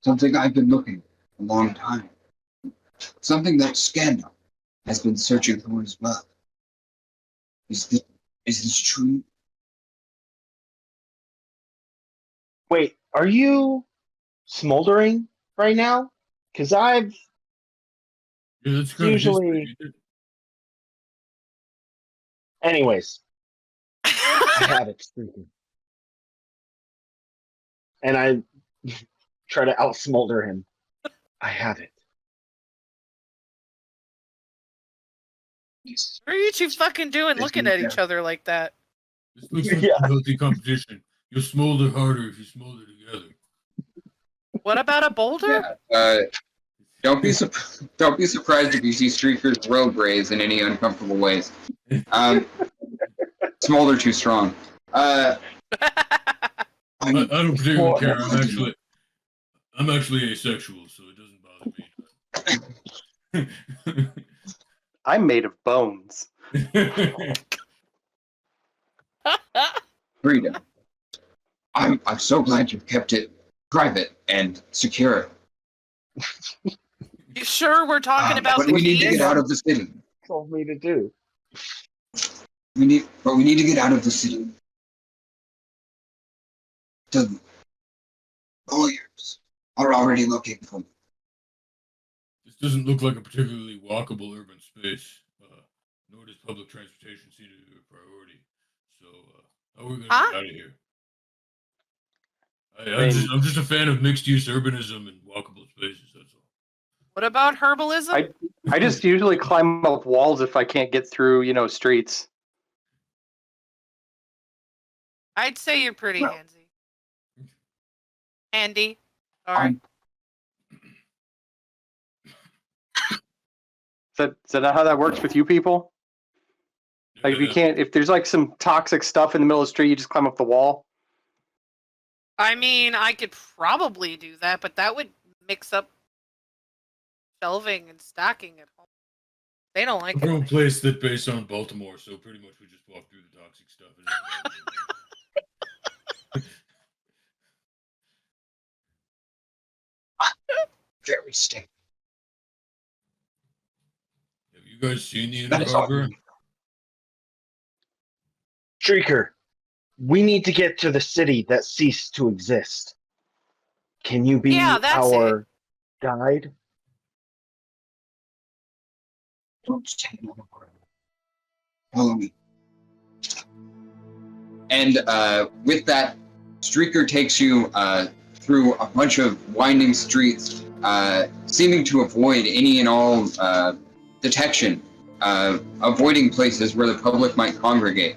Something I've been looking for a long time. Something that Scandal has been searching for as well. Is this true? Wait, are you smoldering right now? Because I've Yeah, that's kind Usually- of history. anyways, I have it speaking. And I try to out-smolder him. I have it. What are you two fucking doing It's looking me, at yeah. each other like that? This looks like Yeah. a healthy competition. You'll smolder harder if you smolder together. What about a boulder? Don't be surprised if you see Streakers road raise in any uncomfortable ways. Smolder too strong. I don't particularly care. I'm I'm actually asexual, so it doesn't bother me. I'm made of bones. Freedom. I'm so glad you kept it private and secure. You sure we're talking about but the we need to keys? get out of the city. Told me to do. We need to get out of the city. The lawyers are already looking for me. This doesn't look like a particularly walkable urban space, nor does public transportation seem to be a priority. So, how are we going to get out of here? I'm just a fan of mixed-use urbanism and walkable spaces, that's all. What about herbalism? I just usually climb up walls if I can't get through, streets. I'd say you're pretty handsy. Handy. Sorry. Is that not how that works with you people? Like if there's like some toxic stuff in the middle of the street, you just climb up the wall. I mean, I could probably do that, but that would mix up shelving and stacking at home. They don't like I'm it. from a place that's based on Baltimore, so pretty much we just walk through the toxic stuff. Very stinky. Have you guys seen the Interharbor? Streaker, we need to get to the city that ceased to exist. Can you be our guide? Don't say no more. Follow me. And with that, Streaker takes you through a bunch of winding streets, seeming to avoid any and all detection, avoiding places where the public might congregate.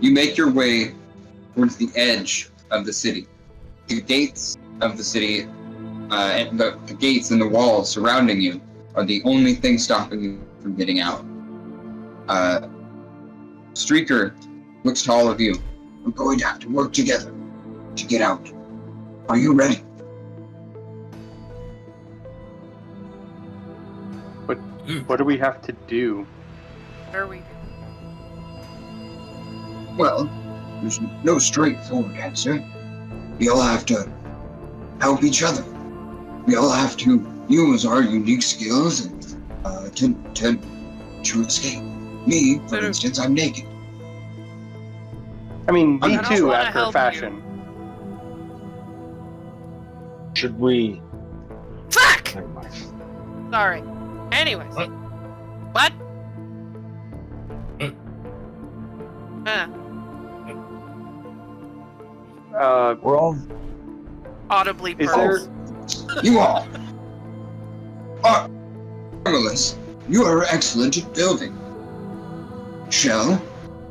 You make your way towards the edge of the city. The gates of the city, and the gates and the walls surrounding you are the only thing stopping you from getting out. Streaker looks to all of you. We're going to have to work together to get out. Are you ready? What do we have to do? What are we doing? Well, there's no straightforward answer. We all have to help each other. We all have to use our unique skills and to escape. Me, for instance, I'm naked. I mean, me I don't too, wanna after a help fashion. Should we? Fuck! Never mind. Sorry. Anyways. What? What? We're all. Audibly Is pearls. You all are marvelous. You are excellent at building. Shell,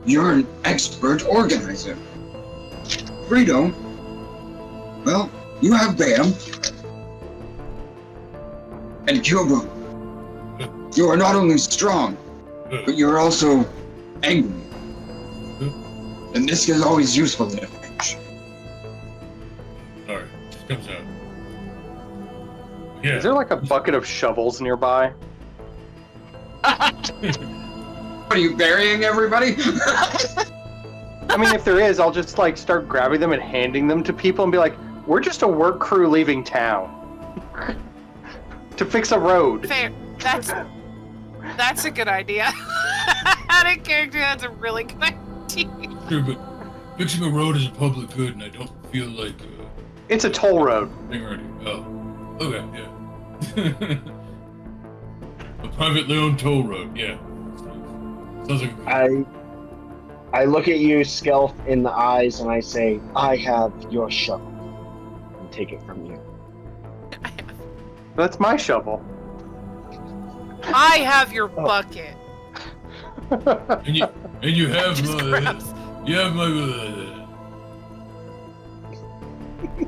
you're an expert organizer. Frito, well, you have Bam. And Cubo, you are not only strong, but you're also angry. And this is always useful in a pinch. Sorry, this comes out. Yeah. Is there like a bucket of shovels nearby? Are you burying everybody? I mean, if there is, I'll just like start grabbing them and handing them to people and be like, "We're just a work crew leaving town to fix a road." Fair. That's a good idea. Out of character, that's a really good idea. Sure, but fixing a road is a public good, and I don't feel like It's a toll road. being ready. Oh, okay, yeah. A privately owned toll road, yeah. Sounds like a good I look at you, Skelf, in the eyes, and I say, "I have your shovel," and take it from you. That's my shovel. I have your bucket. And you have Just my grabs.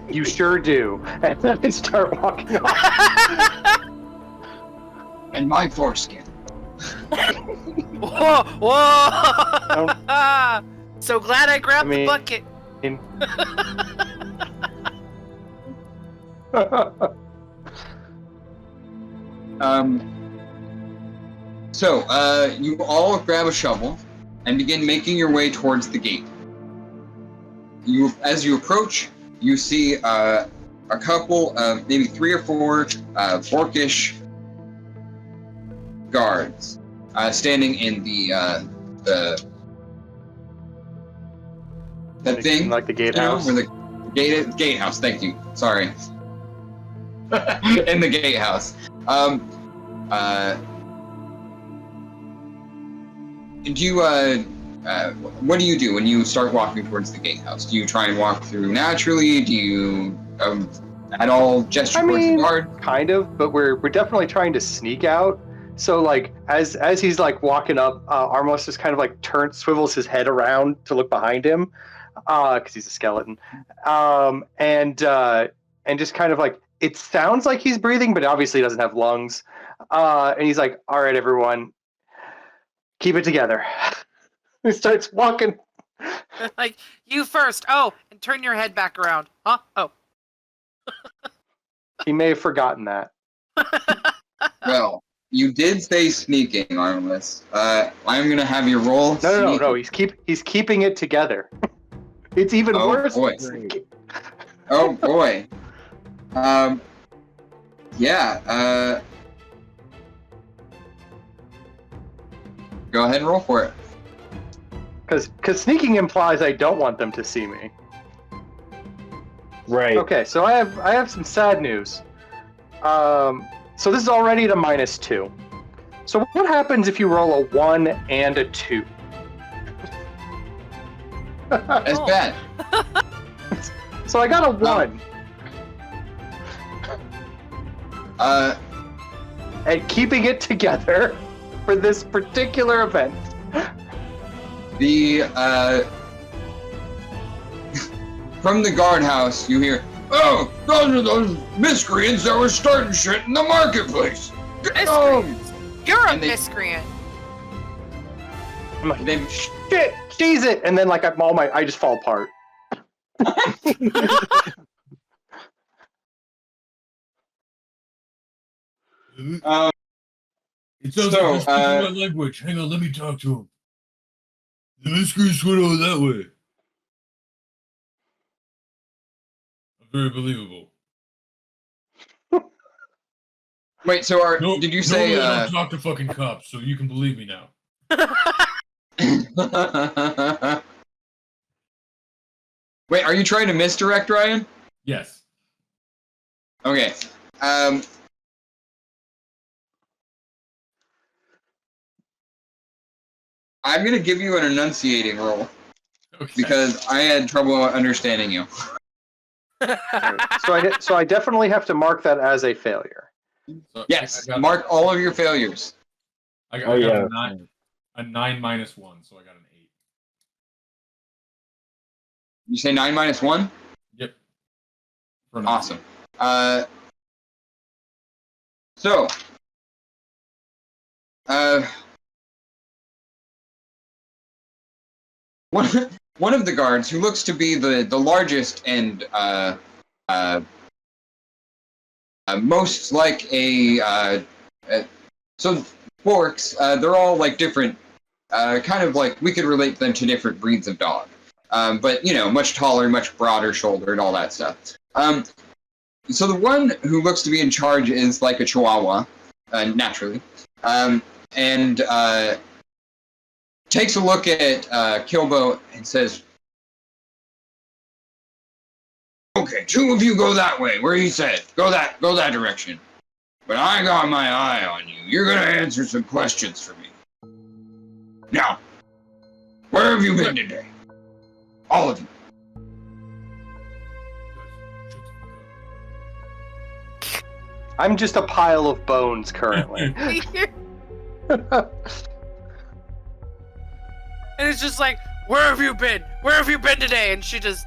You sure do. And then I start walking off. And my foreskin. Whoa! Whoa! So glad I grabbed the bucket. You all grab a shovel and begin making your way towards the gate. As you approach, you see a couple of maybe 3 or 4 orcish guards standing in the thing, like the gatehouse. where the gatehouse. Thank you. Sorry. In the gatehouse. What do you do when you start walking towards the gatehouse? Do you try and walk through naturally? Do you at all gesture towards the guard? Kind of, but we're definitely trying to sneak out. So like as he's like walking up, Armos just kind of like swivels his head around to look behind him, because he's a skeleton, and just kind of like, it sounds like he's breathing, but obviously he doesn't have lungs, and he's like, "All right, everyone, keep it together." He starts walking. Like, you first. Oh, and turn your head back around. Huh? Oh. He may have forgotten that. Well, you did say sneaking, Armless. I'm gonna have you roll. No. He's keeping it together. It's even worse. Boy. Oh boy. Yeah. Go ahead and roll for it. Because sneaking implies I don't want them to see me. Right. Okay, so I have some sad news. So this is already at a -2. So what happens if you roll a 1 and a 2? That's bad. So I got a 1. And keeping it together for this particular event. From the guardhouse, you hear, "Oh, those are those miscreants that were starting shit in the marketplace. Get home!" You're a And they- miscreant. I'm like, shit, cheese it, and then like I just fall apart. It sounds So, like they're speaking my language. Hang on, let me talk to him. The miscreants went over that way. Very believable. Wait, so did you say? No, I don't talk to fucking cops, so you can believe me now. Wait, are you trying to misdirect, Ryan? Yes. Okay. I'm gonna give you an enunciating roll Okay. because I had trouble understanding you. So I definitely have to mark that as a failure. So Yes, I got, mark all of your failures. I got a 9 -1, so I got an 8. You say 9 - 1? Yep. For an Awesome. One of the guards, who looks to be the largest and most like so forks, they're all like different, kind of like we could relate them to different breeds of dog, but much taller, much broader shouldered, all that stuff. So the one who looks to be in charge is like a Chihuahua, naturally, and takes a look at Kilbo and says, "Okay, 2 of you go that way, where he said. Go that direction. But I got my eye on you. You're gonna answer some questions for me. Now, where have you been today? All of you." I'm just a pile of bones currently. And it's just like, where have you been? Where have you been today? And she just,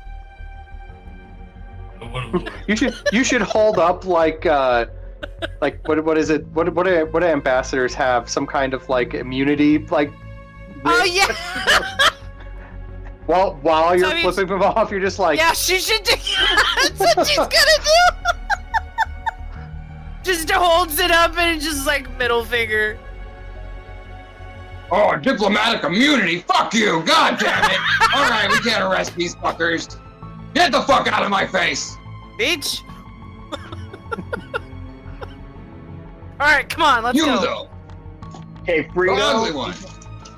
You should hold up like what is it? What do ambassadors have? Some kind of like immunity, like. oh yeah. While you're I mean, flipping them off, you're just like, yeah, she should do. That's what she's gonna do. Just holds it up and just like middle finger. Oh, diplomatic immunity? Fuck you! God damn it! Alright, we can't arrest these fuckers. Get the fuck out of my face! Bitch. Alright, come on, let's You, go. though! Okay, The Frito. ugly one.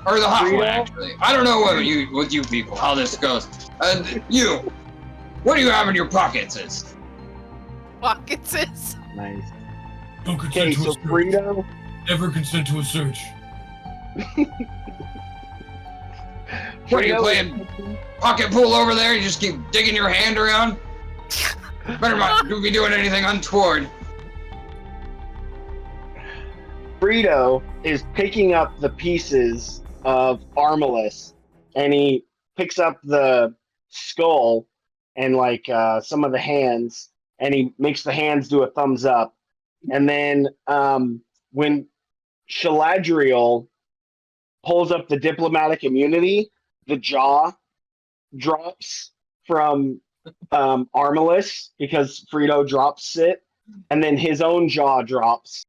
Or the hot one, Frito? actually. I don't know what you people, how this goes. You! What do you have in your pockets? Pockets is. Nice. Don't consent Okay, to so a search. Frito. Never consent to a search. What are you Frito- playing? Pocket pool over there? You just keep digging your hand around? Better not be doing anything untoward. Frito is picking up the pieces of Armalus, and he picks up the skull and like some of the hands, and he makes the hands do a thumbs up. And then when Shaladriel pulls up the diplomatic immunity, the jaw drops from Armalus because Frito drops it, and then his own jaw drops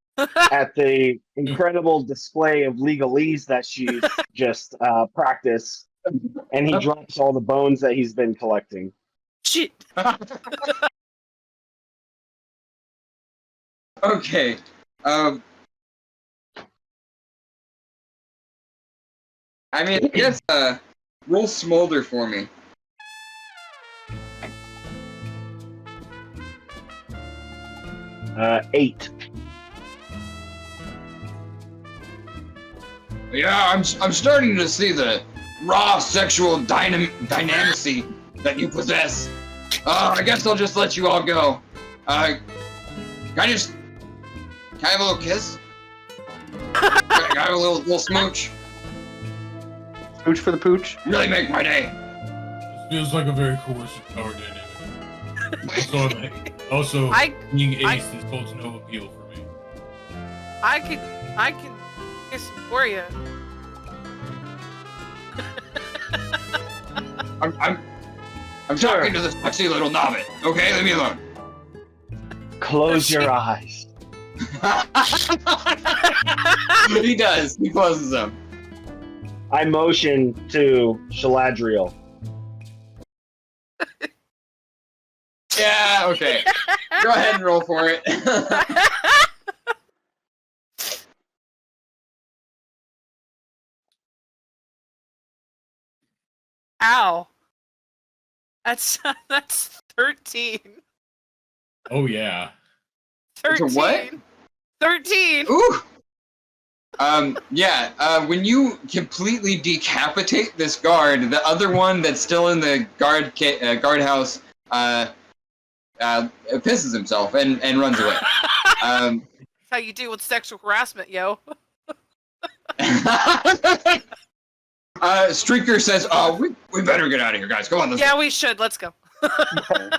at the incredible display of legalese that she's just practiced, and he drops all the bones that he's been collecting. Shit. Okay. I mean, I guess, roll Smolder for me. Eight. Yeah, I'm starting to see the raw sexual dynamicy that you possess. I guess I'll just let you all go. Can I have a little kiss? Can I have a little smooch? Smooch for the pooch. Really make my day. This feels like a very coercive power dynamic. Also, being ace, this holds no appeal for me. I can kiss him for you. I'm talking to the sexy little nobbit. Okay, leave me alone. Close your eyes. He does. He closes them. I motion to Shaladriel. Yeah, okay. Go ahead and roll for it. Ow. That's 13. Oh yeah. 13. It's a what? 13. Ooh. Yeah, when you completely decapitate this guard, the other one that's still in the guardhouse, pisses himself and runs away. That's how you deal with sexual harassment, yo. Streaker says, we better get out of here, guys. Come on, let's Yeah, we should. Let's go.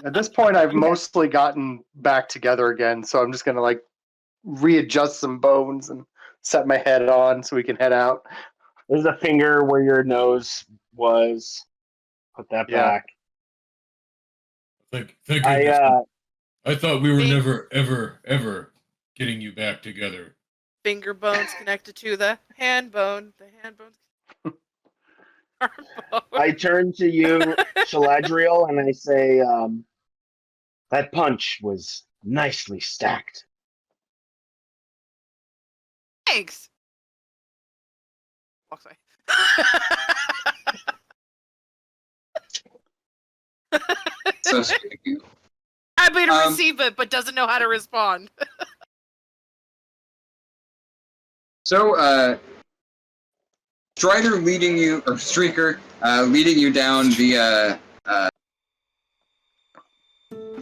At this point, I've mostly gotten back together again, so I'm just gonna like readjust some bones and set my head on so we can head out. There's a finger where your nose was. Put that back. Thank you. I thought we were never, ever getting you back together. Finger bones connected to the hand bone. The hand bones. Arm bone. I turn to you, Shaladriel, and I say, that punch was nicely stacked. Thanks. Walks away. So sweet of you. Happy to receive it, but doesn't know how to respond. So, Strider leading you, or Streaker, leading you down the,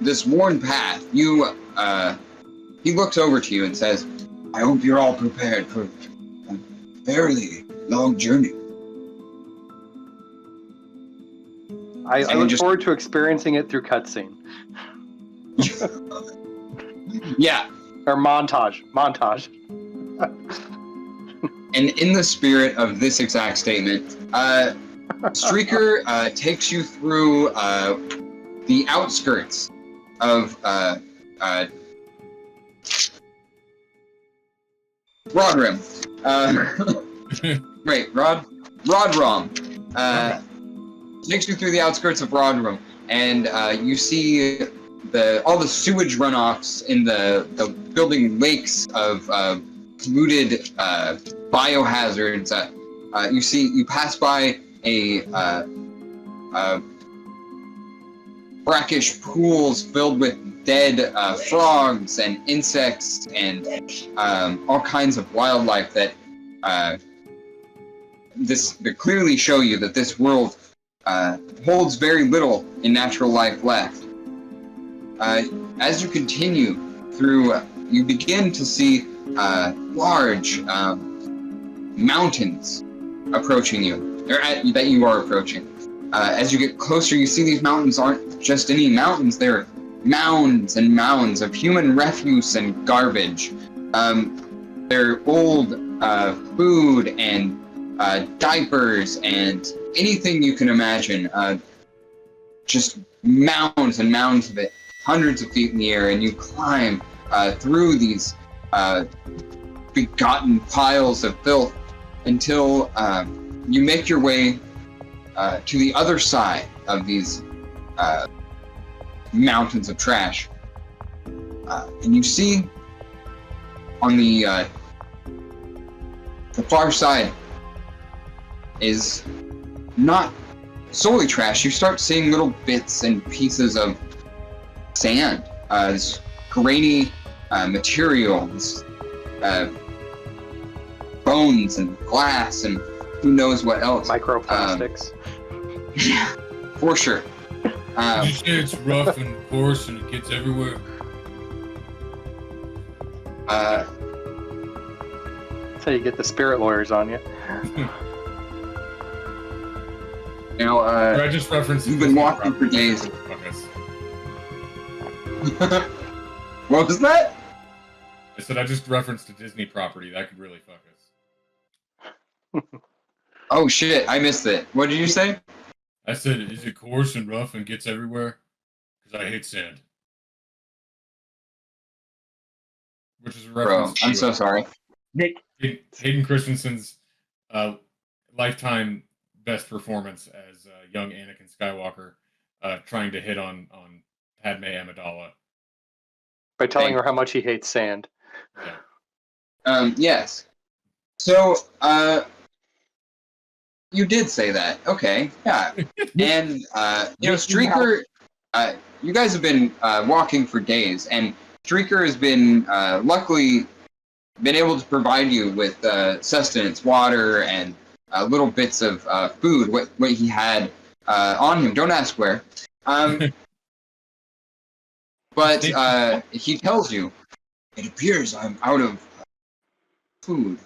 this worn path, he looks over to you and says, I hope you're all prepared for a fairly long journey. I look forward to experiencing it through cutscene. Yeah. Or montage. And in the spirit of this exact statement, Streaker takes you through the outskirts of Rodrim. Right, Rodrom. Takes you through the outskirts of Rodrim, and you see all the sewage runoffs in the building lakes of polluted biohazards. You pass by a brackish pools filled with dead frogs and insects and all kinds of wildlife that clearly show you that this world holds very little in natural life left. As you continue through, you begin to see large mountains approaching you, that you are approaching. As you get closer, you see these mountains aren't just any mountains, they're mounds and mounds of human refuse and garbage. They're old food and diapers and anything you can imagine. Just mounds and mounds of it, hundreds of feet in the air, and you climb through these begotten piles of filth until you make your way to the other side of these mountains of trash. And you see on the far side is not solely trash. You start seeing little bits and pieces of sand, this grainy material, this bones and glass and who knows what else. Microplastics. Yeah, for sure. Did you say it's rough and coarse and it gets everywhere? That's how you get the spirit lawyers on you. You know, I just referenced. you've been walking for days. What was that? I said I just referenced a Disney property that could really fuck us. Oh shit, I missed it. What did you say? I said, is it coarse and rough and gets everywhere? Because I hate sand. Which is a Bro, reference I'm to so sorry. Nick, Hayden Christensen's lifetime best performance as young Anakin Skywalker, trying to hit on Padme Amidala. By telling her how much he hates sand. Yeah. Yes. So, you did say that. Okay, yeah. And, Streaker, you guys have been walking for days, and Streaker has been, luckily, been able to provide you with sustenance, water, and little bits of food, what he had on him. Don't ask where. But he tells you, it appears I'm out of food.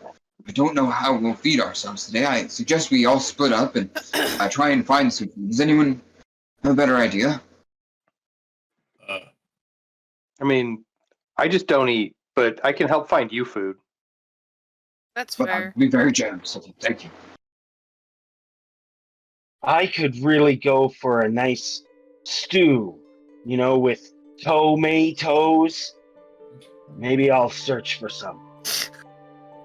I don't know how we'll feed ourselves today. I suggest we all split up and try and find some food. Does anyone have a better idea? I mean, I just don't eat, but I can help find you food. That's But fair. I'd be very generous of you. Thank you. I could really go for a nice stew, with tomatoes. Maybe I'll search for some.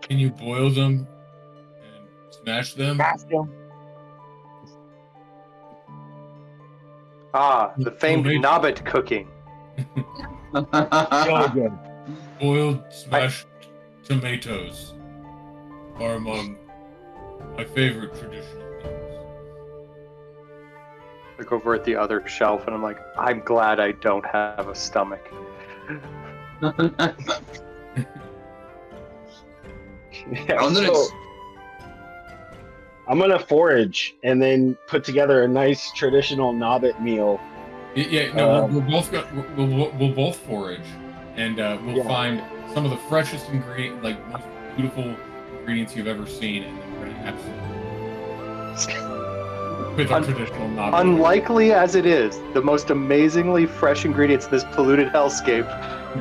Can you boil them and smash them? Ask them. Ah, the famed Tomato. Nobbit cooking. So good. Boiled smashed tomatoes are among my favorite traditional things. Look over at the other shelf, and I'm like, I'm glad I don't have a stomach. Yeah, I'm gonna- so I'm gonna forage and then put together a nice traditional Nobbit meal. Yeah, no, we'll both forage, and we'll find some of the freshest ingredients, like most beautiful ingredients you've ever seen, and then we're gonna absolutely with our traditional novel. Unlikely as it is, the most amazingly fresh ingredients in this polluted hellscape.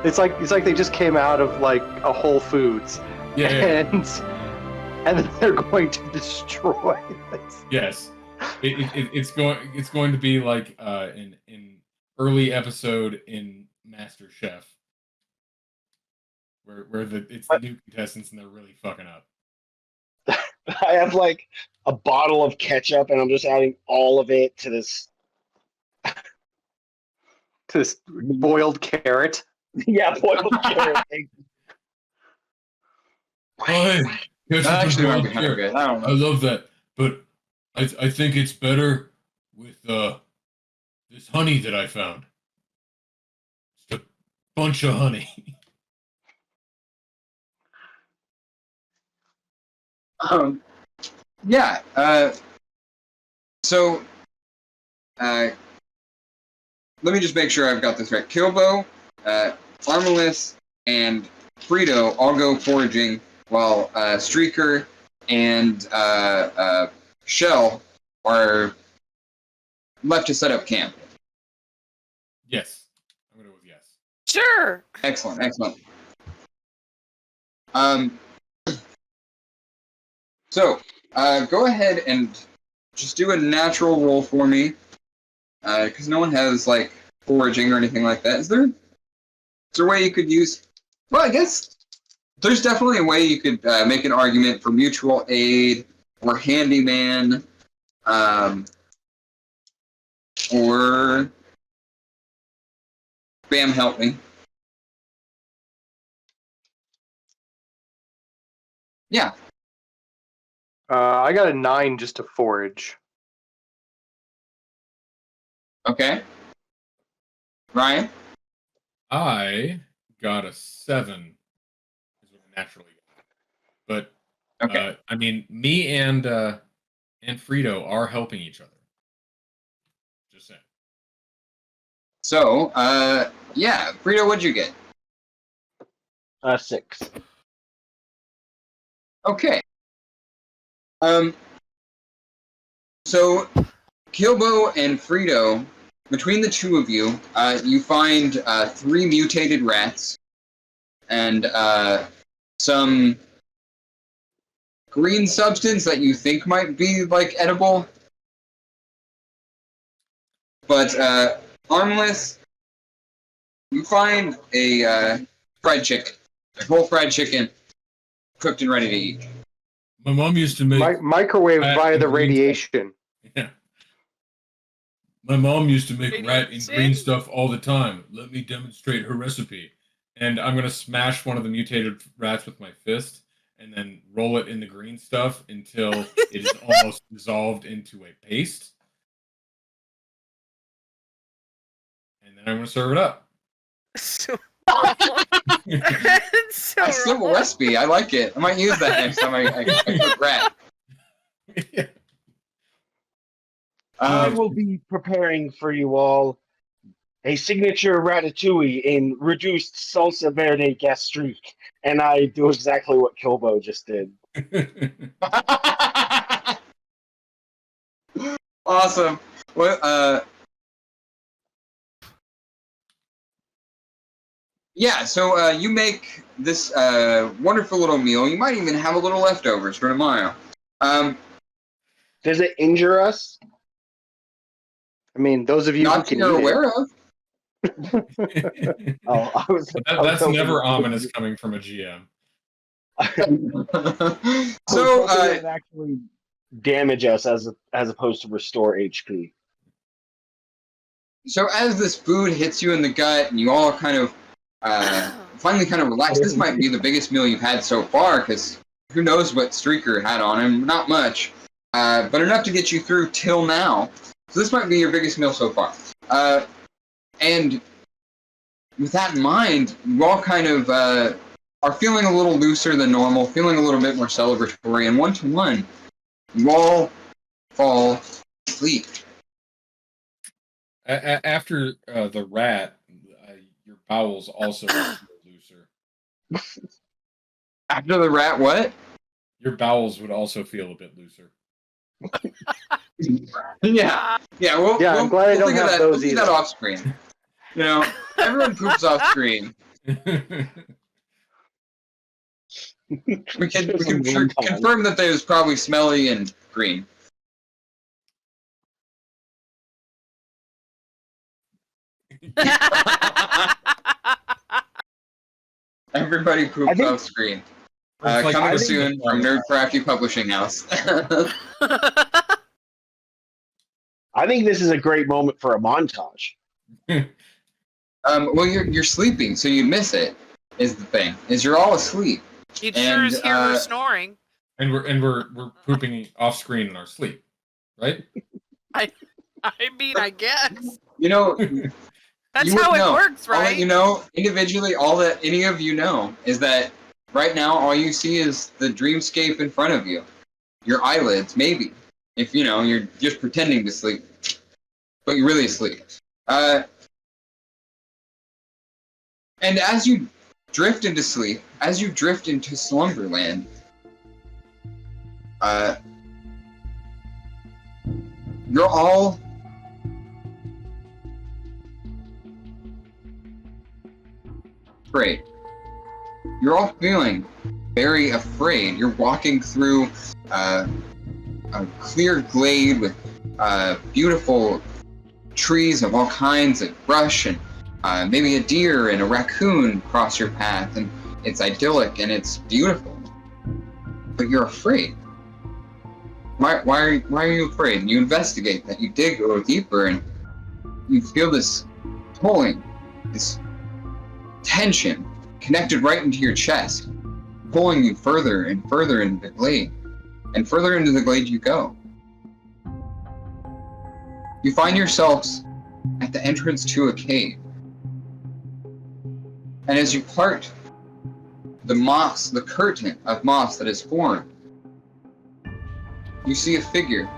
It's like they just came out of like a Whole Foods, Yeah. and then they're going to destroy this. Yes. It's going to be like an early episode in Master Chef where it's the new contestants and they're really fucking up. I have like a bottle of ketchup, and I'm just adding all of it to this. To this boiled carrot. Yeah, boiled carrot. Hey, That actually might be kind of good. I don't I know. love that, but I think it's better with this honey that I found. Just a bunch of honey. Yeah. So, let me just make sure I've got this right. Kilbo, Armalus, and Frito all go foraging, while Streaker and Shell are left to set up camp. Yes, I'm gonna go with yes. Sure. Excellent, excellent. So, go ahead and just do a natural roll for me, because no one has like foraging or anything like that. Is there a way you could use? Well, I guess there's definitely a way you could make an argument for mutual aid or handyman, or Bam, help me. Yeah. I got a 9 just to forage. Okay. Ryan? I got a 7. Is what I naturally got. But Okay. I mean, me and Frito are helping each other. Just saying. So, yeah, Frito, what'd you get? 6. Okay. So, Kilbo and Frito, between the two of you, you find 3 mutated rats and some green substance that you think might be like edible. But harmless, you find a fried chicken, a whole fried chicken, cooked and ready to eat. My mom used to make Microwave rat via and the green radiation. Yeah. My mom used to make rat and Radiation? green stuff all the time. Let me demonstrate her recipe. And I'm gonna smash one of the mutated rats with my fist, and then roll it in the green stuff until it is almost dissolved into a paste. And then I'm gonna serve it up. So wrong. It's so A simple wrong. recipe, I like it. I might use that next time I cook rat. I will be preparing for you all a signature ratatouille in reduced salsa verde gastrique, and I do exactly what Kilbo just did. Awesome. Well, yeah, so you make this wonderful little meal. You might even have a little leftovers for tomorrow. Does it injure us? I mean, those of you who Not that can you're eat aware of. Oh, I was. But I was that's hoping- never ominous coming from a GM. So, it would actually damage us as opposed to restore HP. so as this food hits you in the gut, and you all kind of finally kind of relax. This might be the biggest meal you've had so far, because who knows what Streaker had on him? Not much, but enough to get you through till now. So this might be your biggest meal so far. And with that in mind, you all kind of are feeling a little looser than normal, feeling a little bit more celebratory, and 1-to-1, you all fall asleep. After the rat, your bowels also feel looser. After the rat, what? Your bowels would also feel a bit looser. Yeah, we'll, Yeah, I'm glad I we'll don't think of have that. those We'll think that either. off screen. You know, everyone poops off screen. We can confirm that they was probably smelly and green. Everybody poops think- off screen. It's like- Coming I soon think- from Nerdcrafty Publishing House. I think this is a great moment for a montage. Well, you're sleeping, so you miss it. Is the thing? Is you're all asleep. You'd sure as hear her snoring. And we're pooping off screen in our sleep, right? I mean, I guess. You know, That's you would how it know. works, I'll let right? you know individually. All that any of you know is that right now, all you see is the dreamscape in front of you. Your eyelids, maybe. If you know, you're just pretending to sleep, but you're really asleep. And as you drift into sleep, as you drift into slumberland, you're all afraid. You're all feeling very afraid. You're walking through a clear glade with beautiful trees of all kinds and brush and maybe a deer and a raccoon cross your path, and it's idyllic and it's beautiful. But you're afraid. Why are you afraid? You investigate that. You dig a little deeper, and you feel this pulling, this tension connected right into your chest, pulling you further and further into the glade. And further into the glade you go. You find yourselves at the entrance to a cave. And as you part the moss, the curtain of moss that is formed, you see a figure,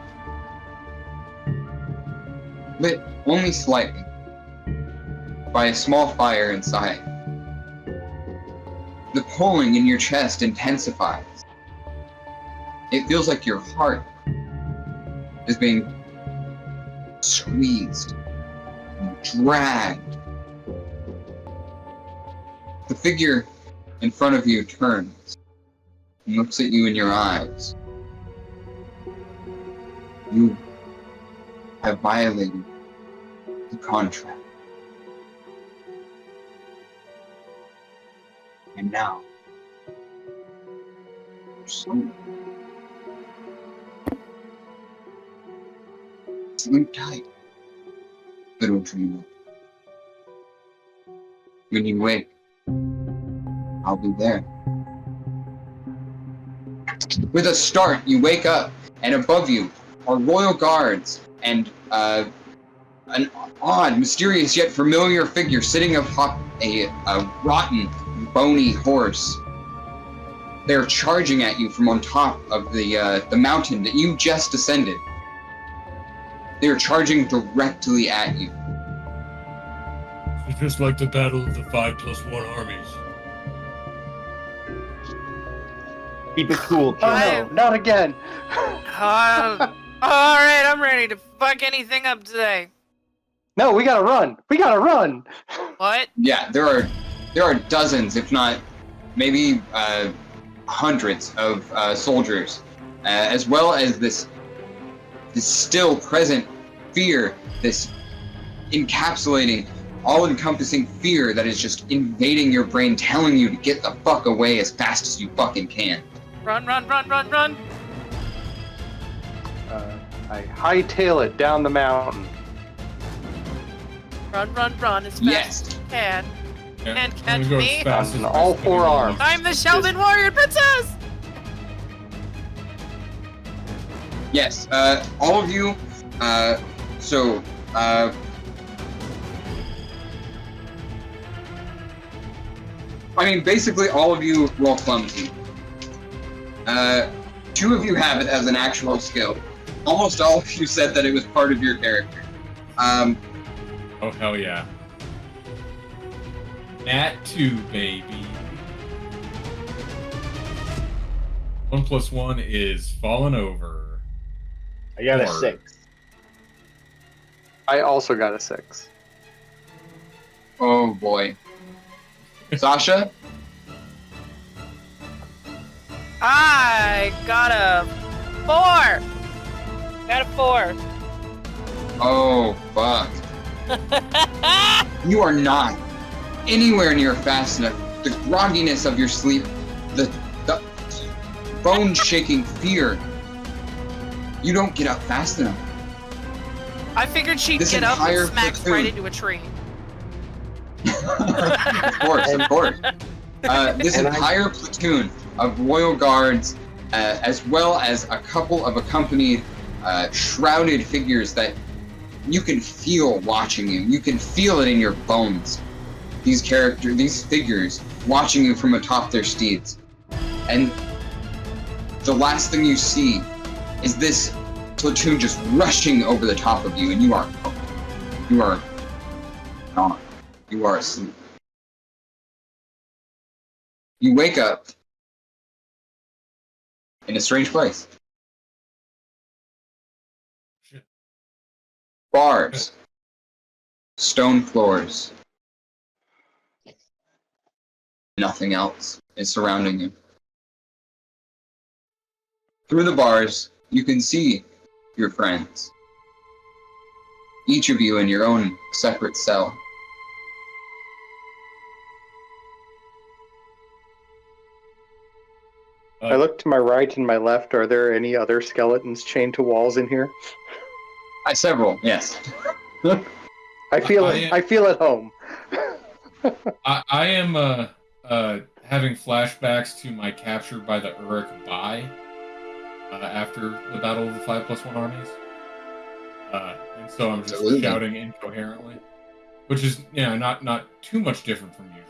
lit only slightly by a small fire inside. The pulling in your chest intensifies. It feels like your heart is being squeezed and dragged. The figure in front of you turns and looks at you in your eyes. You have violated the contract. And now, sleep tight, little dreamer. When you wake, I'll be there. With a start, you wake up, and above you are royal guards and an odd, mysterious yet familiar figure sitting atop a rotten, bony horse. They're charging at you from on top of the mountain that you just descended. They're charging directly at you. It's just like the battle of the 5+1 armies. Keep it cool, kid. Oh no, not again. All right, I'm ready to fuck anything up today. No, we gotta run. We gotta run. What? Yeah, there are dozens, if not maybe hundreds of soldiers, as well as this still present fear, this encapsulating, all-encompassing fear that is just invading your brain, telling you to get the fuck away as fast as you fucking can. Run, run, run, run, run. I hightail it down the mountain. Run, run, run as fast Yes. as you can. Yeah, And I'm catch gonna go me. as fast On as all possible. four arms. I'm the Sheldon Warrior Princess! Yes, all of you, I mean, basically all of you roll clumsy. Two of you have it as an actual skill. Almost all of you said that it was part of your character. Oh, hell yeah. Nat 2, baby. 1 + 1 is falling over. I got a Or- 6. I also got a 6. Oh boy. Sasha? I got a 4. Got a 4. Oh, fuck. You are not anywhere near fast enough. The grogginess of your sleep, the bone-shaking fear. You don't get up fast enough. I figured she'd This get up and entire smack platoon. right into a tree. Of course. This And entire platoon of royal guards, as well as a couple of accompanied shrouded figures that you can feel watching you. You can feel it in your bones. These figures watching you from atop their steeds. And the last thing you see is this platoon just rushing over the top of you, and you are gone. You are asleep. You wake up in a strange place. Shit. Bars, stone floors. Nothing else is surrounding you. Through the bars, you can see your friends. Each of you in your own separate cell. I look to my right and my left. Are there any other skeletons chained to walls in here? Several, yes. I feel I- I feel at home. I am having flashbacks to my capture by the Uruk Bai after the Battle of the 5+1 armies. And so I'm just Absolutely. shouting incoherently. Which is, not too much different from usual,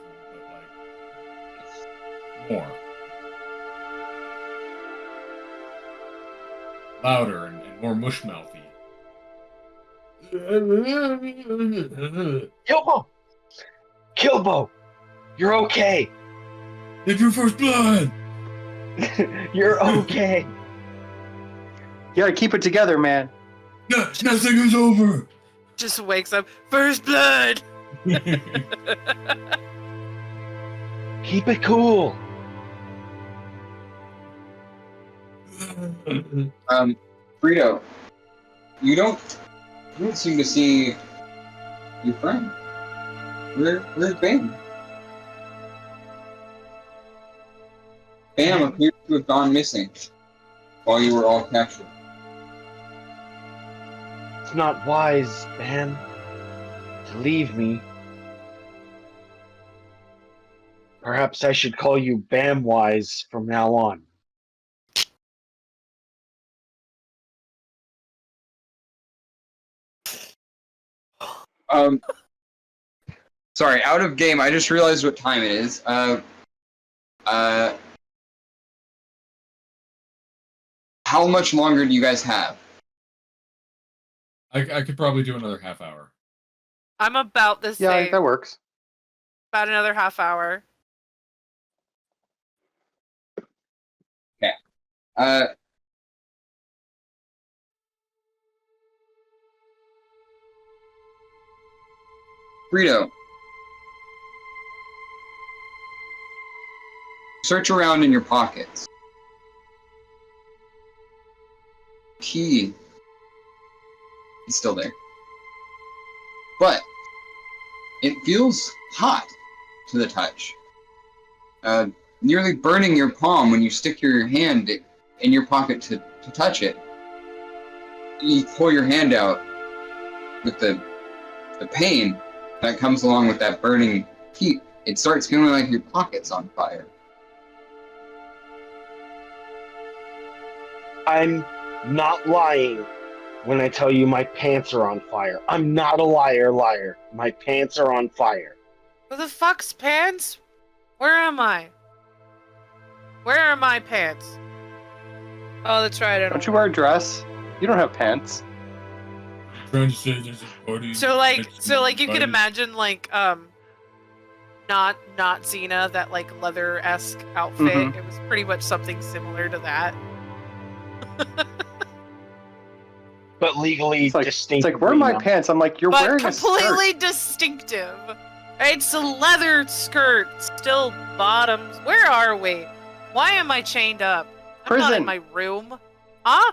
but more. Louder and more mushmouthy. Kilbo! Kilbo! You're okay! It's your first blood! You're okay! You gotta keep it together, man. No, nothing is over! Just wakes up. First blood! Keep it cool! Frito, you don't seem to see your friend. Where's Bam? Bam appears to have gone missing while you were all captured. It's not wise, Bam, to leave me. Perhaps I should call you Bam-wise from now on. Sorry, out of game, I just realized what time it is. How much longer do you guys have? I could probably do another half hour. I'm about the Yeah, same. that works. About another half hour. Frito, search around in your pockets. Key is still there. But it feels hot to the touch. Nearly burning your palm when you stick your hand in your pocket to touch it. You pull your hand out with the pain that comes along with that burning heat. It starts feeling like your pocket's on fire. I'm not lying when I tell you my pants are on fire. I'm not a liar. My pants are on fire. Who the fuck's pants? Where am I? Where are my pants? Oh, that's right. I Don't you wear a dress? You don't have pants. Trying to say there's a party. So like you could Party. imagine like not Xena, that like leather-esque outfit. Mhm. It was pretty much something similar to that. But legally It's like, distinct. where are my pants? I'm like, you're But wearing a skirt. completely distinctive. It's a leather skirt, still bottoms. Where are we? Why am I chained up? I'm not in Prison. my room. Huh?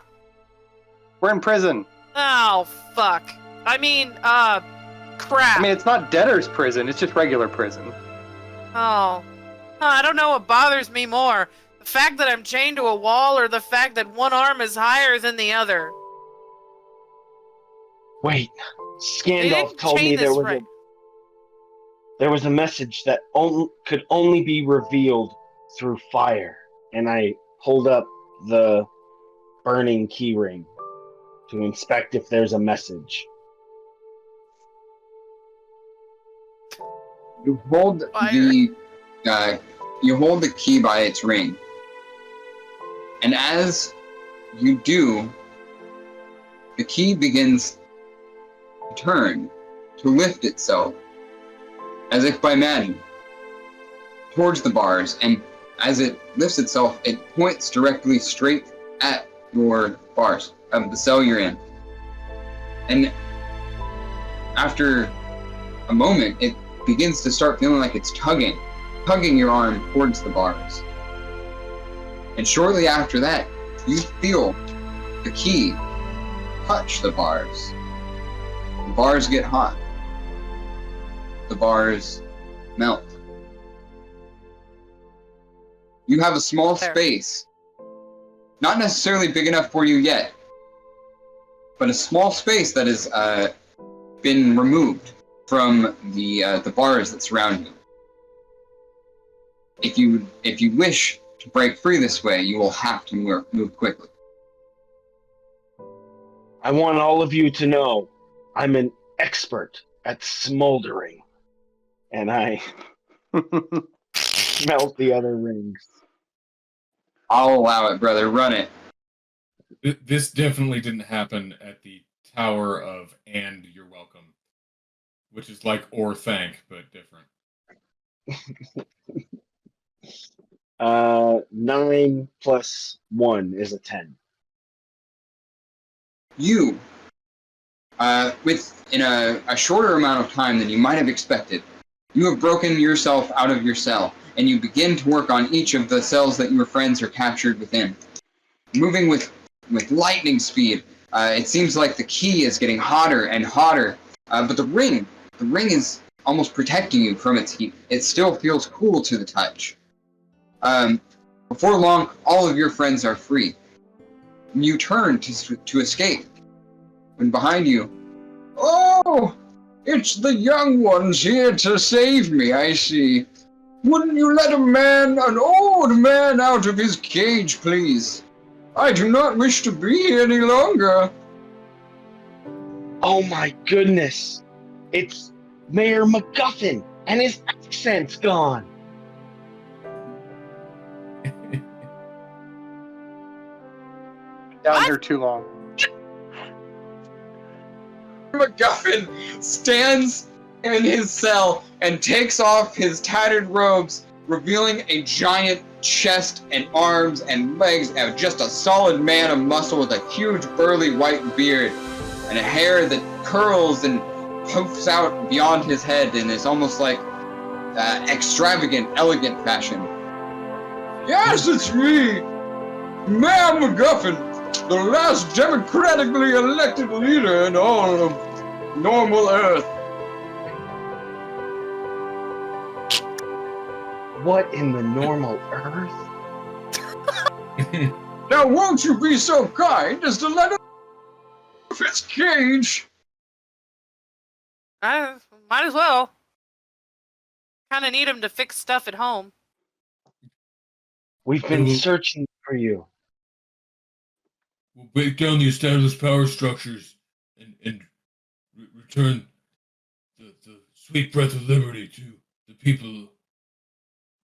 We're in prison. Oh, fuck. I mean, Crap. I mean, it's not debtor's prison, it's just regular prison. Oh. I don't know what bothers me more. The fact that I'm chained to a wall or the fact that one arm is higher than the other. Wait, They Scandalf didn't told me chain there this was right. there was a message that could only be revealed through fire, and I pulled up the burning keyring to inspect if there's a message. You hold Fire. you hold the key by its ring, and as you do, the key begins to turn, to lift itself, as if by magic, towards the bars, and as it lifts itself, it points directly straight at your bars of the cell you're in. And after a moment, it begins to start feeling like it's tugging your arm towards the bars. And shortly after that, you feel the key touch the bars. The bars get hot. The bars melt. You have a small There. space, not necessarily big enough for you yet, but a small space that has been removed from the bars that surround you. If you wish to break free this way, you will have to move quickly. I want all of you to know I'm an expert at smoldering, and I melt the other rings. I'll allow it, brother. Run it. This definitely didn't happen at the Tower of And You're Welcome, which is like or thank, but different. 9 plus 1 is a 10. You, within a shorter amount of time than you might have expected, you have broken yourself out of your cell, and you begin to work on each of the cells that your friends are captured within. Moving with lightning speed, it seems like the key is getting hotter and hotter, but the ring is almost protecting you from its heat. It still feels cool to the touch. Before long, all of your friends are free. You turn to escape, when behind you, oh, it's the young ones here to save me, I see. Wouldn't you let an old man out of his cage, please? I do not wish to be here any longer. Oh my goodness! It's Mayor MacGuffin, and his accent's gone. Down here too long. MacGuffin stands in his cell and takes off his tattered robes, revealing a giant chest and arms and legs of just a solid man of muscle with a huge burly white beard and a hair that curls and puffs out beyond his head and is almost like extravagant, elegant fashion. Yes, it's me, Mayor MacGuffin, the last democratically elected leader in all of normal Earth. What in the normal Earth? Now won't you be so kind as to let him out of his cage? I might as well. Kind of need him to fix stuff at home. We've been searching for you. We'll break down the established power structures and return the sweet breath of liberty to the people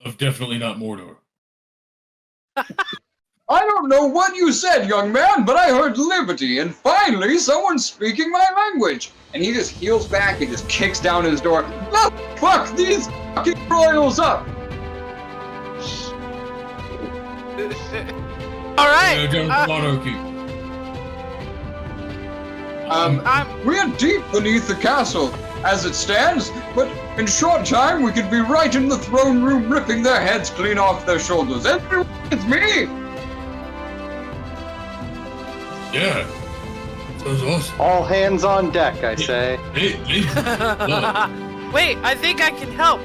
of definitely not Mordor. I don't know what you said, young man, but I heard liberty, and finally someone's speaking my language. And he just heels back and just kicks down his door. Let's fuck these fucking royals up! All right. Down with monarchy. We're deep beneath the castle as it stands, but in short time we could be right in the throne room ripping their heads clean off their shoulders. Everyone with me! Yeah. Let's Sounds awesome. All hands on deck, I say. Hey, look. Wait, I think I can help.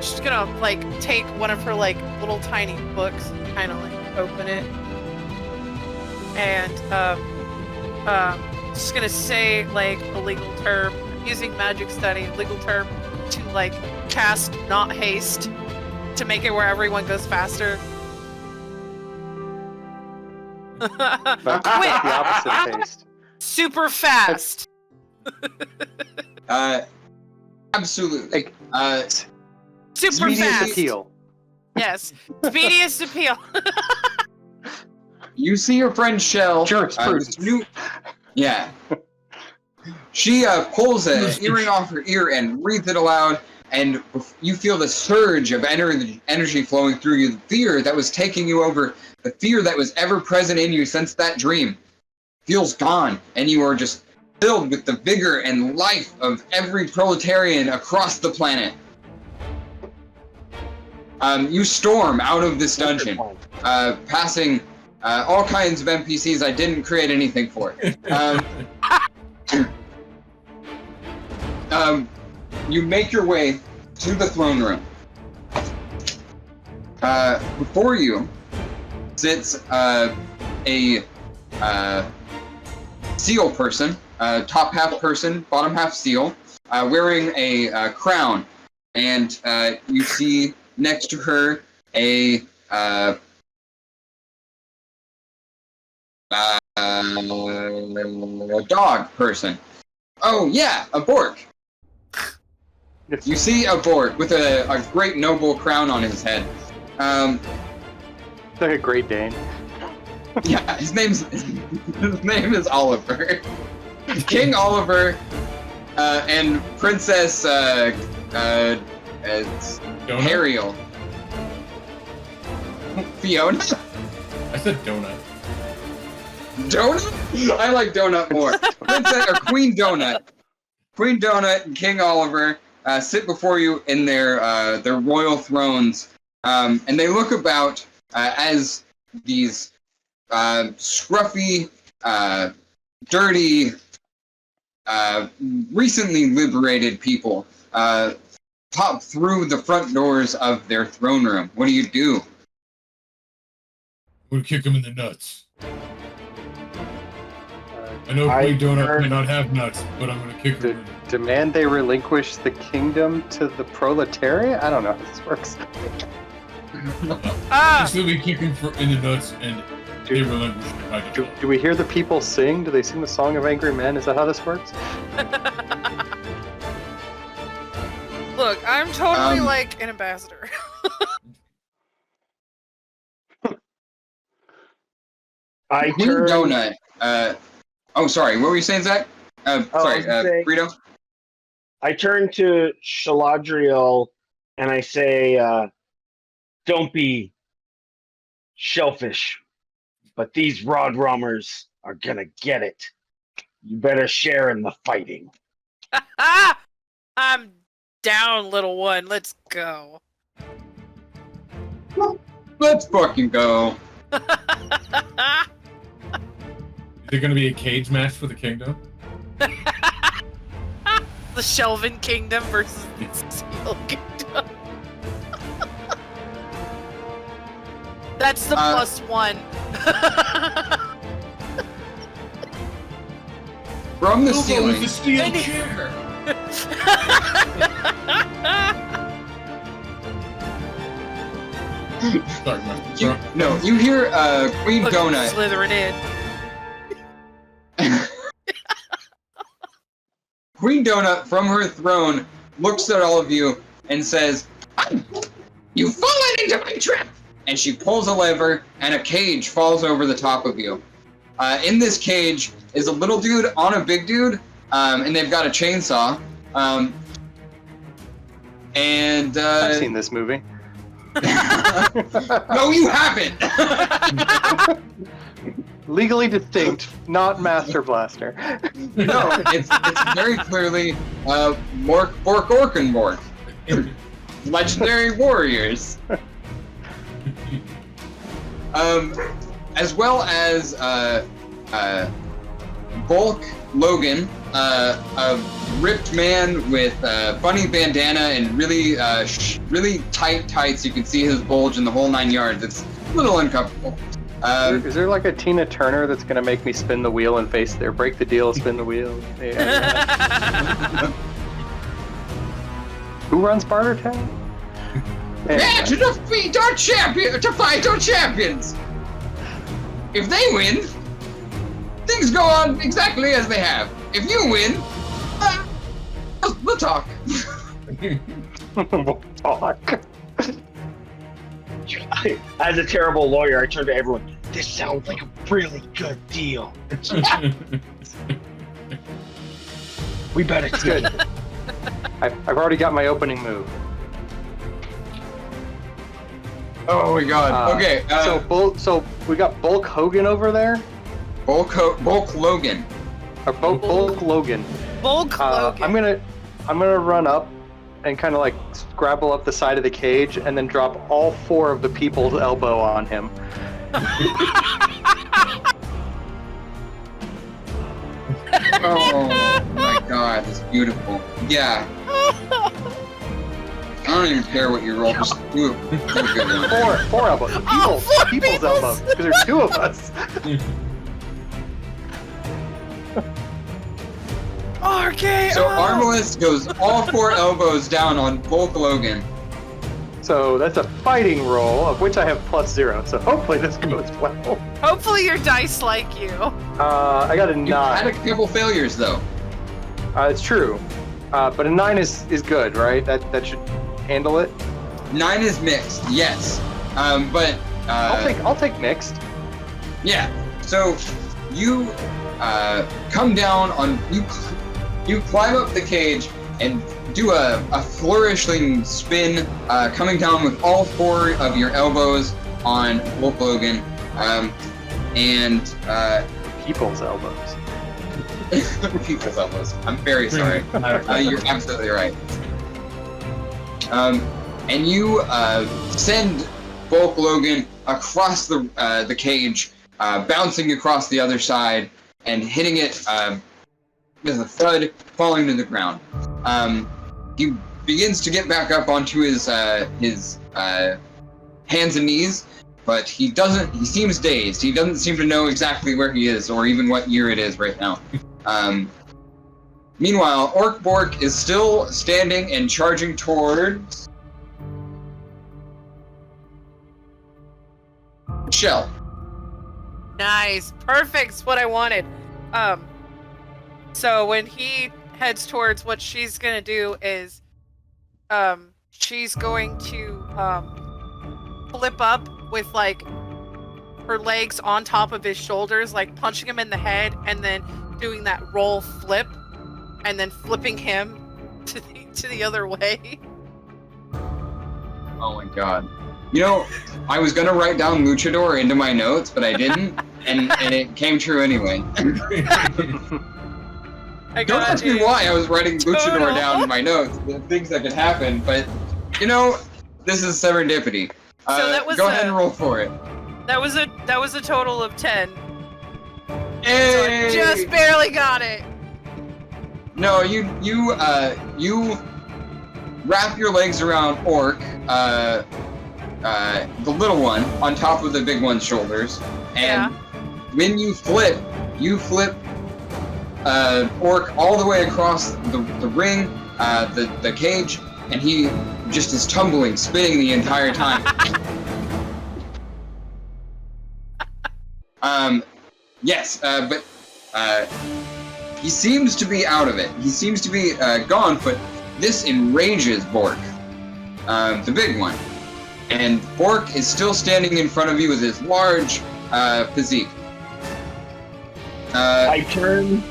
She's gonna like take one of her like little tiny books, kind of like open it, and just gonna say like a legal term, using magic study, legal term to like cast not haste to make it where everyone goes faster. That's the opposite of haste. Super fast. Absolutely. Super Speediest fast. appeal. Yes, speediest appeal. You see your friend Shell. Jurisprudence. Yeah. She pulls an earring off her ear and reads it aloud, and you feel the surge of energy flowing through you, the fear that was taking you over, the fear that was ever present in you since that dream feels gone, and you are just filled with the vigor and life of every proletarian across the planet. You storm out of this dungeon, passing all kinds of NPCs I didn't create anything for. You make your way to the throne room. Before you sits a seal person, top half person, bottom half seal, wearing a crown, and you see next to her a dog person. Oh yeah, a Bork. You see a Bork with a great noble crown on his head. Like a Great Dane. Yeah, his name is Oliver. King Oliver and Princess Ariel. Fiona? I said donut. Donut? I like Donut more. Princess or Queen Donut. Queen Donut and King Oliver sit before you in their royal thrones, and they look about as these scruffy, dirty, recently liberated people pop through the front doors of their throne room. What do you do? I'm gonna kick him in the nuts. I know Queen Donut may not have nuts, but I'm gonna kick him. Demand they relinquish the kingdom to the proletariat? I don't know how this works. Just let me kick him in the nuts and they relinquish my control. Do we hear the people sing? Do they sing the Song of Angry Men? Is that how this works? Look, I'm totally like an ambassador. Queen Donut. Oh, sorry. What were you saying, Zach? Frito? I turn to Shaladriel and I say, don't be shellfish, but these rod rummers are gonna get it. You better share in the fighting. I'm down, little one. Let's go. Let's fucking go. Is it going to be a cage match for the kingdom? The Shelvin Kingdom versus the Seal Kingdom. That's the +1. From the ceiling. The steel chair. Sorry, you hear Queen Look, Donut. slithering in. Queen Donut, from her throne, looks at all of you and says, "You've fallen into my trap!" And she pulls a lever, and a cage falls over the top of you. In this cage is a little dude on a big dude, and they've got a chainsaw. I've seen this movie. No, you haven't! Legally distinct, not Master Blaster. No, it's very clearly Bork Orkenbork. Legendary warriors. As well as Bulk Logan, a ripped man with funny bandana and really really tight tights. You can see his bulge in the whole 9 yards. It's a little uncomfortable. Is there like a Tina Turner that's gonna make me spin the wheel and face there? Break the deal, spin the wheel. Yeah. Who runs Barter Town? Yeah, to defeat our champion, to fight our champions. If they win, things go on exactly as they have. If you win, we'll talk. We'll talk. As a terrible lawyer, I turn to everyone. This sounds like a really good deal. We better It's good. I've already got my opening move. Oh my god. Okay. So we got Bulk Hogan over there. Bulk Logan. Or Bulk Logan. Bulk Logan. I'm gonna run up and kind of like scrabble up the side of the cage and then drop all 4 of the people's elbow on him. Oh my god, it's beautiful. Yeah. I don't even care what you roll. Just do it. Do a good one. 4 elbows. People's elbows. Because there's 2 of us. RKO! So Armalist goes all 4 elbows down on Bulk Logan. So that's a fighting roll, of which I have +0. So hopefully this goes well. Hopefully your dice like you. I got a 9. You had a couple failures though. It's true. But a 9 is good, right? That should handle it. 9 is mixed, yes. But I'll take mixed. yeah. So you come down on you climb up the cage and do a flourishing spin, coming down with all 4 of your elbows on Bulk Logan, and People's elbows. people's elbows. I'm very sorry. You're absolutely right. And you send Bulk Logan across the cage, bouncing across the other side and hitting it with a thud, falling to the ground. He begins to get back up onto his hands and knees, but he seems dazed. He doesn't seem to know exactly where he is or even what year it is right now. Meanwhile, Orc Bork is still standing and charging towards Shell. Nice. Perfect. It's what I wanted. So when he heads towards, what she's gonna do is she's going to flip up with like her legs on top of his shoulders, like punching him in the head and then doing that roll flip and then flipping him to the other way. Oh my god. You know, I was gonna write down Luchador into my notes, but I didn't, and it came true anyway. Don't ask me why I was writing Luchador down in my notes, the things that could happen, but, you know, this is serendipity. So that was go ahead and roll for it. That was a total of 10. Hey! So I just barely got it. No, you wrap your legs around Orc, the little one, on top of the big one's shoulders, and when you flip Orc all the way across the ring, the cage, and he just is tumbling, spinning the entire time. Yes, but he seems to be out of it. He seems to be gone, but this enrages Bork, the big one. And Bork is still standing in front of you with his large physique. I turn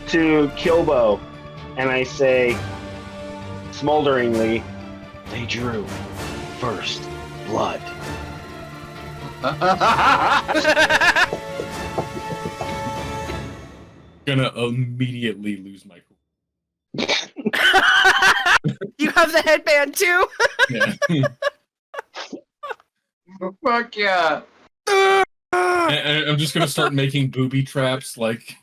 to Kilbo and I say, smolderingly, they drew first blood. Gonna immediately lose my cool. You have the headband too? Yeah. Fuck yeah. And I'm just gonna start making booby traps, like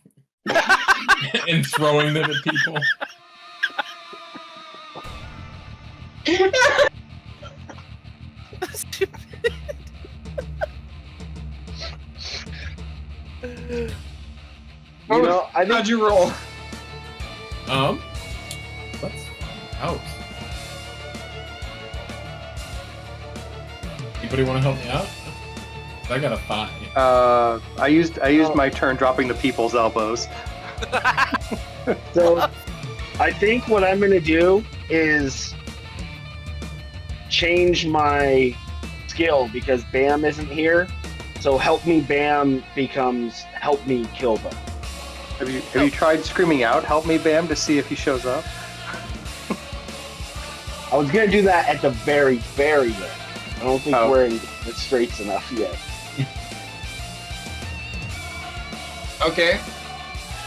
and throwing them at people. Stupid. You know, I think How'd you roll? Let's find out. Anybody want to help me out? I got a 5. I used my turn dropping the people's elbows. so. I think what I'm gonna do is change my skill because Bam isn't here. So help me Bam becomes help me Kilbo. Have you tried screaming out "Help me, Bam" to see if he shows up? I was gonna do that at the very, very end. I don't think Oh. we're in the straights enough yet. Okay.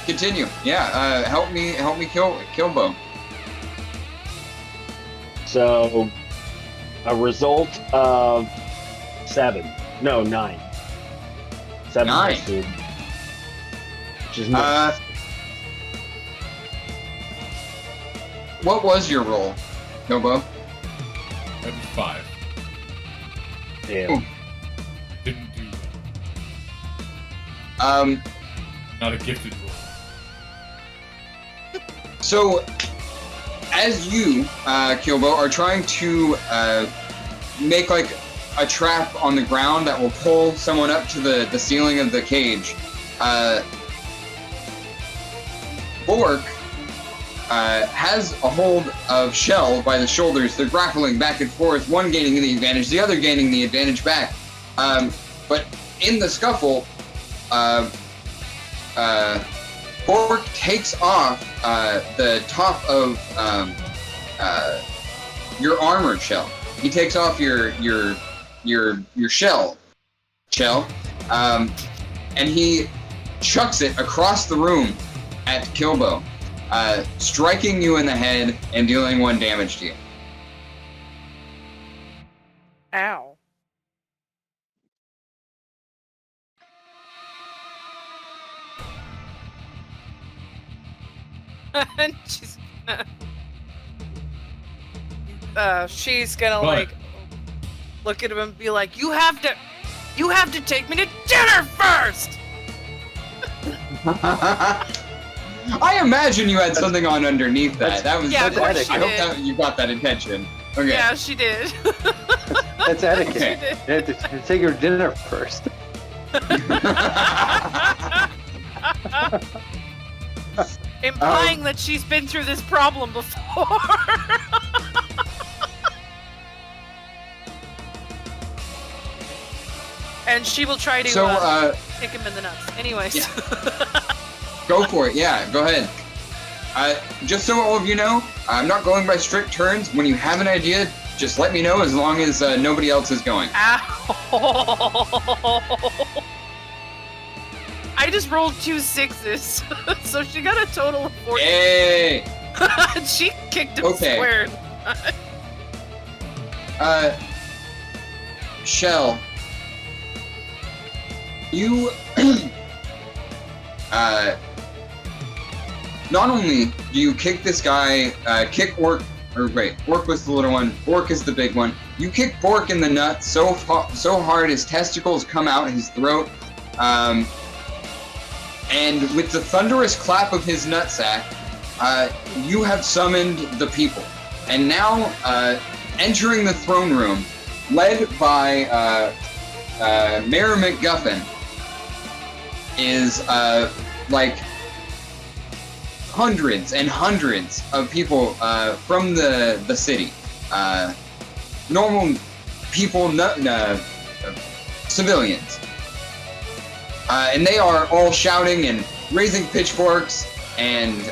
Continue. Yeah. Help me kill Kilbo. So a result of 7. No, 9. 7 9. plus 2. Which is not What was your roll, Kilbo? That was 5. damn. Didn't do well. Um. Not a gifted roll. So, as you, Kilbo, are trying to make like a trap on the ground that will pull someone up to the ceiling of the cage, Bork has a hold of Shell by the shoulders. They're grappling back and forth, one gaining the advantage, the other gaining the advantage back. But in the scuffle, Bork takes off the top of your armor, Shell. He takes off your shell, and he chucks it across the room at Kilbo, striking you in the head and dealing 1 damage to you. Ow. And she's gonna What? like look at him and be like, you have to take me to dinner first. I imagine you had something on underneath that. That was. Yeah, I of course she hope did. that you got that intention. Okay. Yeah, she did. That's etiquette. Okay. You have to take her to dinner first. Implying that she's been through this problem before. And she will try to So, kick him in the nuts. Anyways. Yeah. Go for it. Yeah, go ahead. Just so all of you know, I'm not going by strict turns. When you have an idea, just let me know as long as nobody else is going. Ow! I just rolled 2 6s, so she got a total of 4. Hey! She kicked him Okay. square. Shell, you, not only do you kick this guy, kick Orc, or wait, Orc was the little one, Bork is the big one. You kick Bork in the nuts so hard his testicles come out his throat, and with the thunderous clap of his nutsack, you have summoned the people. And now, entering the throne room, led by Mayor McGuffin, is like hundreds and hundreds of people from the city. Normal people, civilians. And they are all shouting and raising pitchforks and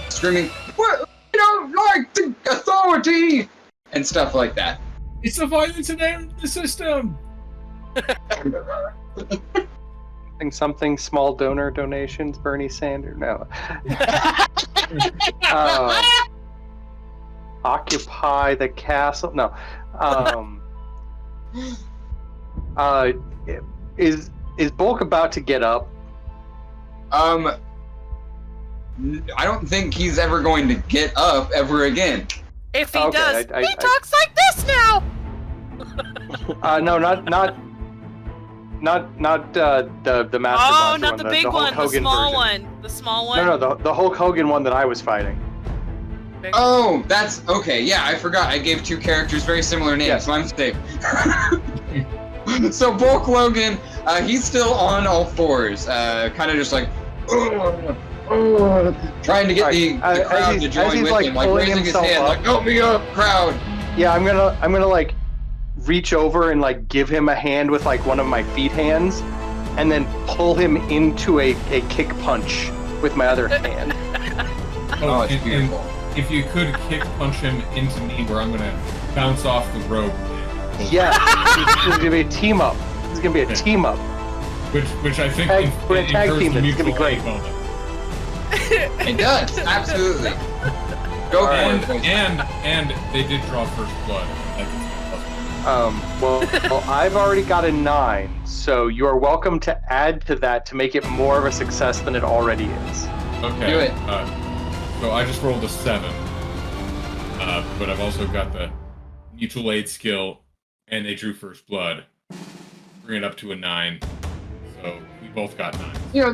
screaming, "We don't like the authority!" and stuff like that. It's the violence in the system. Something small donor donations. Bernie Sanders. No. Occupy the castle. No. Is Bulk about to get up? I don't think he's ever going to get up ever again. If he Okay, does, I- he talks like this now. No, not the master Oh, blaster not the big Hulk one, the Hogan small version. one. The small one. No, the Hulk Hogan one that I was fighting. Big- Oh, that's okay. Yeah, I forgot. I gave two characters very similar names. Yes. My mistake. So Bulk Logan, he's still on all fours, kind of just like trying to get the As crowd he's- to join as he's, with like, him, like pulling raising his himself hand, up. like "Help me up, crowd!" Yeah, I'm gonna like reach over and like give him a hand with like one of my feet hands, and then pull him into a kick punch with my other hand. Oh, it's and beautiful. if you could kick punch him into me, where I'm gonna bounce off the rope. Yeah, this is gonna be a team up. This is gonna be a team up. Which I think We're gonna tag incurs team the this. It's gonna be mutual great. aid moment. It does, absolutely. Go for And, it. boys. and they did draw first blood. That gives me a plus one. Well, I've already got a 9, so you are welcome to add to that to make it more of a success than it already is. Okay. Do it. So I just rolled a 7. But I've also got the mutual aid skill, and they drew first blood. Bring it up to a 9. So we both got 9. You know,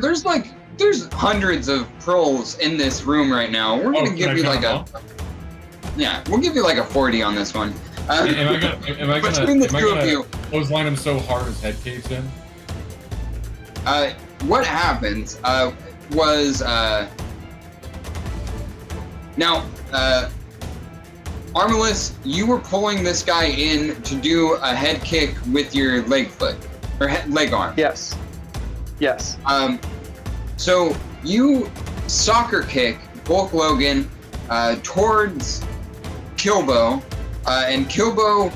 there's hundreds of trolls in this room right now. We're gonna can give I you count like them we'll give you like a 40 on this one. Am I Between the two of gonna you, clothesline him so hard his head caves in? what happened was now Armless, you were pulling this guy in to do a head kick with your leg foot or leg arm. Yes. Yes. So you soccer kick Bulk Logan towards Kilbo, and Kilbo.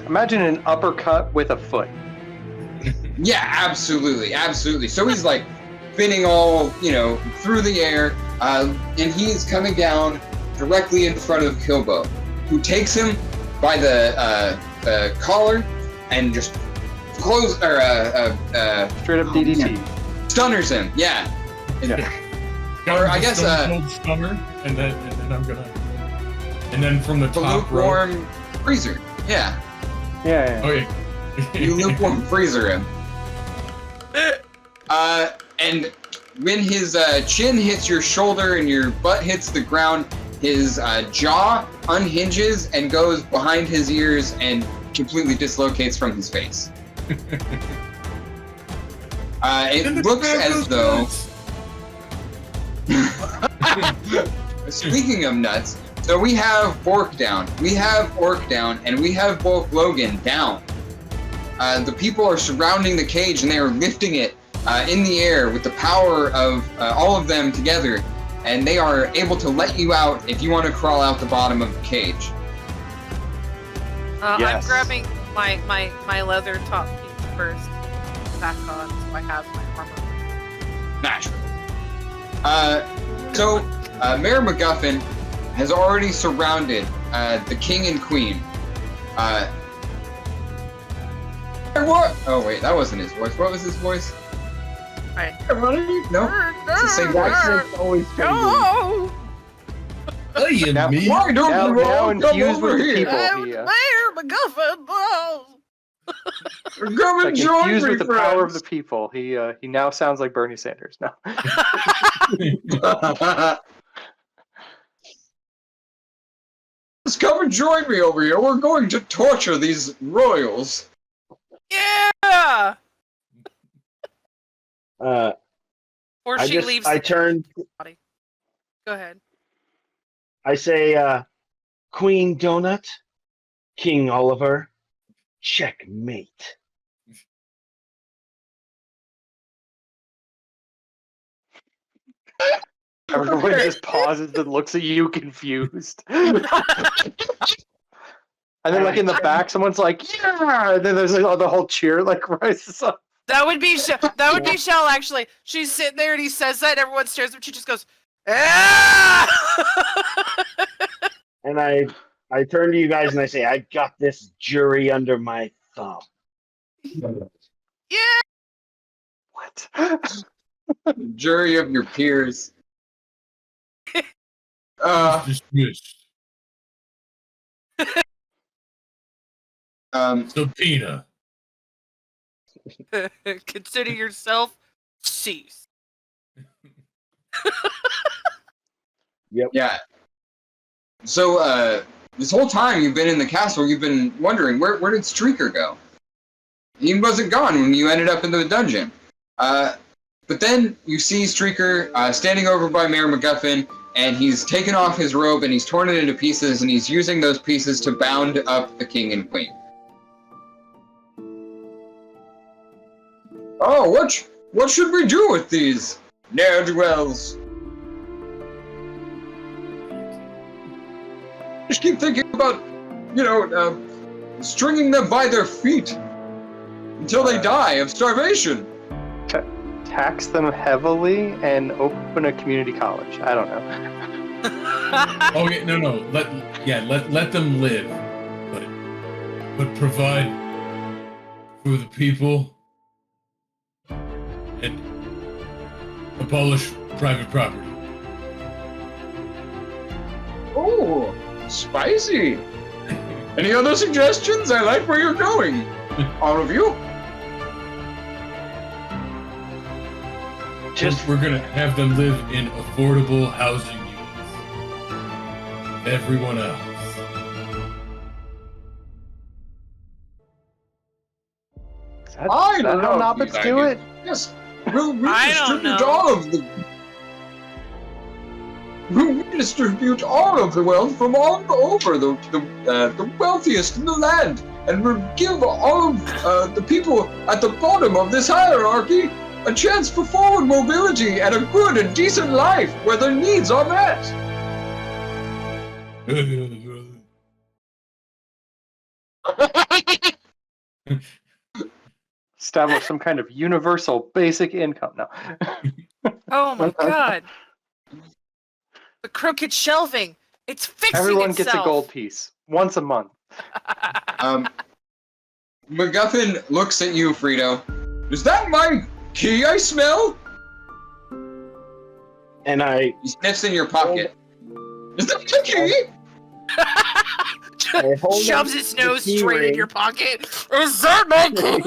Imagine an uppercut with a foot. Yeah, absolutely, absolutely. So he's like spinning all through the air, and he's coming down directly in front of Kilbo, who takes him by the collar and just Straight up DDT. stunners him. Yeah. Got Or him I to guess, Stone Cold Stunner, and then I'm gonna, and then from the The top rope. lukewarm freezer. Yeah. Yeah. Oh yeah. You lukewarm freezer him. And when his chin hits your shoulder and your butt hits the ground, his jaw unhinges and goes behind his ears and completely dislocates from his face. It looks as though. Speaking of nuts, so we have Bork down, we have Orc down, and we have Bulk Logan down. The people are surrounding the cage and they are lifting it in the air with the power of all of them together, and they are able to let you out if you want to crawl out the bottom of the cage. Yes. I'm grabbing my leather top piece first, back on, so I have my armor. Naturally. So Mayor MacGuffin has already surrounded the king and queen. What? Oh wait, that wasn't his voice. What was his voice? Right. Everybody? No, it's the same voice. Accent's always changing. No! Hey, Now- me. Why don't Now, you now all come infused over with the here? people. I'm He, Mayor MacGuffin! Oh. Come and like join infused me, with the power of friends. the people. He now sounds like Bernie Sanders. No. Just come and join me over here. We're going to torture these royals. Yeah! Uh, Or I she just leaves. I turn. Go ahead. I say, Queen Donut, King Oliver, checkmate. Everyone just pauses and looks at you confused. And then, like in the back, someone's like, "Yeah!" And then there's like, the whole cheer like rises up. That would be that would be Shell actually. She's sitting there and he says that and everyone stares but she just goes, ah! And I turn to you guys and I say, I got this jury under my thumb. Yeah! What? Jury of your peers. Dismissed. Subpoena. Consider yourself ceased. Yeah. So, this whole time you've been in the castle, you've been wondering, where did Streaker go? He wasn't gone when you ended up in the dungeon. But then you see Streaker standing over by Mayor MacGuffin, and he's taken off his robe and he's torn it into pieces, and he's using those pieces to bound up the king and queen. Oh, what should we do with these ne'er-do-wells? Just keep thinking about, stringing them by their feet until they die of starvation. Tax them heavily and open a community college. I don't know. Okay, no. Let them live, but provide for the people and abolish private property. Oh, spicy. Any other suggestions? I like where you're going. All of you? We're gonna have them live in affordable housing units. Everyone else. Is that how Nobbits do it? Yes. We'll I don't redistribute know. all of the. We'll redistribute all of the wealth from all over the wealthiest in the land, and we'll give all of the people at the bottom of this hierarchy a chance for forward mobility and a good and decent life where their needs are met. Establish some kind of universal basic income. No. Oh my god. The crooked shelving. It's fixing Everyone itself. gets a gold piece once a month. MacGuffin looks at you, Frito. Is that my key I smell? And I He sniffs in your pocket. Is that the key? hold Shoves up his the nose key straight in ring. your pocket. Is that my key?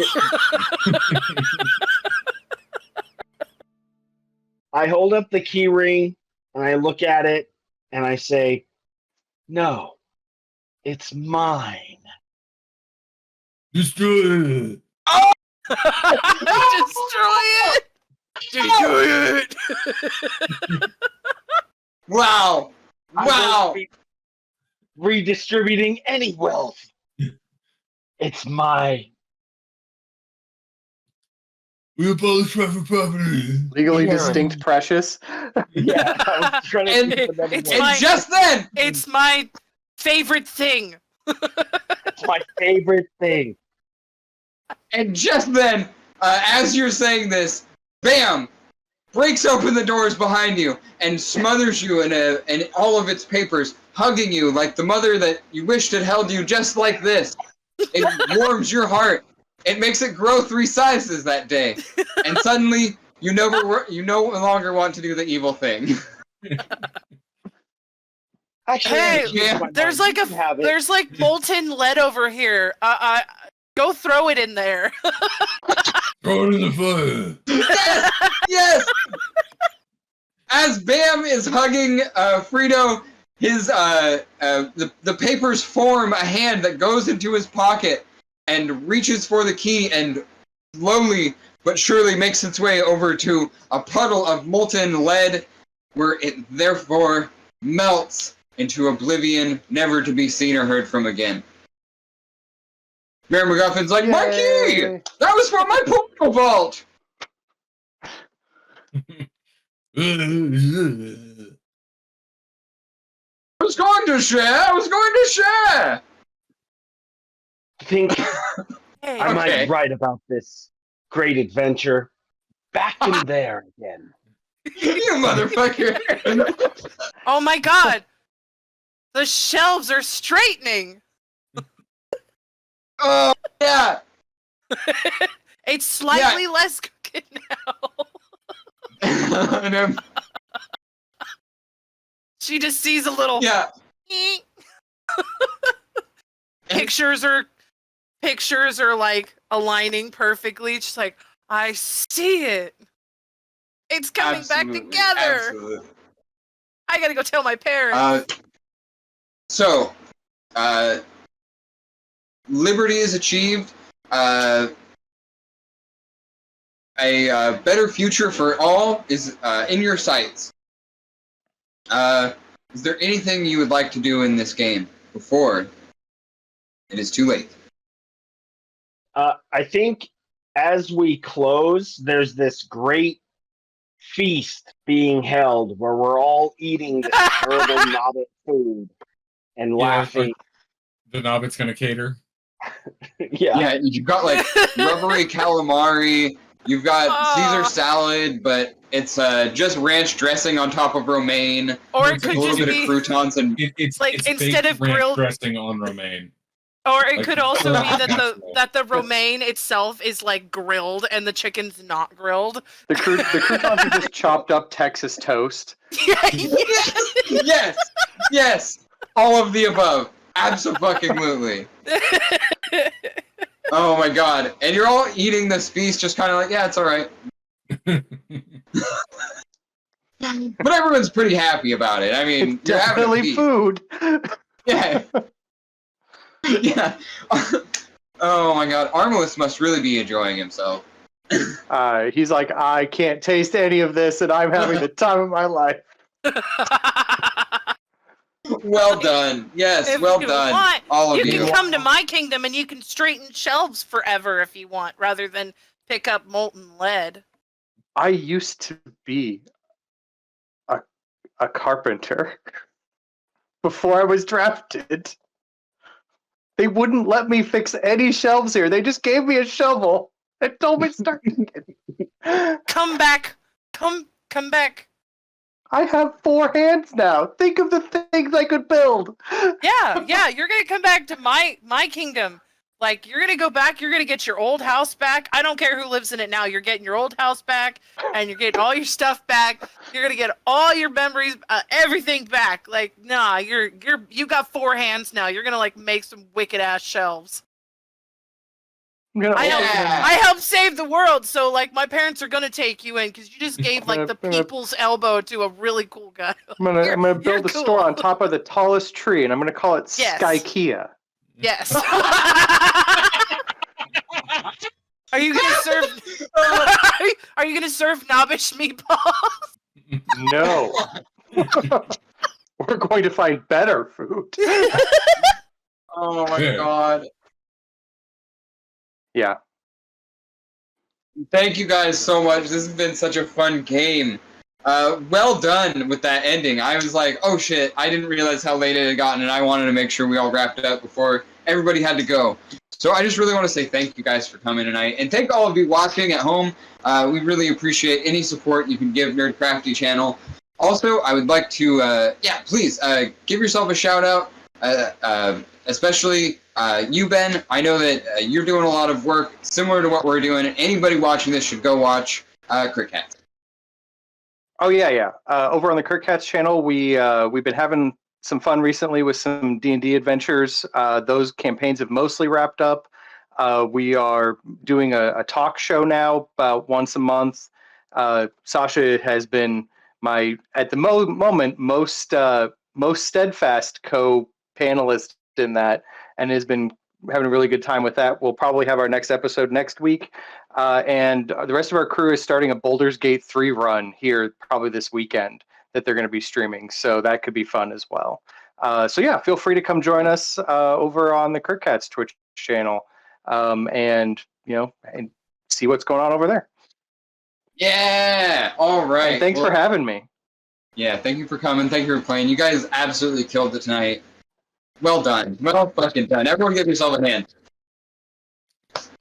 I hold up the key ring and I look at it and I say, "No, it's mine." Destroy it. Destroy it! Destroy it! Wow! I Wow! won't be redistributing any wealth. It's mine. We abolish private property. Legally Yeah. distinct precious. Yeah, I was trying to And think of another it's one. And just then, It's my favorite thing. It's my favorite thing. as you're saying this, bam! Breaks open the doors behind you and smothers you in all of its papers, hugging you like the mother that you wished had held you just like this. It warms your heart. It makes it grow 3 sizes that day. And suddenly, you no longer want to do the evil thing. Actually, Hey, I changed my There's mind. like You can have it. there's like molten lead over here. Go throw it in there. Throw it in the fire. Yes! Yes! As Bam is hugging Frito, his the papers form a hand that goes into his pocket and reaches for the key and slowly but surely makes its way over to a puddle of molten lead, where it therefore melts into oblivion, never to be seen or heard from again. Mayor MacGuffin's like, my key! Yay. That was from my portal vault! I was going to share! I think Hey, I Okay. might write about this great adventure. Back in there again. You motherfucker! oh my god! The shelves are straightening. Oh, yeah! It's slightly less crooked now. And, She just sees a little. Yeah. Pictures are like aligning perfectly. She's like, I see it. It's coming back together. Absolutely. I gotta go tell my parents. So, liberty is achieved. A better future for all is in your sights. Is there anything you would like to do in this game before it is too late? I think as we close, there's this great feast being held where we're all eating this terrible Nobbit food and laughing. The Nobbit's gonna cater. Yeah, you've got like rubbery calamari. You've got Caesar salad, but it's just ranch dressing on top of romaine. Or it could a little just bit of croutons and It's like it's instead baked of ranch grilled dressing on romaine. Or it Like, could also be casserole. that the romaine itself is like grilled and the chicken's not grilled. The croutons are just chopped up Texas toast. Yes, all of the above. Absolutely. Oh my god! And you're all eating this feast, just kind of like, yeah, it's all right. But everyone's pretty happy about it. I mean, It's you're having a definitely feast. food. Yeah. Yeah. Oh my god, Armless must really be enjoying himself. He's like, I can't taste any of this, and I'm having the time of my life. Well done. Yes, If well you done. want, All of you you. can come to my kingdom and you can straighten shelves forever if you want, rather than pick up molten lead. I used to be a carpenter before I was drafted. They wouldn't let me fix any shelves here. They just gave me a shovel and told me to start digging. Come back. Come back. I have 4 hands now. Think of the things I could build. Yeah, you're gonna come back to my kingdom. Like, you're gonna go back, you're gonna get your old house back. I don't care who lives in it now, you're getting your old house back, and you're getting all your stuff back. You're gonna get all your memories, everything back. Like, nah, you got 4 hands now. You're gonna like make some wicked ass shelves. I helped save the world, so like my parents are gonna take you in because you just gave like the people's elbow to a really cool guy. I'm gonna build a cool. store on top of the tallest tree, and I'm gonna call it Skykia. Yes. Are you gonna serve? Are you gonna serve knobbish meatballs? No. We're going to find better food. Oh my Yeah. god. Yeah. Thank you guys so much. This has been such a fun game. Well done with that ending. I was like, oh shit, I didn't realize how late it had gotten, and I wanted to make sure we all wrapped it up before everybody had to go. So I just really want to say thank you guys for coming tonight, and thank all of you watching at home. We really appreciate any support you can give Nerdcrafty channel. Also, I would like to, please give yourself a shout out, especially you, Ben. I know that you're doing a lot of work similar to what we're doing. Anybody watching this should go watch Cricket. Oh yeah. Over on the Kirkcats channel, we've been having some fun recently with some D&D adventures. Those campaigns have mostly wrapped up. We are doing a talk show now about once a month. Sasha has been my, at the moment, most steadfast co-panelist in that, and has been having a really good time with that. We'll probably have our next episode next week. And the rest of our crew is starting a Baldur's Gate 3 run here probably this weekend that they're going to be streaming. So that could be fun as well. So yeah, feel free to come join us over on the Kirkcats Twitch channel and see what's going on over there. Yeah, all right. And thanks for having me. Yeah, thank you for coming. Thank you for playing. You guys absolutely killed it tonight. Well done. Well fucking done. Everyone give yourself a hand.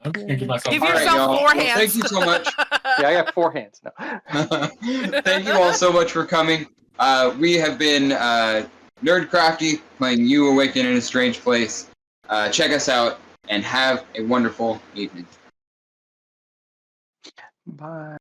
I'm gonna give myself. Give All right, yourself y'all. 4 Well, hands. thank you so much. Yeah, I got 4 hands now. Thank you all so much for coming. We have been Nerdcrafty playing You Awaken in a Strange Place. Check us out and have a wonderful evening. Bye.